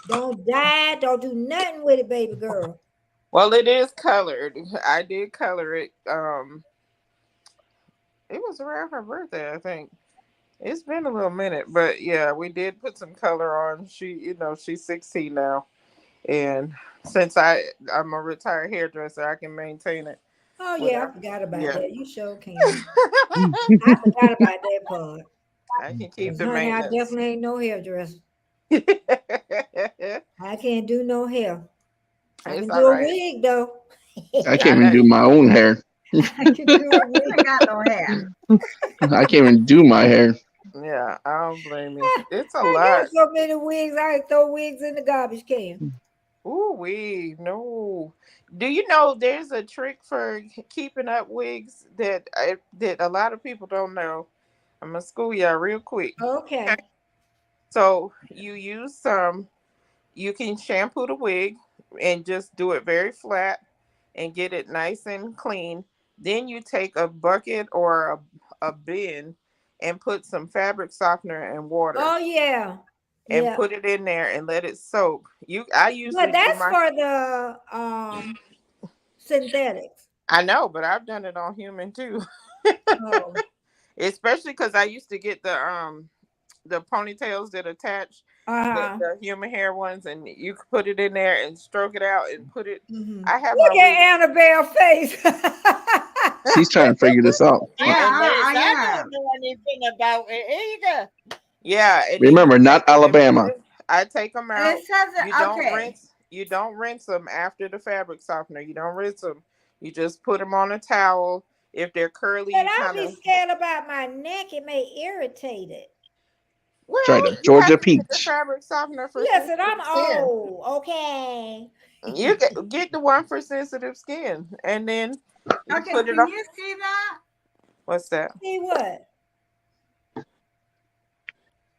Don't dye, don't do nothing with it, baby girl. Well, it is colored. I did color it. It was around her birthday, I think. It's been a little minute, but yeah, we did put some color on. She's 16 now, and since I'm a retired hairdresser, I can maintain it. Oh yeah, I forgot about that. You sure can. I forgot about that part. I can keep the honey, maintenance. I definitely ain't no hairdresser. I can't do no hair. I can do a wig though. I can't even do my own hair. I got no hair. I can't even do my hair. Yeah, I don't blame you. It's a I lot. got so many wigs. I throw wigs in the garbage can. Ooh, wig. No. Do you know there's a trick for keeping up wigs that a lot of people don't know? I'm gonna school y'all real quick. Okay. So you use you can shampoo the wig and just do it very flat and get it nice and clean. Then you take a bucket or a bin and put some fabric softener and water. Oh yeah. And put it in there and let it soak. But that's for the synthetics. I know, but I've done it on human too. Oh. Especially because I used to get the ponytails that attach the human hair ones, and you could put it in there and stroke it out and put it. Mm-hmm. I have look at Annabelle face. She's trying to figure this out. I don't know anything about it either. Yeah. Remember, not Alabama. I take them out. You don't rinse. You don't rinse them after the fabric softener. You don't rinse them. You just put them on a towel. If they're curly, But you I'll kind be of scared about my neck. It may irritate it. Try well, the you have Georgia to get the peach. fabric softener for Listen, sensitive I'm skin. old, okay? You get the one for sensitive skin, and then you Okay, put it can on. you see that? What's that? See what?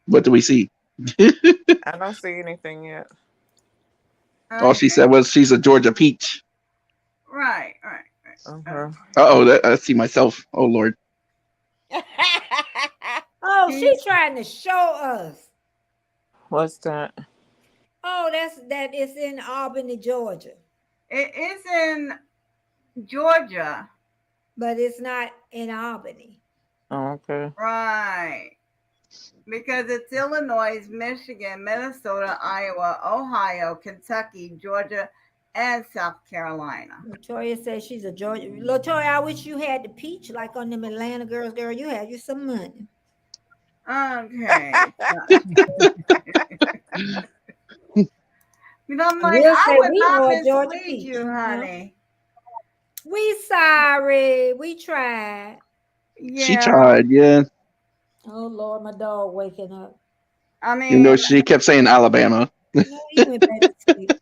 What do we see? I don't see anything yet. All she Okay. said was she's a Georgia peach. Right. Uh-huh. Oh, I see myself. Oh Lord. Oh, See? she's trying to show us. What's that? Oh, that is in Albany, Georgia, It is in Georgia. but it's not in Albany. Oh, okay. Right. Because it's Illinois, Michigan, Minnesota, Iowa, Ohio, Kentucky, Georgia, and South Carolina. Latoya says she's a Georgia. Latoya, I wish you had the peach like on them Atlanta girls. Girl, you had you some money. Okay. You know, I'm I like, will I say would we not know a Georgia mislead peach. you, honey. We sorry. We tried. She Yeah. tried, yeah. Oh Lord, my dog waking up. I Even though mean, she kept saying Alabama. No, he went back to sleep.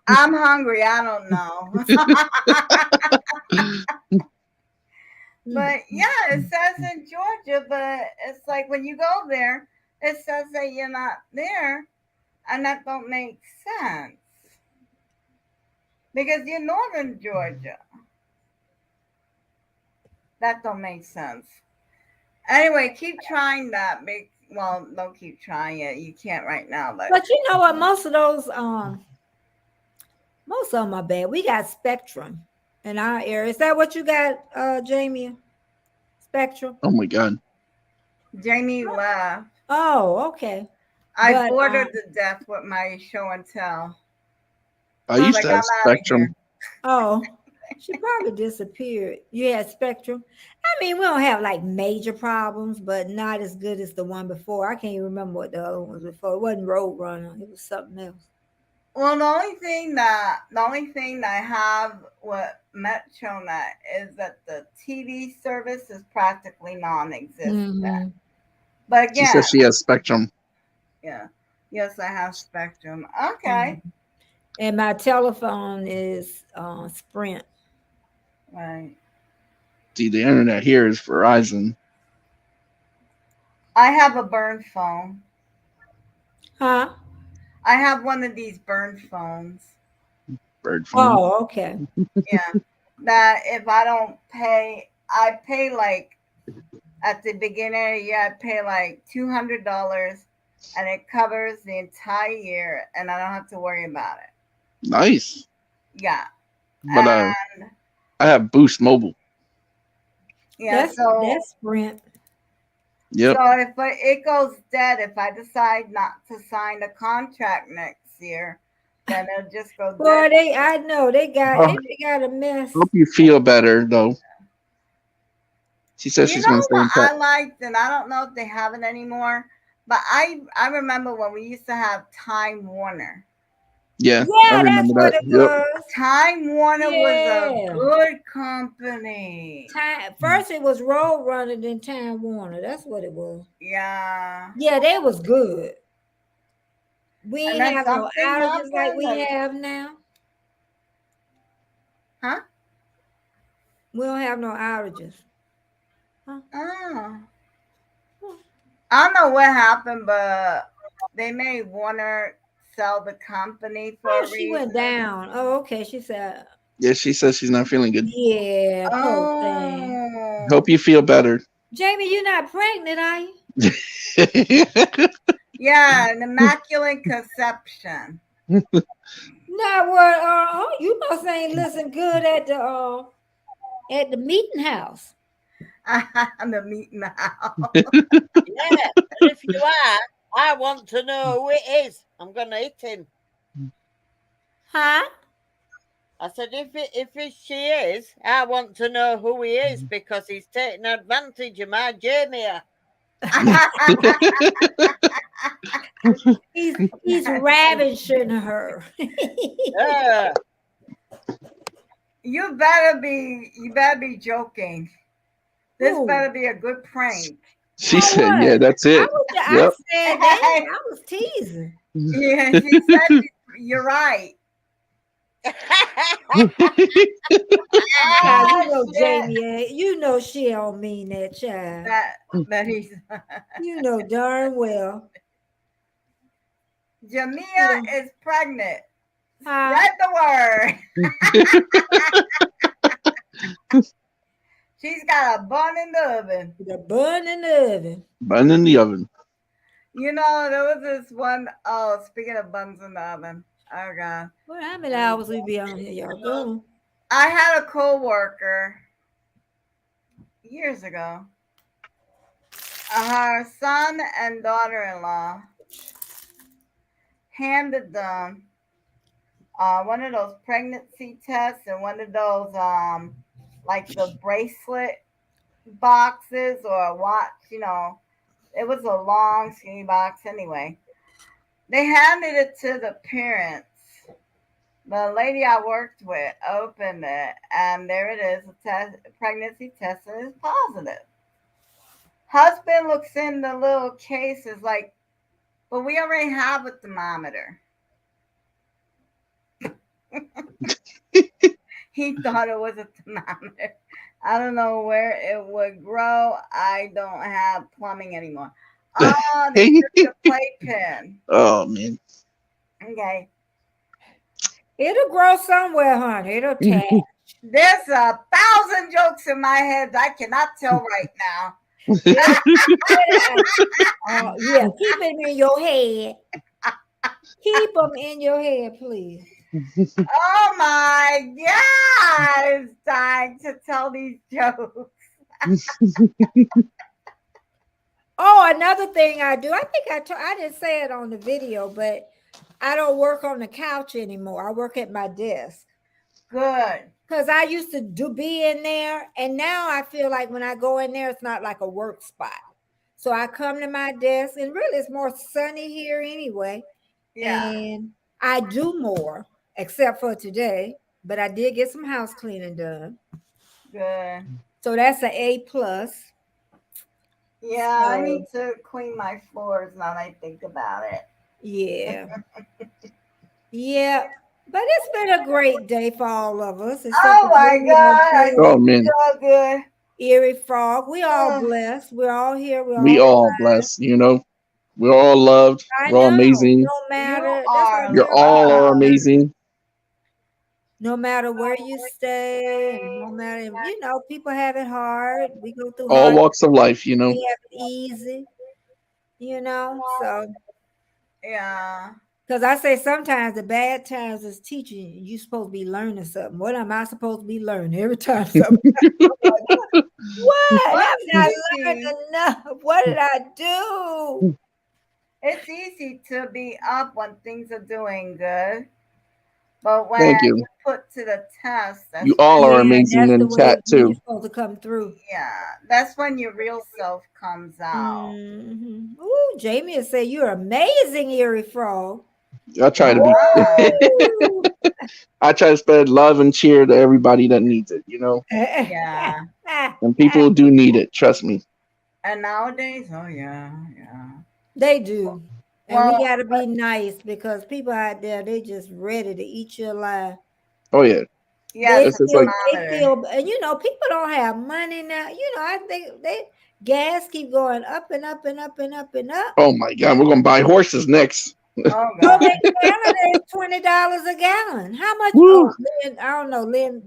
I'm hungry. I don't know. But yeah, it says in Georgia, but it's like when you go there, it says that you're not there, and that don't make sense because you're northern Georgia. That don't make sense. Anyway, keep trying that. Well, don't keep trying it. You can't right now, But you know what? Most of them are bad. We got Spectrum in our area. Is that what you got, Jamie? Spectrum. Oh my God. Jamie left. Oh, okay. I But, bored her to death with my show and tell. I used like, to have I'm outta Spectrum. here. Oh, she probably disappeared. You had Spectrum. I mean, we don't have like major problems, but not as good as the one before. I can't even remember what the other one was before. It wasn't Roadrunner. It was something else. Well, the only thing that I have with MetroNet is that the TV service is practically non-existent. Mhm. But She again, says she has Spectrum. yeah, yes, I have Spectrum. Okay, And my telephone is Sprint. right. See, the internet here is Verizon. I have a burn phone. Huh? I have one of these burn phones. Bird phone. Oh, okay. Yeah, that if I don't pay, I pay like at the beginning of the year, I pay like $200, and it covers the entire year, and I don't have to worry about it. Nice. Yeah, But and I have Boost Mobile. yeah. That's So Sprint. Yep. if it goes dead, if I decide not to sign a contract next year, then it'll just go Boy, dead. I know they got a mess. Hope you feel better though. She says You she's know gonna stay in what touch. I liked, and I don't know if they have it anymore, but I remember when we used to have Time Warner. Yeah, I Yeah, that's remember what that. it Yep. was. Time Warner was a Yeah. good company. First it was Roadrunner, then Time Warner. That's what it was. Yeah. Yeah, they was good. We And ain't then have no something outages like we happened, and- have now. Huh? We don't have no outages. Oh. I don't know what happened, but they made Warner sell the company for Oh, a she went reason. down. Oh, okay. She said, Yeah, she says she's not feeling good. yeah, poor thing. Oh. Hope you feel better. Jamie, you're not pregnant, are you? Yeah, an immaculate conception. No, what? You must ain't listen good at the meeting house. The meeting house. Yeah, and if you are, I want to know who it is. I'm going to hit him. Huh? I said, if she is, I want to know who he is because he's taking advantage of my Jamie. He's ravishing her. Ah, You better be joking. This Who? better be a good prank. She For said, what? "Yeah, that's it." I Yep. said that. I was teasing. Yeah, she said you're right. Child, you Ah, know shit. Jamie, you know she don't mean that, child. That he's You know darn well. Jamia is pregnant. Huh? Spread the word. She's got a bun in the oven. The bun in the oven. Bun in the oven. You know, there was this one. Oh, speaking of buns in the oven. Oh God. Well, how many hours we be on here, y'all? Go. I had a coworker years ago. Her son and daughter-in-law handed them one of those pregnancy tests and one of those like the bracelet boxes or a watch, you know. It was a long skinny box anyway. They handed it to the parents. The lady I worked with opened it and there it is, a pregnancy test, and it's positive. Husband looks in the little case, is like, but we already have a thermometer. He thought it was a thermometer. I don't know where it would grow. I don't have plumbing anymore. Oh, they took the playpen. Oh man. Okay. It'll grow somewhere, honey. It'll attach. There's 1,000 jokes in my head that I cannot tell right now. Yeah, keep them in your head. Keep them in your head, please. Oh my God. It's time to tell these jokes. Oh, another thing I do. I think I didn't say it on the video, but I don't work on the couch anymore. I work at my desk. Good. Because I used to be in there, and now I feel like when I go in there, it's not like a work spot. So I come to my desk, and really it's more sunny here anyway. Yeah. And I do more, except for today, but I did get some house cleaning done. Good. So that's an A+. Yeah, I need to clean my floors now that I think about it. Yeah. Yeah. But it's been a great day for all of us. Oh my God. Oh man. So good. Erie Frog. We all blessed. We're all here. We all blessed, you know. We're all loved. We're all amazing. No matter. You're all amazing. No matter where you stay, and no matter, you know, people have it hard. We go through all walks of life, you know. We have it easy, you know. So yeah. Because I say sometimes the bad times is teaching. You're supposed to be learning something. What am I supposed to be learning every time? Something what? I'm not learning enough. What did I do? It's easy to be up when things are doing good. But when Thank you. you put to the test, you all are amazing in chat too. You're supposed to come through. Yeah, that's when your real self comes out. Mm-hmm. Ooh, Jamie will say you're amazing, Erie Frog. I try to be. I try to spread love and cheer to everybody that needs it, you know. Yeah. And people do need it. Trust me. And nowadays, oh yeah. They do. And we gotta be nice because people out there, they just ready to eat you alive. Oh yeah. Yeah, they feel, and you know, people don't have money now. You know, I think gas keep going up and up and up and up and up. Oh my God, we're gonna buy horses next. Oh God. In Canada is $20 a gallon. How much? Oh, Lynn, I don't know. Lynn,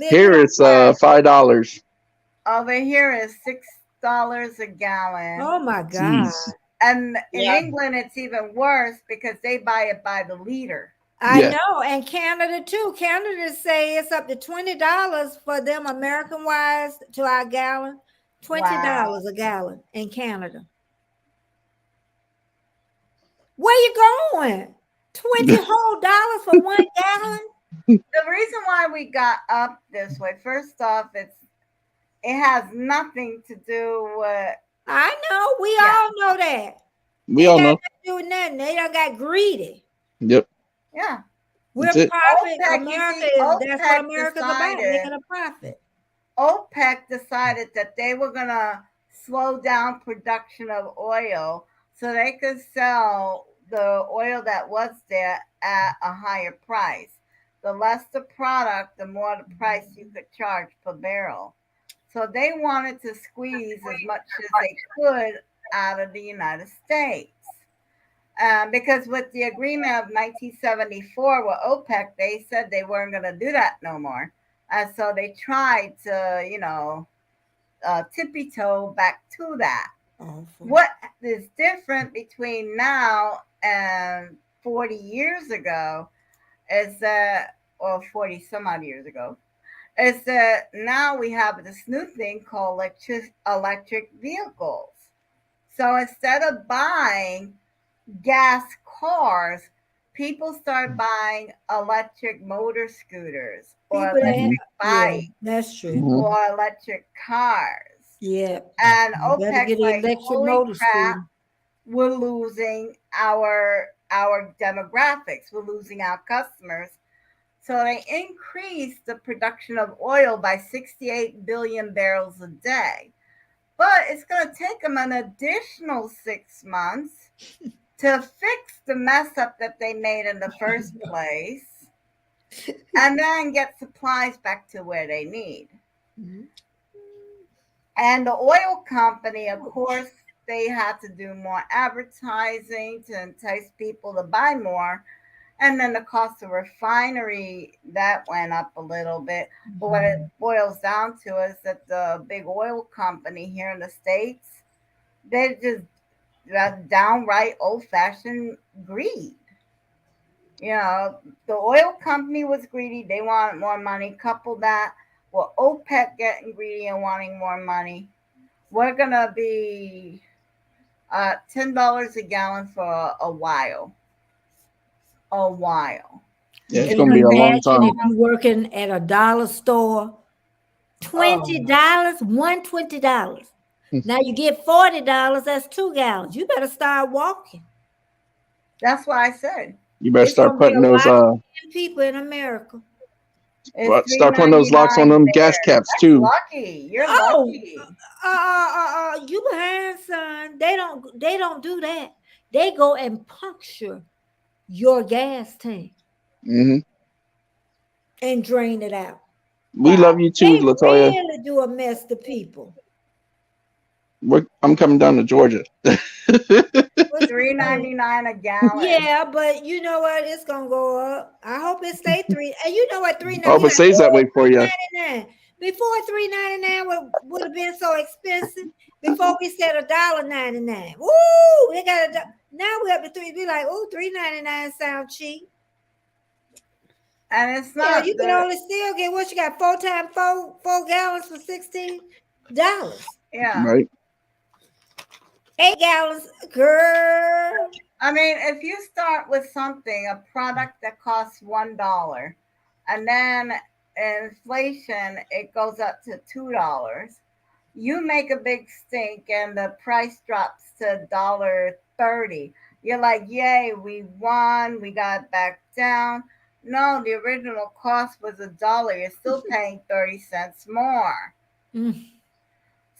here it's $5. Over here is $6 a gallon. Oh my God. Jeez. And in England, it's even worse because they buy it by the liter. I know, and Canada too. Canada say it's up to $20 for them American wise to our gallon. $20 a gallon in Canada. Where you going? $20 whole dollars for 1 gallon? The reason why we got up this way, first off, it has nothing to do with I know. We Yeah. all know that. We Ain't all got know. nothing to do with nothing. They done got greedy. Yep. Yeah. We're That's it. profit. OPEC, you America see, is that's what OPEC America's about, decided making a profit. OPEC decided that they were going to slow down production of oil so they could sell the oil that was there at a higher price. The less the product, the more the price you could charge per barrel. So they wanted to squeeze as much as they could out of the United States. Because with the agreement of 1974 with OPEC, they said they weren't going to do that no more. And so they tried to, tippy toe back to that. Awful. What is different between now and 40 years ago is that, or 40 some odd years ago, is that now we have this new thing called electric vehicles. So instead of buying gas cars, people start buying electric motor scooters or People that, electric yeah, bikes that's true. Mhm. or electric cars. Yeah. And You better OPEC's get an like, electric holy motor crap, scooter. we're losing our demographics, we're losing our customers. So they increased the production of oil by 68 billion barrels a day. But it's going to take them an additional 6 months to fix the mess up that they made in the first place and then get supplies back to where they need. Mhm. And the oil company, of course, they had to do more advertising to entice people to buy more. And then the cost of refinery, that went up a little bit. But what it boils down to is that the big oil company here in the States, they just downright old-fashioned greed. The oil company was greedy. They wanted more money. Couple that with OPEC getting greedy and wanting more money, we're going to be $10 a gallon for a while. A while. Yeah, it's Can gonna you be a long imagine time. if you're working at a dollar store? $20, $120. Now you get $40, that's 2 gallons. You better start walking. That's what I said. You better It's start gonna be putting a those lot of people in America. It's start putting those locks on $3.99 them gas there. caps That's too. lucky. You're Oh, lucky. you behind, son. They don't do that. They go and puncture your gas tank Hmm. and drain it out. We love you too, They Latoya. really do a mess to people. I'm coming down to Georgia. $3.99 a gallon. Yeah, but you know what? It's gonna go up. I hope it stay three. And you know what? I hope it $3.99. stays that way for you. Before $3.99 would have been so expensive. Before we said $1.99. Woo! They got now we have to $3. Be like, oh, $3.99 sound cheap. And it's Yeah, not. you can only still get what you got 4 times 4 gallons for $16. Yeah. Right. 8 gallons, girl. I mean, if you start with something, a product that costs $1, and then inflation, it goes up to $2. You make a big stink, and the price drops to $1.30. You're like, yay, we won, we got back down. No, the original cost was $1. You're still paying 30 cents more. Mm.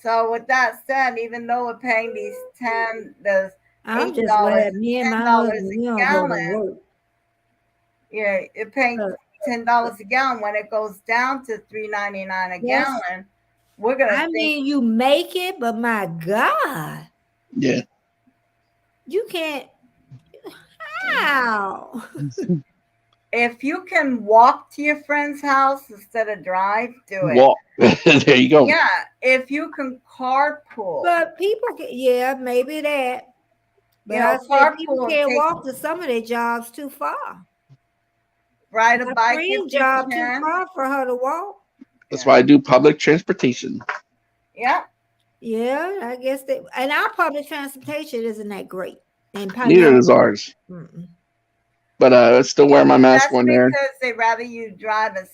So with that said, even though we're paying I'm just $8, glad me and my $10 husband, a we don't go to gallon, work. you're paying $10 a gallon. When it goes down to $3.99 a Yes. gallon, we're gonna I think, mean, you make it, but my God, Yeah. you can't. How? if you can walk to your friend's house instead of drive, do it. Walk. There you go. Yeah, if you can carpool. But people, yeah, maybe that. But You know, I said people carpool can't takes- walk to some of their jobs too far. Ride a My bike friend's if you job too can. far for her to walk. That's why I do public transportation. Yeah. Yeah, I guess that. And our public transportation isn't that great. And Neither is ours. Mm-mm. But I still wear my mask That's when there. because they rather you drive and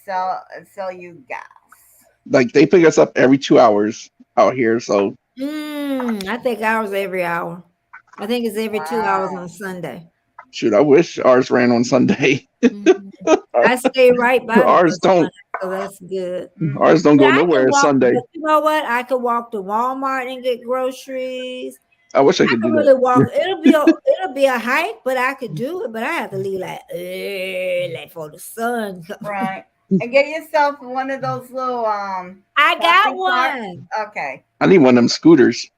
sell you gas. Like they pick us up every 2 hours out here, so Mm. I think ours every hour. I think it's every 2 hours Wow. on Sunday. Shoot, I wish ours ran on Sunday. Mhm. I stay right by the Ours bus line, don't. so that's good. Ours don't But go I nowhere can walk. Sunday. But you know what? I could walk to Walmart and get groceries. I wish I I could could do really that. walk. It'll be a hike, but I could do it. But I have to leave like early for the sun. Right. And get yourself one of those little I got shopping carts. one. Okay. I need one of them scooters.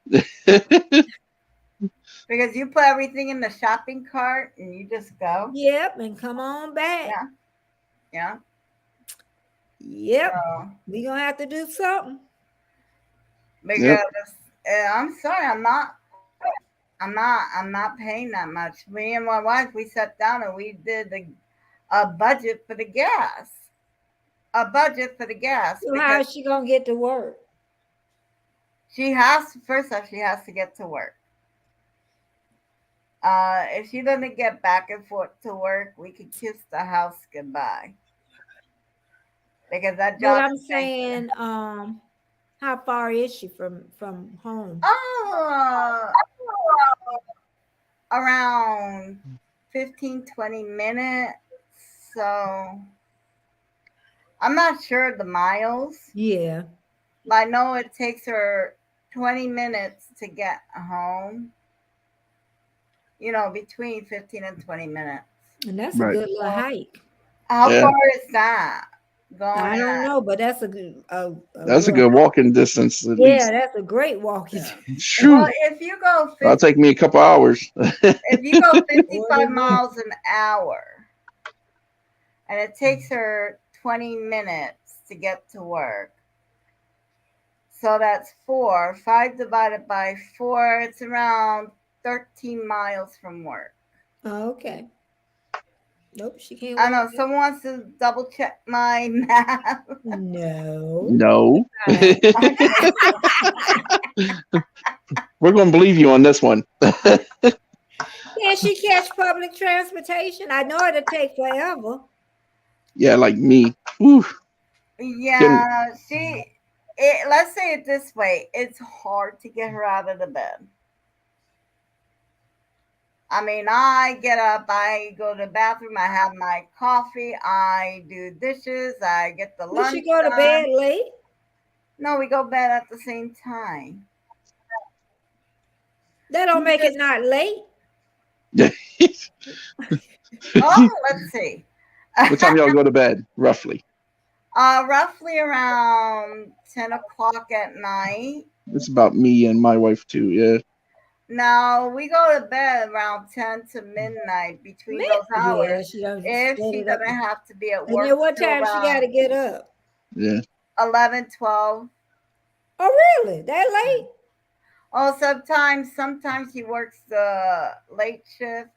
Because you put everything in the shopping cart and you just go. Yep, and come on back. Yeah. Yeah. Yep, So, we gonna have to do something. because I'm sorry, I'm not paying that much. Me and my wife, we sat down and we did a budget for the gas. A budget for the gas. So how Because is she gonna get to work? she has first off, she has to get to work. If she doesn't get back and forth to work, we could kiss the house goodbye. Because that But job I'm is thanking- saying, how far is she from home? Oh, around 15, 20 minutes. So I'm not sure the miles, Yeah, but I know it takes her 20 minutes to get home. You know, between 15 and 20 minutes. and that's Right. a good little hike. How Yeah. far is that? Going I don't at? know, but that's a good. That's a little- good walking distance at Yeah, least. that's a great walking. Shoot, Well, if you go 50, that'll take me a couple hours. if you go 55 What is it? miles an hour and it takes her 20 minutes to get to work, so that's 5 divided by 4, it's around 13 miles from work. Okay. Nope, she can't. I know walk someone wants to double check my math. that. No. No. Right. We're going to believe you on this one. Can she catch public transportation? I know it'll take forever. Yeah, like me. Whew. Yeah, let's say it this way, it's hard to get her out of the bed. I mean, I get up, I go to the bathroom, I have my coffee, I do dishes, I get the Will lunch. she go to done. bed late? No, we go to bed at the same time. That don't make it not late. Oh, let's see. What time y'all go to bed, roughly? Roughly around 10 o'clock at night. It's about me and my wife, too. Yeah. Now, we go to bed around 10 to midnight between those Yeah, hours. she don't If set she it up. doesn't have to be at And work. then what till time she got to around get up? Yeah. 11, 12. Oh, really? That late? Oh, sometimes he works the late shift.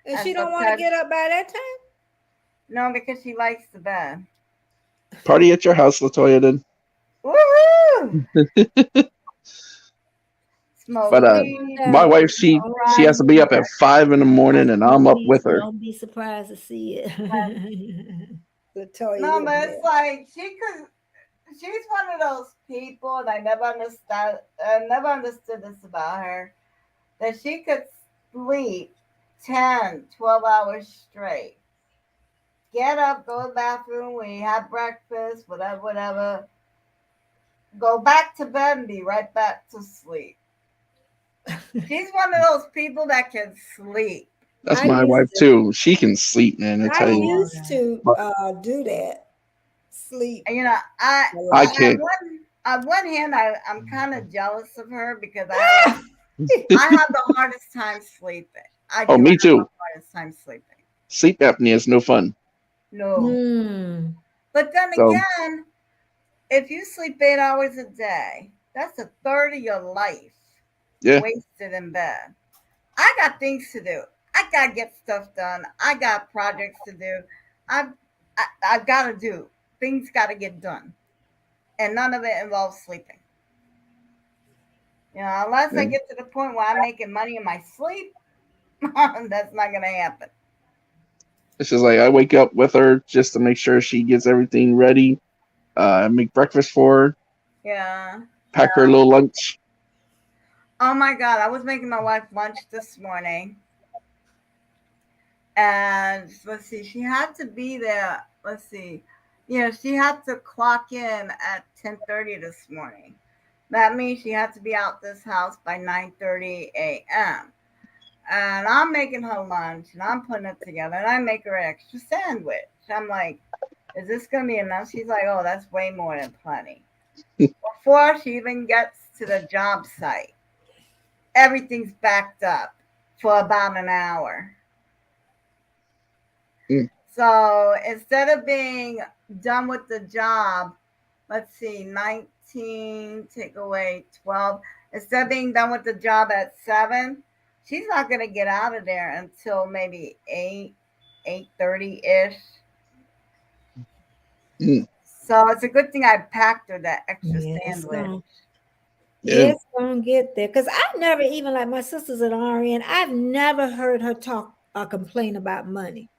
And And she don't want to sometimes- get up by that time? No, because she likes the bed. Party at your house, Latoya, then. Woohoo! Smoke But, weed. My wife, she has to be up at 5 in the morning, and I'm up with her. Don't be surprised to see it. No, but it's like she's one of those people, and I never understood this about her, that she could sleep 10, 12 hours straight. Get up, go to the bathroom, we have breakfast, whatever. Go back to bed and be right back to sleep. She's one of those people that can sleep. That's I my used wife, to- too. She can sleep, man. I I tell you. used to do that. Sleep. And, you know, I I can't. on one hand, I'm kind of jealous of her because I have the hardest time sleeping. Oh, me have too. the hardest time sleeping. Sleep apnea is no fun. No. Hmm. But then So- again, if you sleep 8 hours a day, that's a third of your life Yeah. wasted in bed. I got things to do. I gotta get stuff done. I got projects to do. I've got to do. Things got to get done. And none of it involves sleeping. You know, unless I Yeah. get to the point where I'm making money in my sleep, that's not going to happen. It's just like I wake up with her just to make sure she gets everything ready. Make breakfast for her, Yeah. pack her a little lunch. Oh my God, I was making my wife lunch this morning. And let's see, she had to be there. Let's see. She had to clock in at 10:30 this morning. That means she had to be out this house by 9:30 a.m. And I'm making her lunch and I'm putting it together and I make her an extra sandwich. I'm like, is this gonna be enough? She's like, oh, that's way more than plenty. Before she even gets to the job site, everything's backed up for about an hour. So instead of being done with the job, let's see, 19, take away 12. Instead of being done with the job at 7, she's not going to get out of there until maybe 8:30-ish. So it's a good thing I packed her that extra sandwich. It's gonna get there. Because I've never, even like my sister's an RN, I've never heard her talk or complain about money.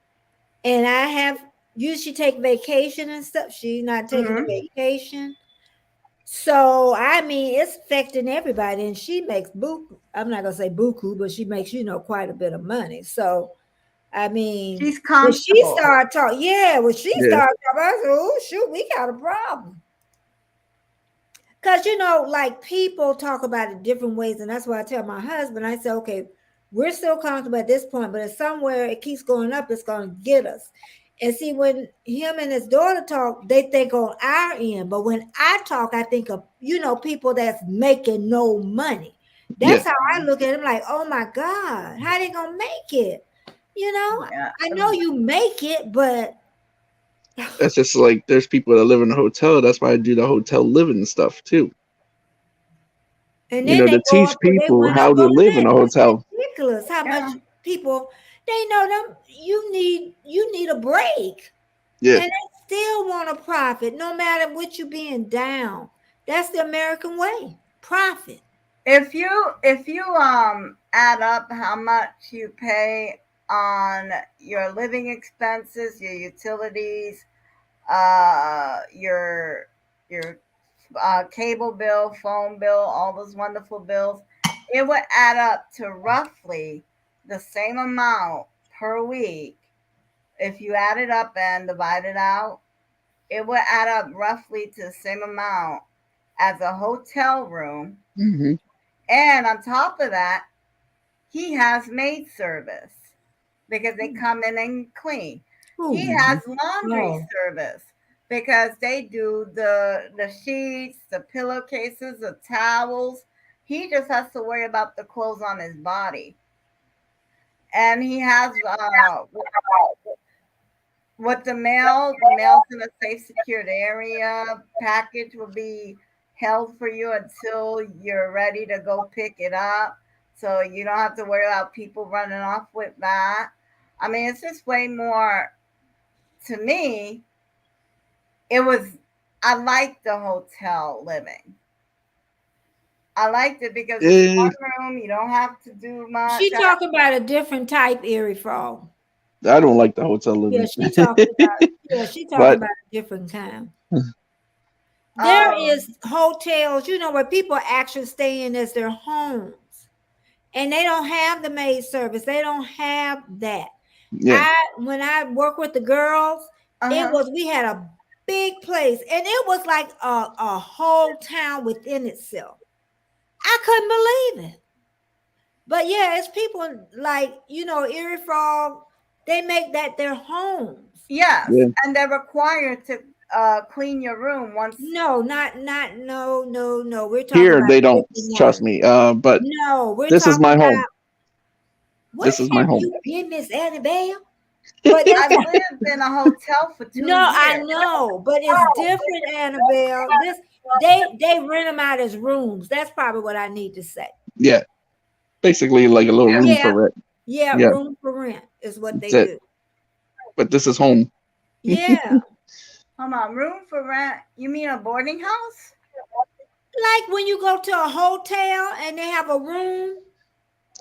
And I have usually take vacation and stuff. She's not taking a vacation. So I mean, it's affecting everybody. And she makes I'm not gonna say buku, but she makes, quite a bit of money. So I mean, she's comfortable. When she started talking, when she started talking, I said, oh shoot, we got a problem. Because, like people talk about it different ways. And that's why I tell my husband, I say, okay, we're still comfortable at this point, but if somewhere it keeps going up, it's going to get us. And see, when him and his daughter talk, they think on our end. But when I talk, I think of, people that's making no money. That's how I look at it. I'm like, oh my God, how they going to make it? I know you make it, but that's just like there's people that live in a hotel. That's why I do the hotel living stuff too. And then to teach people how to live in a hotel. It's ridiculous how much people, they know them. You need a break. Yeah. And they still want a profit, no matter what you being down. That's the American way. Profit. If you add up how much you pay on your living expenses, your utilities, your cable bill, phone bill, all those wonderful bills, it would add up to roughly the same amount per week. If you add it up and divide it out, it would add up roughly to the same amount as a hotel room. Mm-hmm. And on top of that, he has maid service because they come in and clean. He has laundry service because they do the sheets, the pillowcases, the towels. He just has to worry about the clothes on his body. And he has with the mail's in a safe, secured area. Package will be held for you until you're ready to go pick it up. So you don't have to worry about people running off with that. I mean, it's just way more, to me, I like the hotel living. I liked it because it's one room, you don't have to do much. She talking about a different type, Erie Frog. I don't like the hotel living. Yeah, she talking about a different kind. There is hotels, where people actually stay in as their homes. And they don't have the maid service. They don't have that. Yeah. When I work with the girls, we had a big place. And it was like a whole town within itself. I couldn't believe it. But yeah, it's people like, Erie Frog, they make that their homes. Yes. Yeah. And they're required to clean your room once. No. We're talking here. They don't trust me. But no, this is my home. This is my home. You been, Miss Annabelle? But I've lived in a hotel for 2 years. No, I know, but it's different, Annabelle. They rent them out as rooms. That's probably what I need to say. Yeah, basically like a little room for rent. Yeah, room for rent is what they do. But this is home. Yeah. Hold on, room for rent? You mean a boarding house? Like when you go to a hotel and they have a room.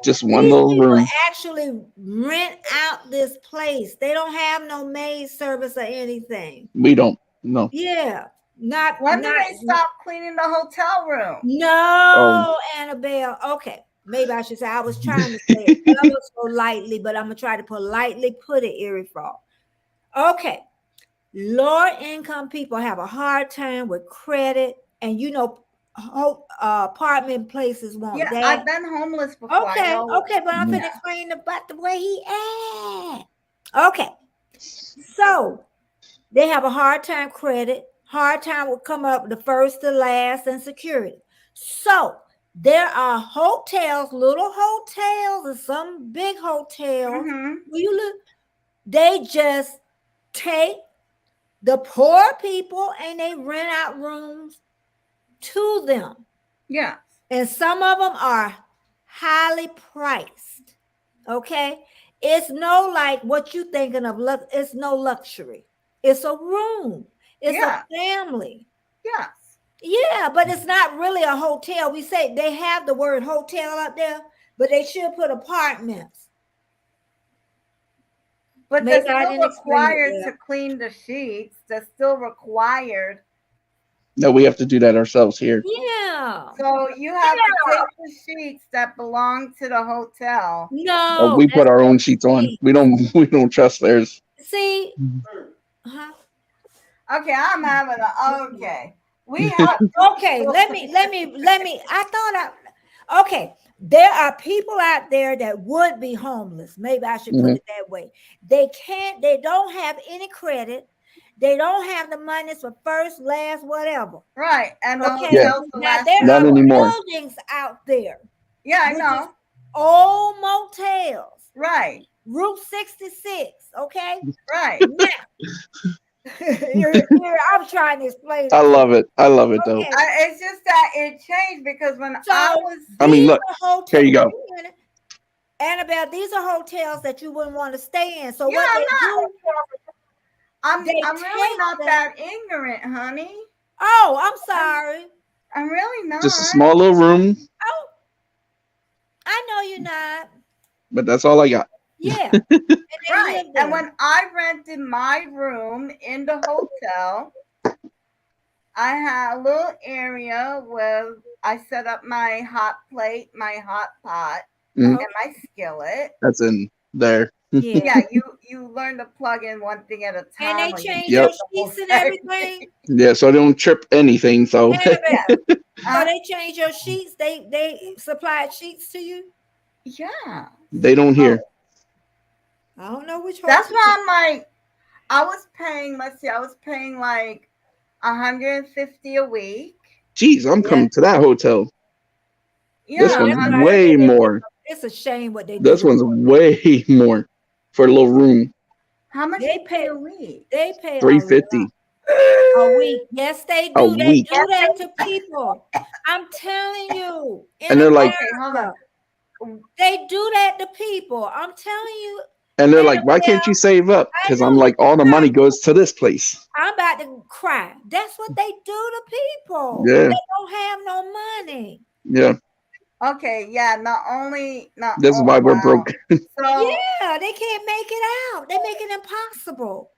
Just one little room. Actually rent out this place. They don't have no maid service or anything. We don't. No. Yeah. When do they stop cleaning the hotel room? No, Annabelle. Okay, maybe I should say I was trying to say it ever so lightly, but I'm gonna try to politely put it, Erie Frog. Okay, lower income people have a hard time with credit, and you know, apartment places want Yeah, that. I've been homeless before. I Okay, know. okay, but I'm gonna explain about the way he act. Okay, so they have a hard time credit, hard time will come up the first to last, and security. So there are hotels, little hotels, and some big hotels. Mhm. Where you look, they just take the poor people and they rent out rooms to them. Yeah. And some of them are highly priced. Okay. It's no like what you thinking of. It's no luxury. It's a room. It's Yeah. a family. Yes. Yeah, but it's not really a hotel. We say they have the word hotel up there, but they should put apartments. But Maybe they're I still didn't explain it required well. to clean the sheets. They're still required. No, we have to do that ourselves here. Yeah. So you have to take the sheets that belong to the hotel. No. We put our own sheets on. We don't trust theirs. See. Huh? Okay, I'm having okay. We have Okay, let me okay, there are people out there that would be homeless. Maybe I should put it that way. They don't have any credit. They don't have the money for first, last, whatever. right. And the Okay. hotels will Now last there Not are anymore. buildings out there. Yeah, I which know. is old motels. Right. Route 66. Okay. Right. Now I'm trying to explain. I love it. I love it though. Okay. It's just that it changed because when So, I was I mean, look, here you go. Annabelle, these are hotels that you wouldn't want to stay in. So Yeah, what they I'm do? I'm They really take not them- that ignorant, honey. Oh, I'm sorry. I'm really not. Just a small little room, Oh, I know you're not. but that's all I got. Yeah. And they Right. live there. And when I rented my room in the hotel, I had a little area where I set up my hot plate, my hot pot, Mhm. and my skillet. That's in there. Yeah. Yeah, you learn to plug in one thing at a time. And they when you change Yep. your sheets and everything. Yeah, so I don't trip anything. So Annabelle, so Uh, they change your sheets. They supplied sheets to you. yeah. they don't hear. I don't know which. That's hotel. why I'm like, I was paying like $150 a week. Geez, I'm coming to that hotel. Yeah, This one's that's right. way more. It's a shame what they do. This one's way more for a little room. how much They you pay pay- a week? They pay $350. a week. Yes, they A do. They week. do that to people. I'm telling you. In And they're like- Okay, hold on. America, they do that to people. I'm telling you. And they're like, why can't you save up? Because I'm like, all the money goes to this place. I'm about to cry. That's what they do to people. Yeah. They don't have no money. Yeah. Okay, yeah, This is why we're broke. So Yeah, they can't make it out. They make it impossible.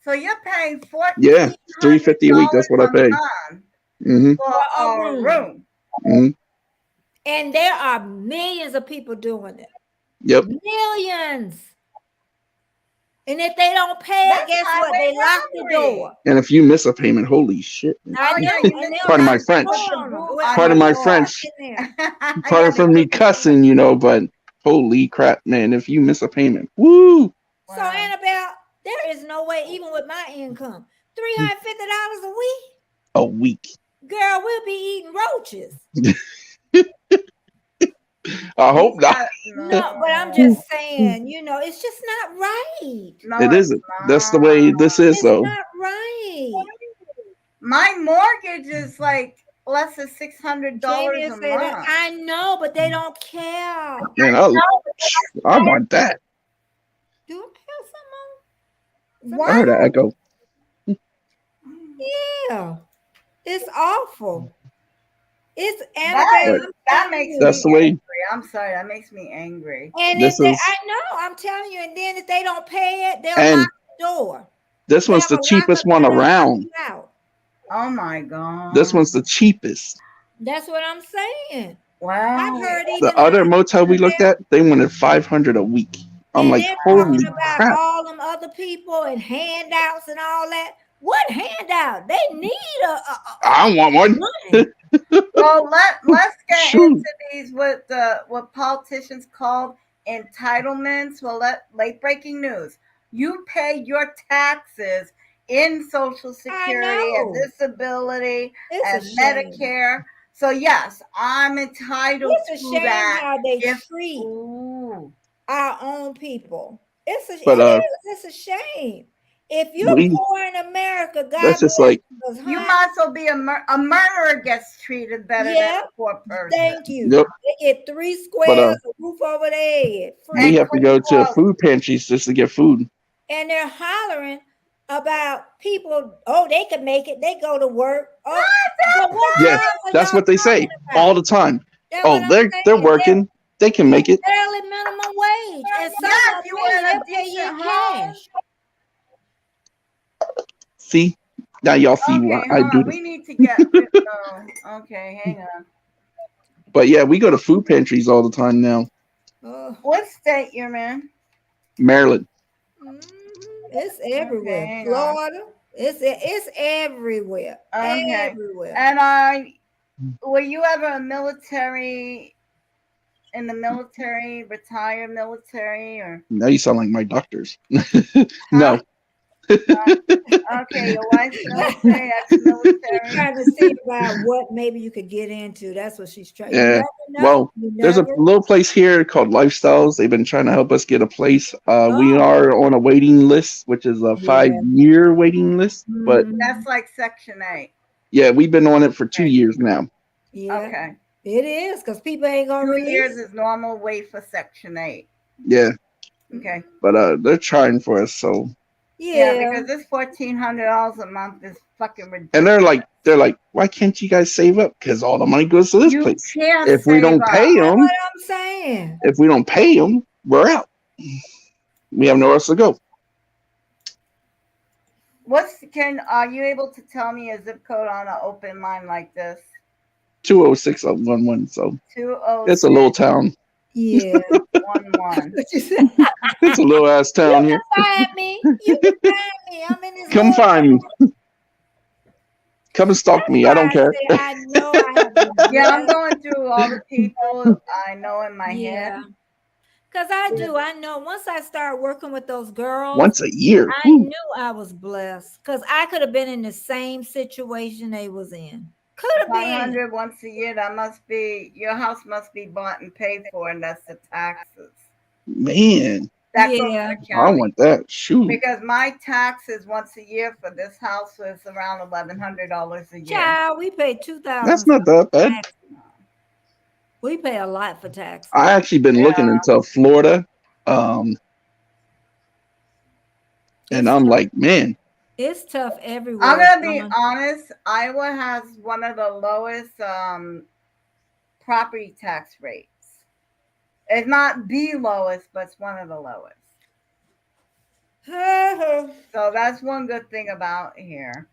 so you're paying $1,400 Yeah, $350 a week, that's what I pay. month hmm for a room. hmm And there are millions of people doing it. Yep. Millions. And if they don't pay it, That's guess what? highway They lock the robbery. door. And if you miss a payment, holy shit. man. I Oh, yeah, know, you and missed they'll Pardon lock my the French. door on them. Well, Pardon my door French. in there. Pardon from me cussing, you know, but holy crap, man. If you miss a payment, woo. So Wow. Annabelle, there is no way, even with my income, $350 a week, A week. girl, we'll be eating roaches. I hope not. No, but I'm just saying, you know, it's just not right. No, It it's isn't. That's the way this is, It's though. not right. My mortgage is like less than $600 Jamie a said that. month. I know, but they don't care. Man, I want that. Do you have some I heard an echo. Yeah, it's awful. It's Annabelle. That makes That's me the way. angry. I'm sorry, that makes me angry. And This if they, is- I know, I'm telling you. And then if they don't pay it, they'll And lock the door. This one's the They'll lock cheapest the one door and lock around. you out. Oh my god. This one's the cheapest. That's what I'm saying. wow. I've heard The even other motel we looked at, they wanted $500 a week. I'm and like, they're holy talking about crap! all them other people and handouts and all that. What handout? They need I want one. money. Well, let's get Shoot. into these what politicians called entitlements. Well, late breaking news. You pay your taxes in Social Security and know. disability It's and a shame. Medicare. So yes, I'm entitled It's a to shame that. how they if- treat Ooh. our own people. But, It's a shame. If you're we- poor in America, God That's just bless like, us, huh? You might as well be a murderer gets treated better than Yeah. a poor person. Thank you. Yep. They get 3 squares, a roof over their head, free. we have to go to food pantries just to get food. And they're hollering about people. Oh, they can make it. They go to work. Oh, but what Yeah, jobs are That's y'all what they say talking about? all the time. That's Oh, what I'm they're saying. working. They can make it. They're barely minimum wage, and some Yeah, of if you them want a they'll pay you in decent home. cash. See, now y'all see why Okay, I hold do on. this. We need to get okay, hang on. But yeah, we go to food pantries all the time now. Oh, What state you're in? Maryland. it's everywhere. hang on. Florida. It's everywhere. Okay. Everywhere. And were you ever in the military, retired military, or Now you sound like my doctors. No. okay, your wife's military, She's ex-military. trying to see about what maybe you could get into. That's what she's trying. Yeah. Well, You There's a never- little place here called Lifestyles. They've been trying to help us get a place. We Oh. are on a waiting list, which is a 5-year waiting list. But Mhm. That's like Section 8. yeah, we've been on it for 2 years now. Yeah, Okay. it is because people ain't gonna 2 release. years is normal wait for Section 8. Yeah, Okay. but they're trying for us. So, Yeah, because this $1,400 a month is fucking ridiculous. and they're like, why can't you guys save up? Because all the money goes to this You place. can't If we save don't up. pay That's them, what I'm saying. if we don't pay them, we're out. We have nowhere else to go. Are you able to tell me a zip code on an open line like this? 20611. So 20611. it's a little town. Yeah. What you said? It's a little ass town You here. can find me. You can find me. I'm in this. Come little find me. Come and stalk me. I don't care. I know I have been Yeah, I'm blessed. going through all the people I know in my Yeah. head. Because I know once I start working with those girls, Once a year. I Whew. knew I was blessed because I could have been in the same situation they was in. Could have been. 500 once a year. That must be your house must be bought and paid for, and that's the taxes. Man, That goes Yeah. to the I county. want that. Shoot. Because my taxes once a year for this house was around $1,100 a year. Child, we pay $2,000. That's not that bad. We pay a lot for taxes. I actually been looking into Florida. And I'm like, man, It's tough everywhere. I'm gonna be honest. Iowa has one of the lowest property tax rates. It's not the lowest, but it's one of the lowest. So that's one good thing about here.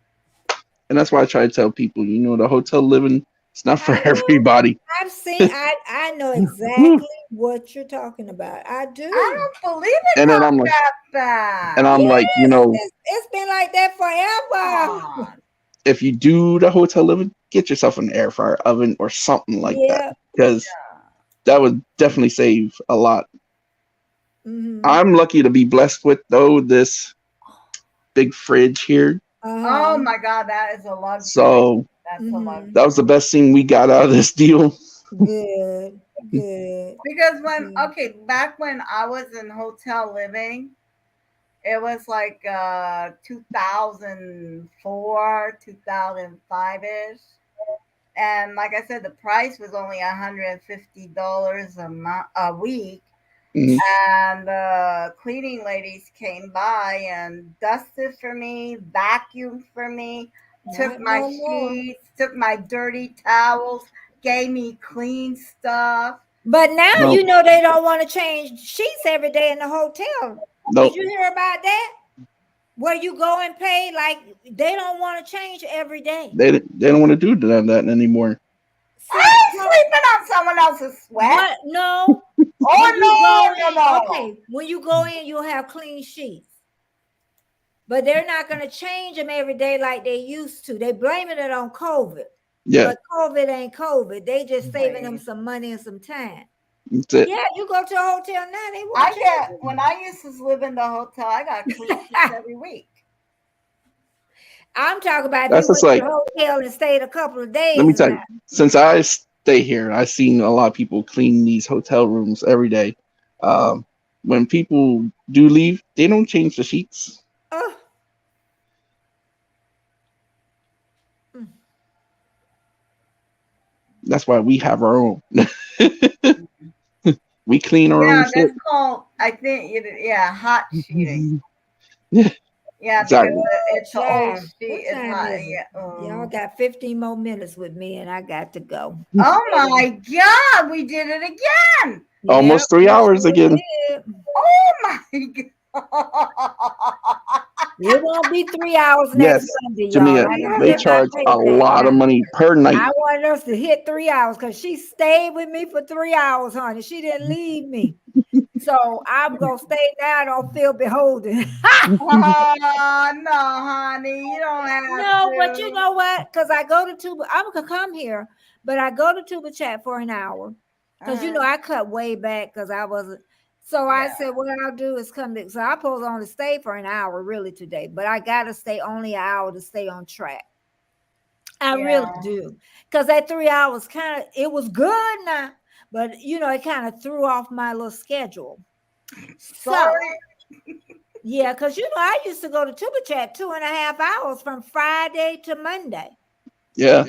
and that's why I try to tell people, the hotel living, it's not for I know. everybody. I've seen. I know exactly what you're talking about. I do. I don't believe it. And then I'm like, that bad. and I'm like, It's been like that forever. Come on. if you do the hotel living, get yourself an air fryer oven or something like that, because that would definitely save a lot. Mhm. I'm lucky to be blessed with this big fridge here. Oh my God, that is a luxury. So That's a Mhm. luxury. that was the best thing we got out of this deal. Good. Good. Because back when I was in hotel living, it was like 2004, 2005-ish. And like I said, the price was only $150 a week. Mhm. And the cleaning ladies came by and dusted for me, vacuumed for me, took Not my no more. sheets, took my dirty towels, gave me clean stuff. But now No. you know they don't want to change sheets every day in the hotel. Nope. Did you hear about that? where you go and pay, like they don't want to change every day. They don't want to do that anymore. See, I ain't sleeping on someone else's sweat. what? No. Oh, no. Okay, when you go in, you'll have clean sheets. But they're not going to change them every day like they used to. They blaming it on COVID. Yeah, But COVID ain't COVID. They just saving them some money and some time. that's it. Yeah, you go to a hotel now, they won't When I used to live in the hotel, I got clean sheets every week. I'm talking about That's if you just went to the hotel and stayed a couple of days. Let me tell you, now. since I stay here, I've seen a lot of people clean these hotel rooms every day. When people do leave, they don't change the sheets. Oh. That's why we have our own. We clean our own Yeah, shit. that's called, I think, hot sheeting. Yeah. Yeah, Exactly. because it's an old Yeah. sheet. What It's time hot. is it? Yeah. Y'all got 15 more minutes with me and I got to go. Oh my God, we did it again. Almost 3 we hours sure again. did. Oh my God. It won't be 3 hours next Yes, Sunday, y'all. Jamia, I done they hit my charge a paycheck lot of now. money per night. I wanted us to hit 3 hours because she stayed with me for 3 hours, honey. She didn't leave me. So I'm going to stay now. I don't feel beholden. Oh, no, honey, you don't have No, to. but you know what? Because I go to Tuba, I'm going to come here, but I go to Tuba Chat for an hour. Because, you know, I cut way back because I wasn't. So I said, what I'll do is come to, so I supposed to only stay for an hour really today, but I got to stay only an hour to stay on track. I really do. Because that 3 hours it was good now, but, you know, it kind of threw off my little schedule. Sorry. Yeah, because, you know, I used to go to Tuba Chat 2.5 hours from Friday to Monday. Yeah.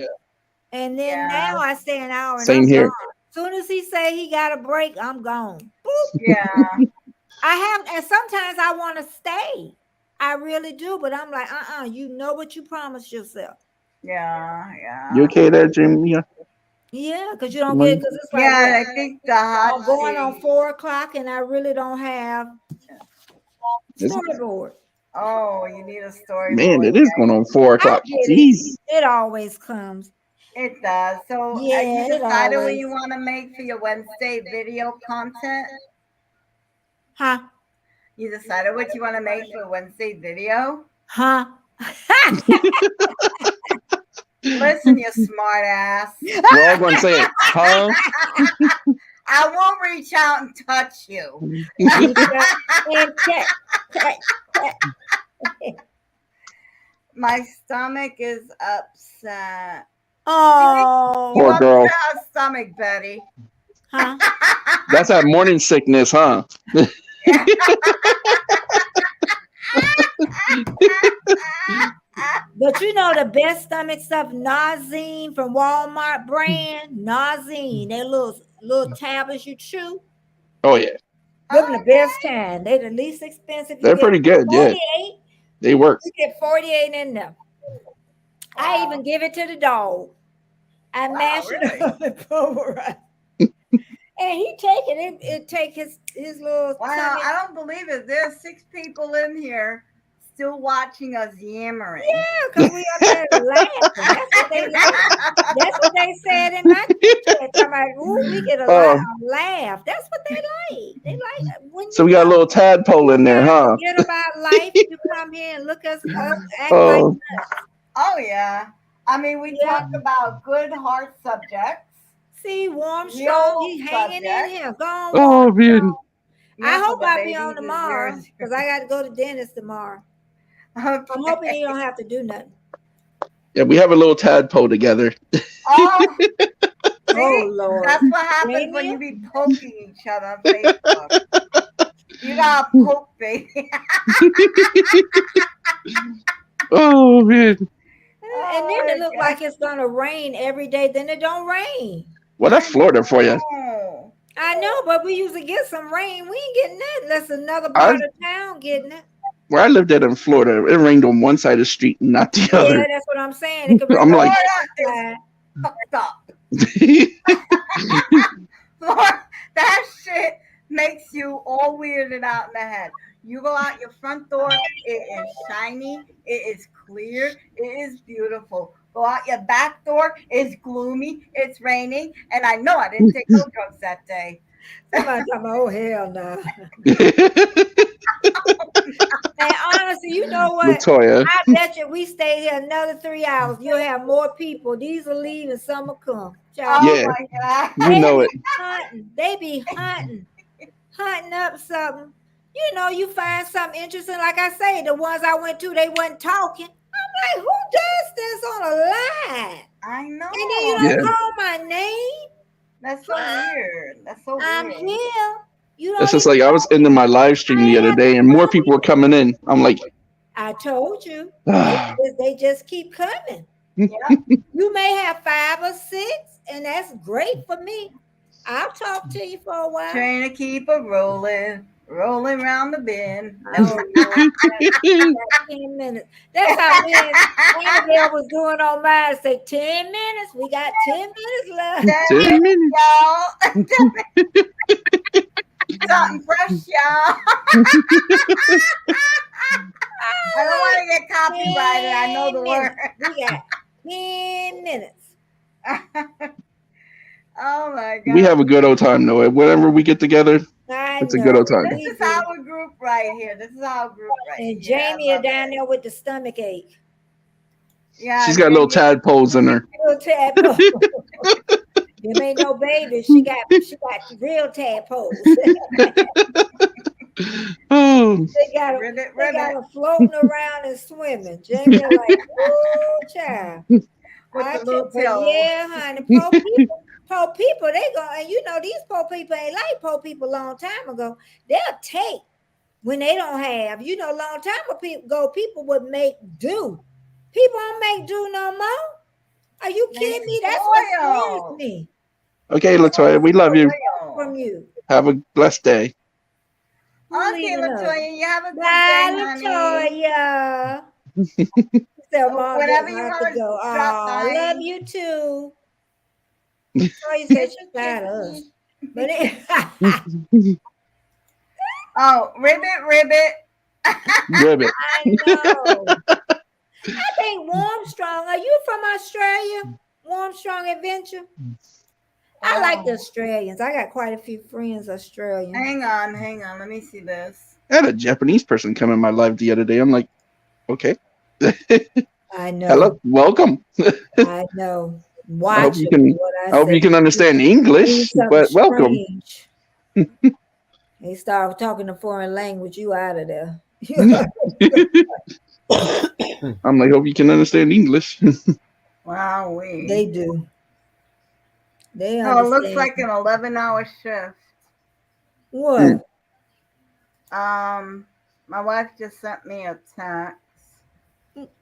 And then now I stay an hour. And Same I'm here. gone. Soon as he say he got a break, I'm gone. Boop. Yeah. And sometimes I want to stay. I really do, but I'm like, you know what you promised yourself. Yeah. You okay there, Jamia? Yeah, because you don't get it, because it's like, I think the hot I'm going sheet. on 4 o'clock and I really don't have storyboard. Oh, you need a storyboard. Man, it is going on 4 o'clock. Jeez. It always comes. It does. So Yeah, you it decided what always- you want to make for your Wednesday video content? Huh? You decided what you want to make for Wednesday video? Huh? Listen, you smart ass. We're all going to say it. Huh? I won't reach out and touch you. My stomach is upset. Oh. You Poor girl. upset her stomach, Betty. Huh? That's that morning sickness, huh? But you know the best stomach stuff, Nazine from Walmart brand, Nazine. They little tablets you chew. Oh, yeah. Them the best kind. They the least expensive. They're pretty good, yeah. 48. They work. You get 48 in them. I even give it to the dog. I mash it up and pulverize. And he take it. It take his little. Wow, tummy. I don't believe it. There's 6 people in here still watching us yammering. Yeah, because we up there laughing. That's what they said in my picture. I'm like, ooh, we get a lot of laugh. That's what they like. They like when So we got a little tadpole in there, huh? Forget about life. You come here and look us act like us. Oh, yeah. I mean, we talk about good hard subjects. See, warm, Real strong. He hanging in subject. here. Go on. Oh, man. I hope the I be babies on is tomorrow yours. because I got to go to dentist tomorrow. Okay. I'm hoping he don't have to do nothing. Yeah, we have a little tadpole together. Oh, Oh, Lord. that's what happens when you be poking each other on Facebook. You got a poke, baby. Oh, man. And then it look like it's gonna rain every day. Then it don't rain. Well, that's Florida for you. Oh. I know, but we usually get some rain. We ain't getting that unless another part of town getting it. Where I lived at in Florida, it rained on one side of the street and not the Yeah, other. that's what I'm saying. It could rain I'm on like- one side. Fucked up. Lord, that shit makes you all weirded out in the head. You go out your front door, it is shiny, it is clear, it is beautiful. Go out your back door, it's gloomy, it's raining, and I know I didn't take no drugs that day. Somebody talking about, oh hell no. And honestly, you know what? Latoya. I bet you we stay here another 3 hours. You'll have more people. These will leave and some will come. Child, Oh Yeah. my God. You know it. hunting. They be hunting up something. You know, you find something interesting. Like I say, the ones I went to, they wasn't talking. I'm like, who does this on a line? I know. And then you don't Yeah. call my name. That's so weird. That's so I'm weird. here. You don't It's just even like I was know into my live stream the other day, and more people were coming in. I'm like, I told you. ah. They just keep coming. Yeah. You may have 5 or 6, and that's great for me. I'll talk to you for a while. Trying to keep it rolling, rolling around the bend. Oh, Lord, that's 10 minutes. That's how me and Annabelle was doing on mine. Say 10 minutes. We got 10 minutes left. 10 minutes. Y'all. Something fresh, y'all. I don't want to get copyrighted. I know the 10 word. minutes. We got 10 minutes. Oh my God. We have a good old time, though. Whenever we get together, I it's a good old know. time. This We is do. our group right here. This is our group right And here. Jamie I are love down it. there with the stomach ache. Yeah, She's got little Jamie- tadpoles in her. Little tadpole. There ain't no baby. She got real tadpoles. Oh, They got her, Ribbit, they got ribbit. her floating around and swimming. Jamie like, ooh, child. With I the little tell- but tail. yeah, honey, poor people, they go, and you know, these poor people ain't like poor people a long time ago. They'll take when they don't have, you know, long time ago, people would make do. People don't make do no more. Are you They kidding me? That's what spoiled. scares me okay, Latoya, we love you. from you. Have a blessed day. Who Okay, leaving us? Latoya, you have a good Bye, day, honey. Latoya. So mom Whenever doesn't you have want to to go. drop Oh, by. love you too. Latoya said she's tired of us. But Oh, ribbit. Ribbit. I know. I think Warmstrong. Are you from Australia? Warmstrong Adventure. I like the Australians. I got quite a few friends Australian. Hang on. Let me see this. I had a Japanese person come in my live the other day. I'm like, okay. I know. Hello, welcome. I know. Watch I hope you it, can. what I hope say. you can understand English, Something but welcome. strange. They start talking a foreign language, you out of there. I'm like, hope you can understand English. Wow, They do. They Oh, it looks understand. like an 11-hour shift. What? My wife just sent me a text.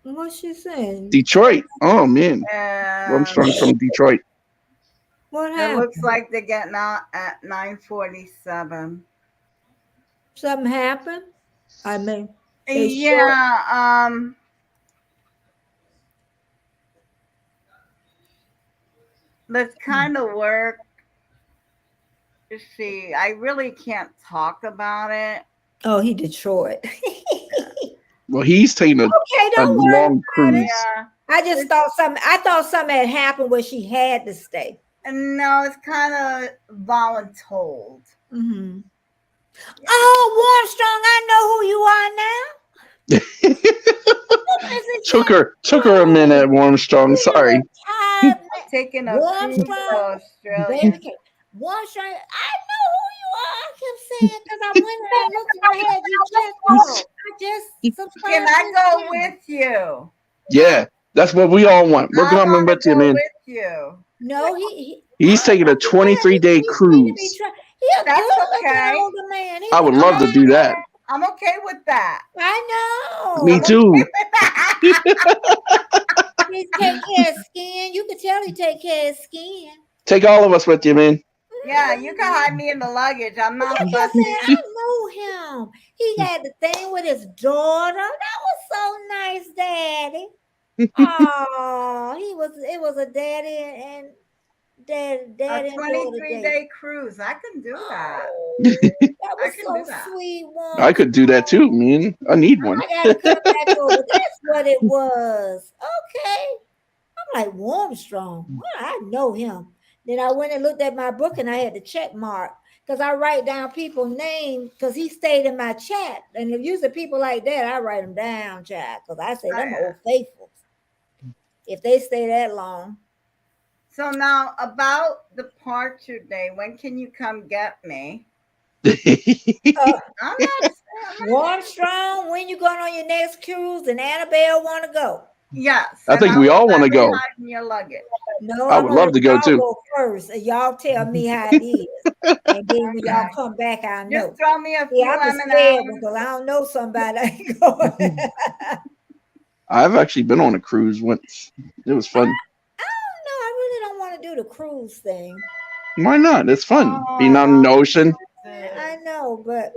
What's she saying? Detroit. Oh man, And Armstrong from Detroit. What it happened? looks like they're getting out at 9:47. Something happened? I mean, they Yeah, this kind of work. See, I really can't talk about it. oh, he Detroit. Well, he's taking a Okay, don't worry. long cruise. Yeah, I just thought something. I thought something had happened where she had to stay. and no, it's kind of voluntold. Mm-hmm. Oh, Warmstrong, I know who you are now. Took her a minute, Armstrong. Sorry. Taking a cruise to Warmstrong, Australia. baby, Warmstrong, I know who you are. I kept saying because I went and looked and I had you checked. I just subscribed. Can I go with you? Yeah, that's what we all want. We're I coming wanna with you, go man. With you. No, He's taking a 23-day cruise. He's a That's good-looking okay. older man. I would love to do that. I'm okay with that. I know. Me too. He take care of skin. You can tell he take care of skin. Take all of us with you, man. Yeah, you can hide me in the luggage. I'm not I fussy. knew him. He had the thing with his daughter. That was so nice, Daddy. Oh, it was a daddy and dad A and daughter 23-day cruise. I can do that. Oh, that I was can so do that. sweet, one. I could do that too, man. I need one. I gotta come back over. That's what it was. Okay. I'm like Warmstrong. Well, I know him. Then I went and looked at my book and I had to check mark because I write down people's names because he stayed in my chat. And if usually people like that, I write them down, chat, because I say them old faithfuls. If they stay that long. So now about departure day, when can you come get me? I'm not. Warmstrong, when you going on your next cruise and Annabelle want to go? Yes. I think and we will all want to gladly go. hide in your luggage. No, I I'm would gonna love let to go y'all too. go first, and y'all tell me how it is, and then when y'all come back, I know. Just throw me a See, few I'm M&Ms. scared because I don't know somebody that ain't going. I've actually been on a cruise once. It was fun. No, I really don't want to do the cruise thing. Why not? It's fun. Being out in the ocean. I know, but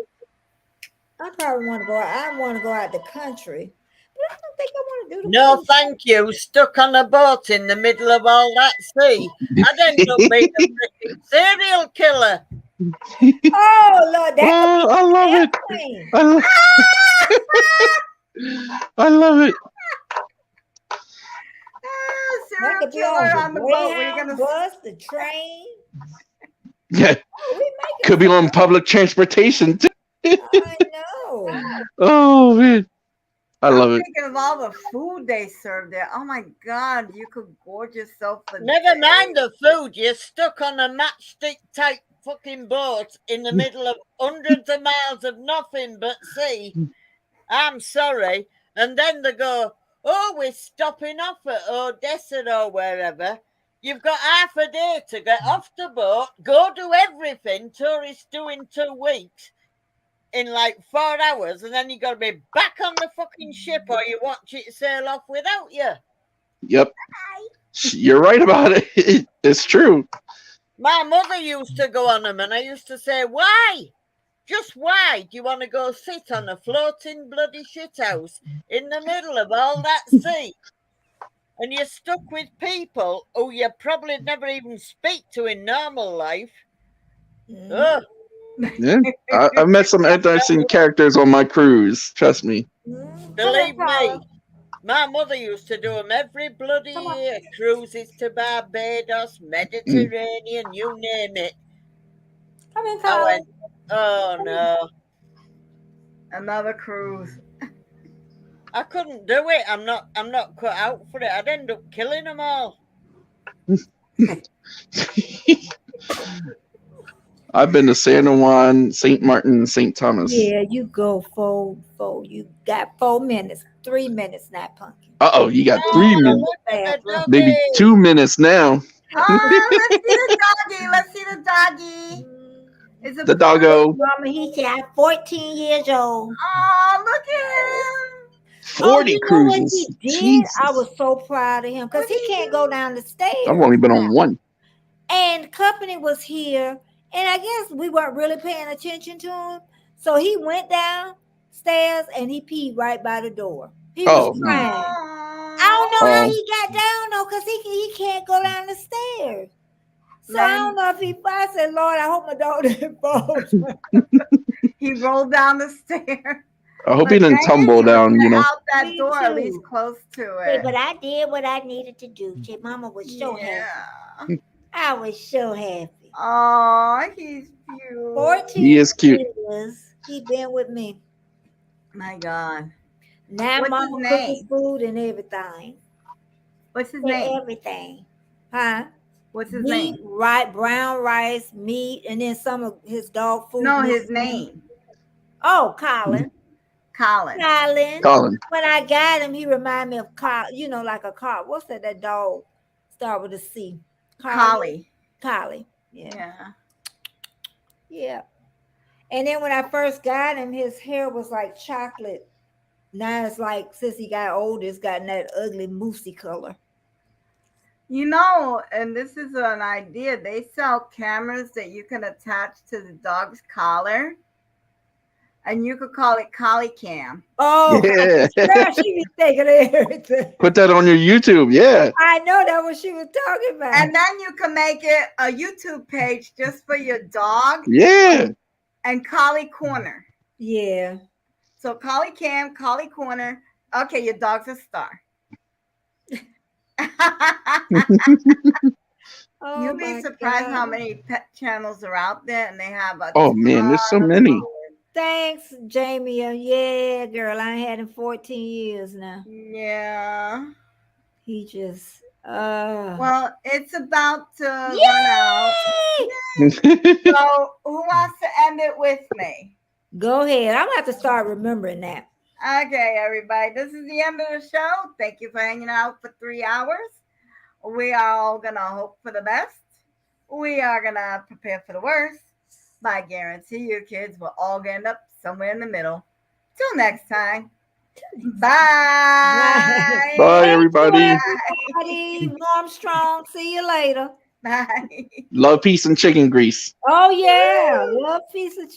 I probably want to go. I want to go out the country, but I don't think I want to do the No, cruise. thank you. Stuck on a boat in the middle of all that sea. I'd end up being a freaking serial killer. Oh Lord, that Oh, I love it. thing. I love it. That Serial could be killer on on the the boat. Where you Greyhound gonna? bus, the train. Yeah, Oh, we making could be some on money. public transportation too. I know. Oh man, I love I'm it. thinking of all the food they serve there. Oh my God, you could gorge yourself for Never mind days. the food. You're stuck on a matchstick type fucking boat in the middle of hundreds of miles of nothing but sea. I'm sorry. And then they go, oh, we're stopping off at Odessa or wherever. You've got half a day to get off the boat, go do everything tourists do in 2 weeks in like 4 hours, and then you got to be back on the fucking ship or you watch it sail off without you. Yep, you're right about it. It's true. My mother used to go on them, and I used to say, why? Just why do you want to go sit on a floating bloody shithouse in the middle of all that sea? And you're stuck with people who you probably never even speak to in normal life. Ugh. Yeah, I've met some interesting characters on my cruise. Trust me. Believe me, my mother used to do them every bloody year. Cruises to Barbados, Mediterranean, you name it. Come in, I Colin. went, oh no, Another cruise. I couldn't do it. I'm not cut out for it. I'd end up killing them all. I've been to San Juan, St. Martin, and St. Thomas. Yeah, you go fold. You got 4 minutes, 3 minutes, not punky. Uh-oh, you got Oh, 3 minutes. look at the Maybe doggy. 2 minutes now. Oh, let's see the doggy. Let's see the doggy. It's a The doggo. Mama, he said, I'm 14 years old. Oh, look at him. 40 you know what cruises. he did? Jesus. I was so proud of him because he can't go down the stairs. I've only been on one. And company was here, and I guess we weren't really paying attention to him. So he went downstairs and he peed right by the door. He was crying. I don't know how he got down though, because he can't go down the stairs. So I don't know if I said, Lord, I hope my dog didn't fall. He rolled down the stairs. I hope he didn't tumble down, you know. Out that Me door, at too. least close to Hey, it. but I did what I needed to do. Mama was so happy. I was so happy. Oh, he's cute. 14 He is cute. years he been with me. My God. Now What's Mama his cooking name? food and everything. What's his For name? everything. Huh? What's his Meat, name? right, brown rice, meat, and then some of his dog food. No, mixed his in. name. Oh, Colin. Colin. Colin. When I got him, he reminded me of Colin, you know, like a car. What's that dog? Start with a C. Collie. Collie. Yeah. Yeah. And then when I first got him, his hair was like chocolate. Now it's like, since he got older, it's gotten that ugly moosey color. You know, and this is an idea. They sell cameras that you can attach to the dog's collar. and you could call it Collie Cam. Oh, Yeah. girl, she be taking everything. Put that on your YouTube. Yeah. I know that what she was talking about. And then you can make it a YouTube page just for your dog Yeah. and Collie Corner. Yeah. So Collie Cam, Collie Corner. Okay, your dog's a star. Oh, You'd be my surprised how God. many pet channels are out there, and they have a Oh man, there's so ton of many. followers. Thanks, Jamie. Yeah, girl, I ain't had him 14 years now. Yeah. He just Well, it's about to run out. Yay! So who wants to end it with me? Go ahead. I'm gonna have to start remembering that. Okay, everybody. This is the end of the show. Thank you for hanging out for 3 hours. We are all gonna hope for the best. We are gonna prepare for the worst. But I guarantee you, kids, we'll all end up somewhere in the middle. Till next time. Bye. Bye, everybody. Everybody, warm, strong. See you later. Bye. Love, peace, and chicken grease. Oh yeah, love piece of chicken.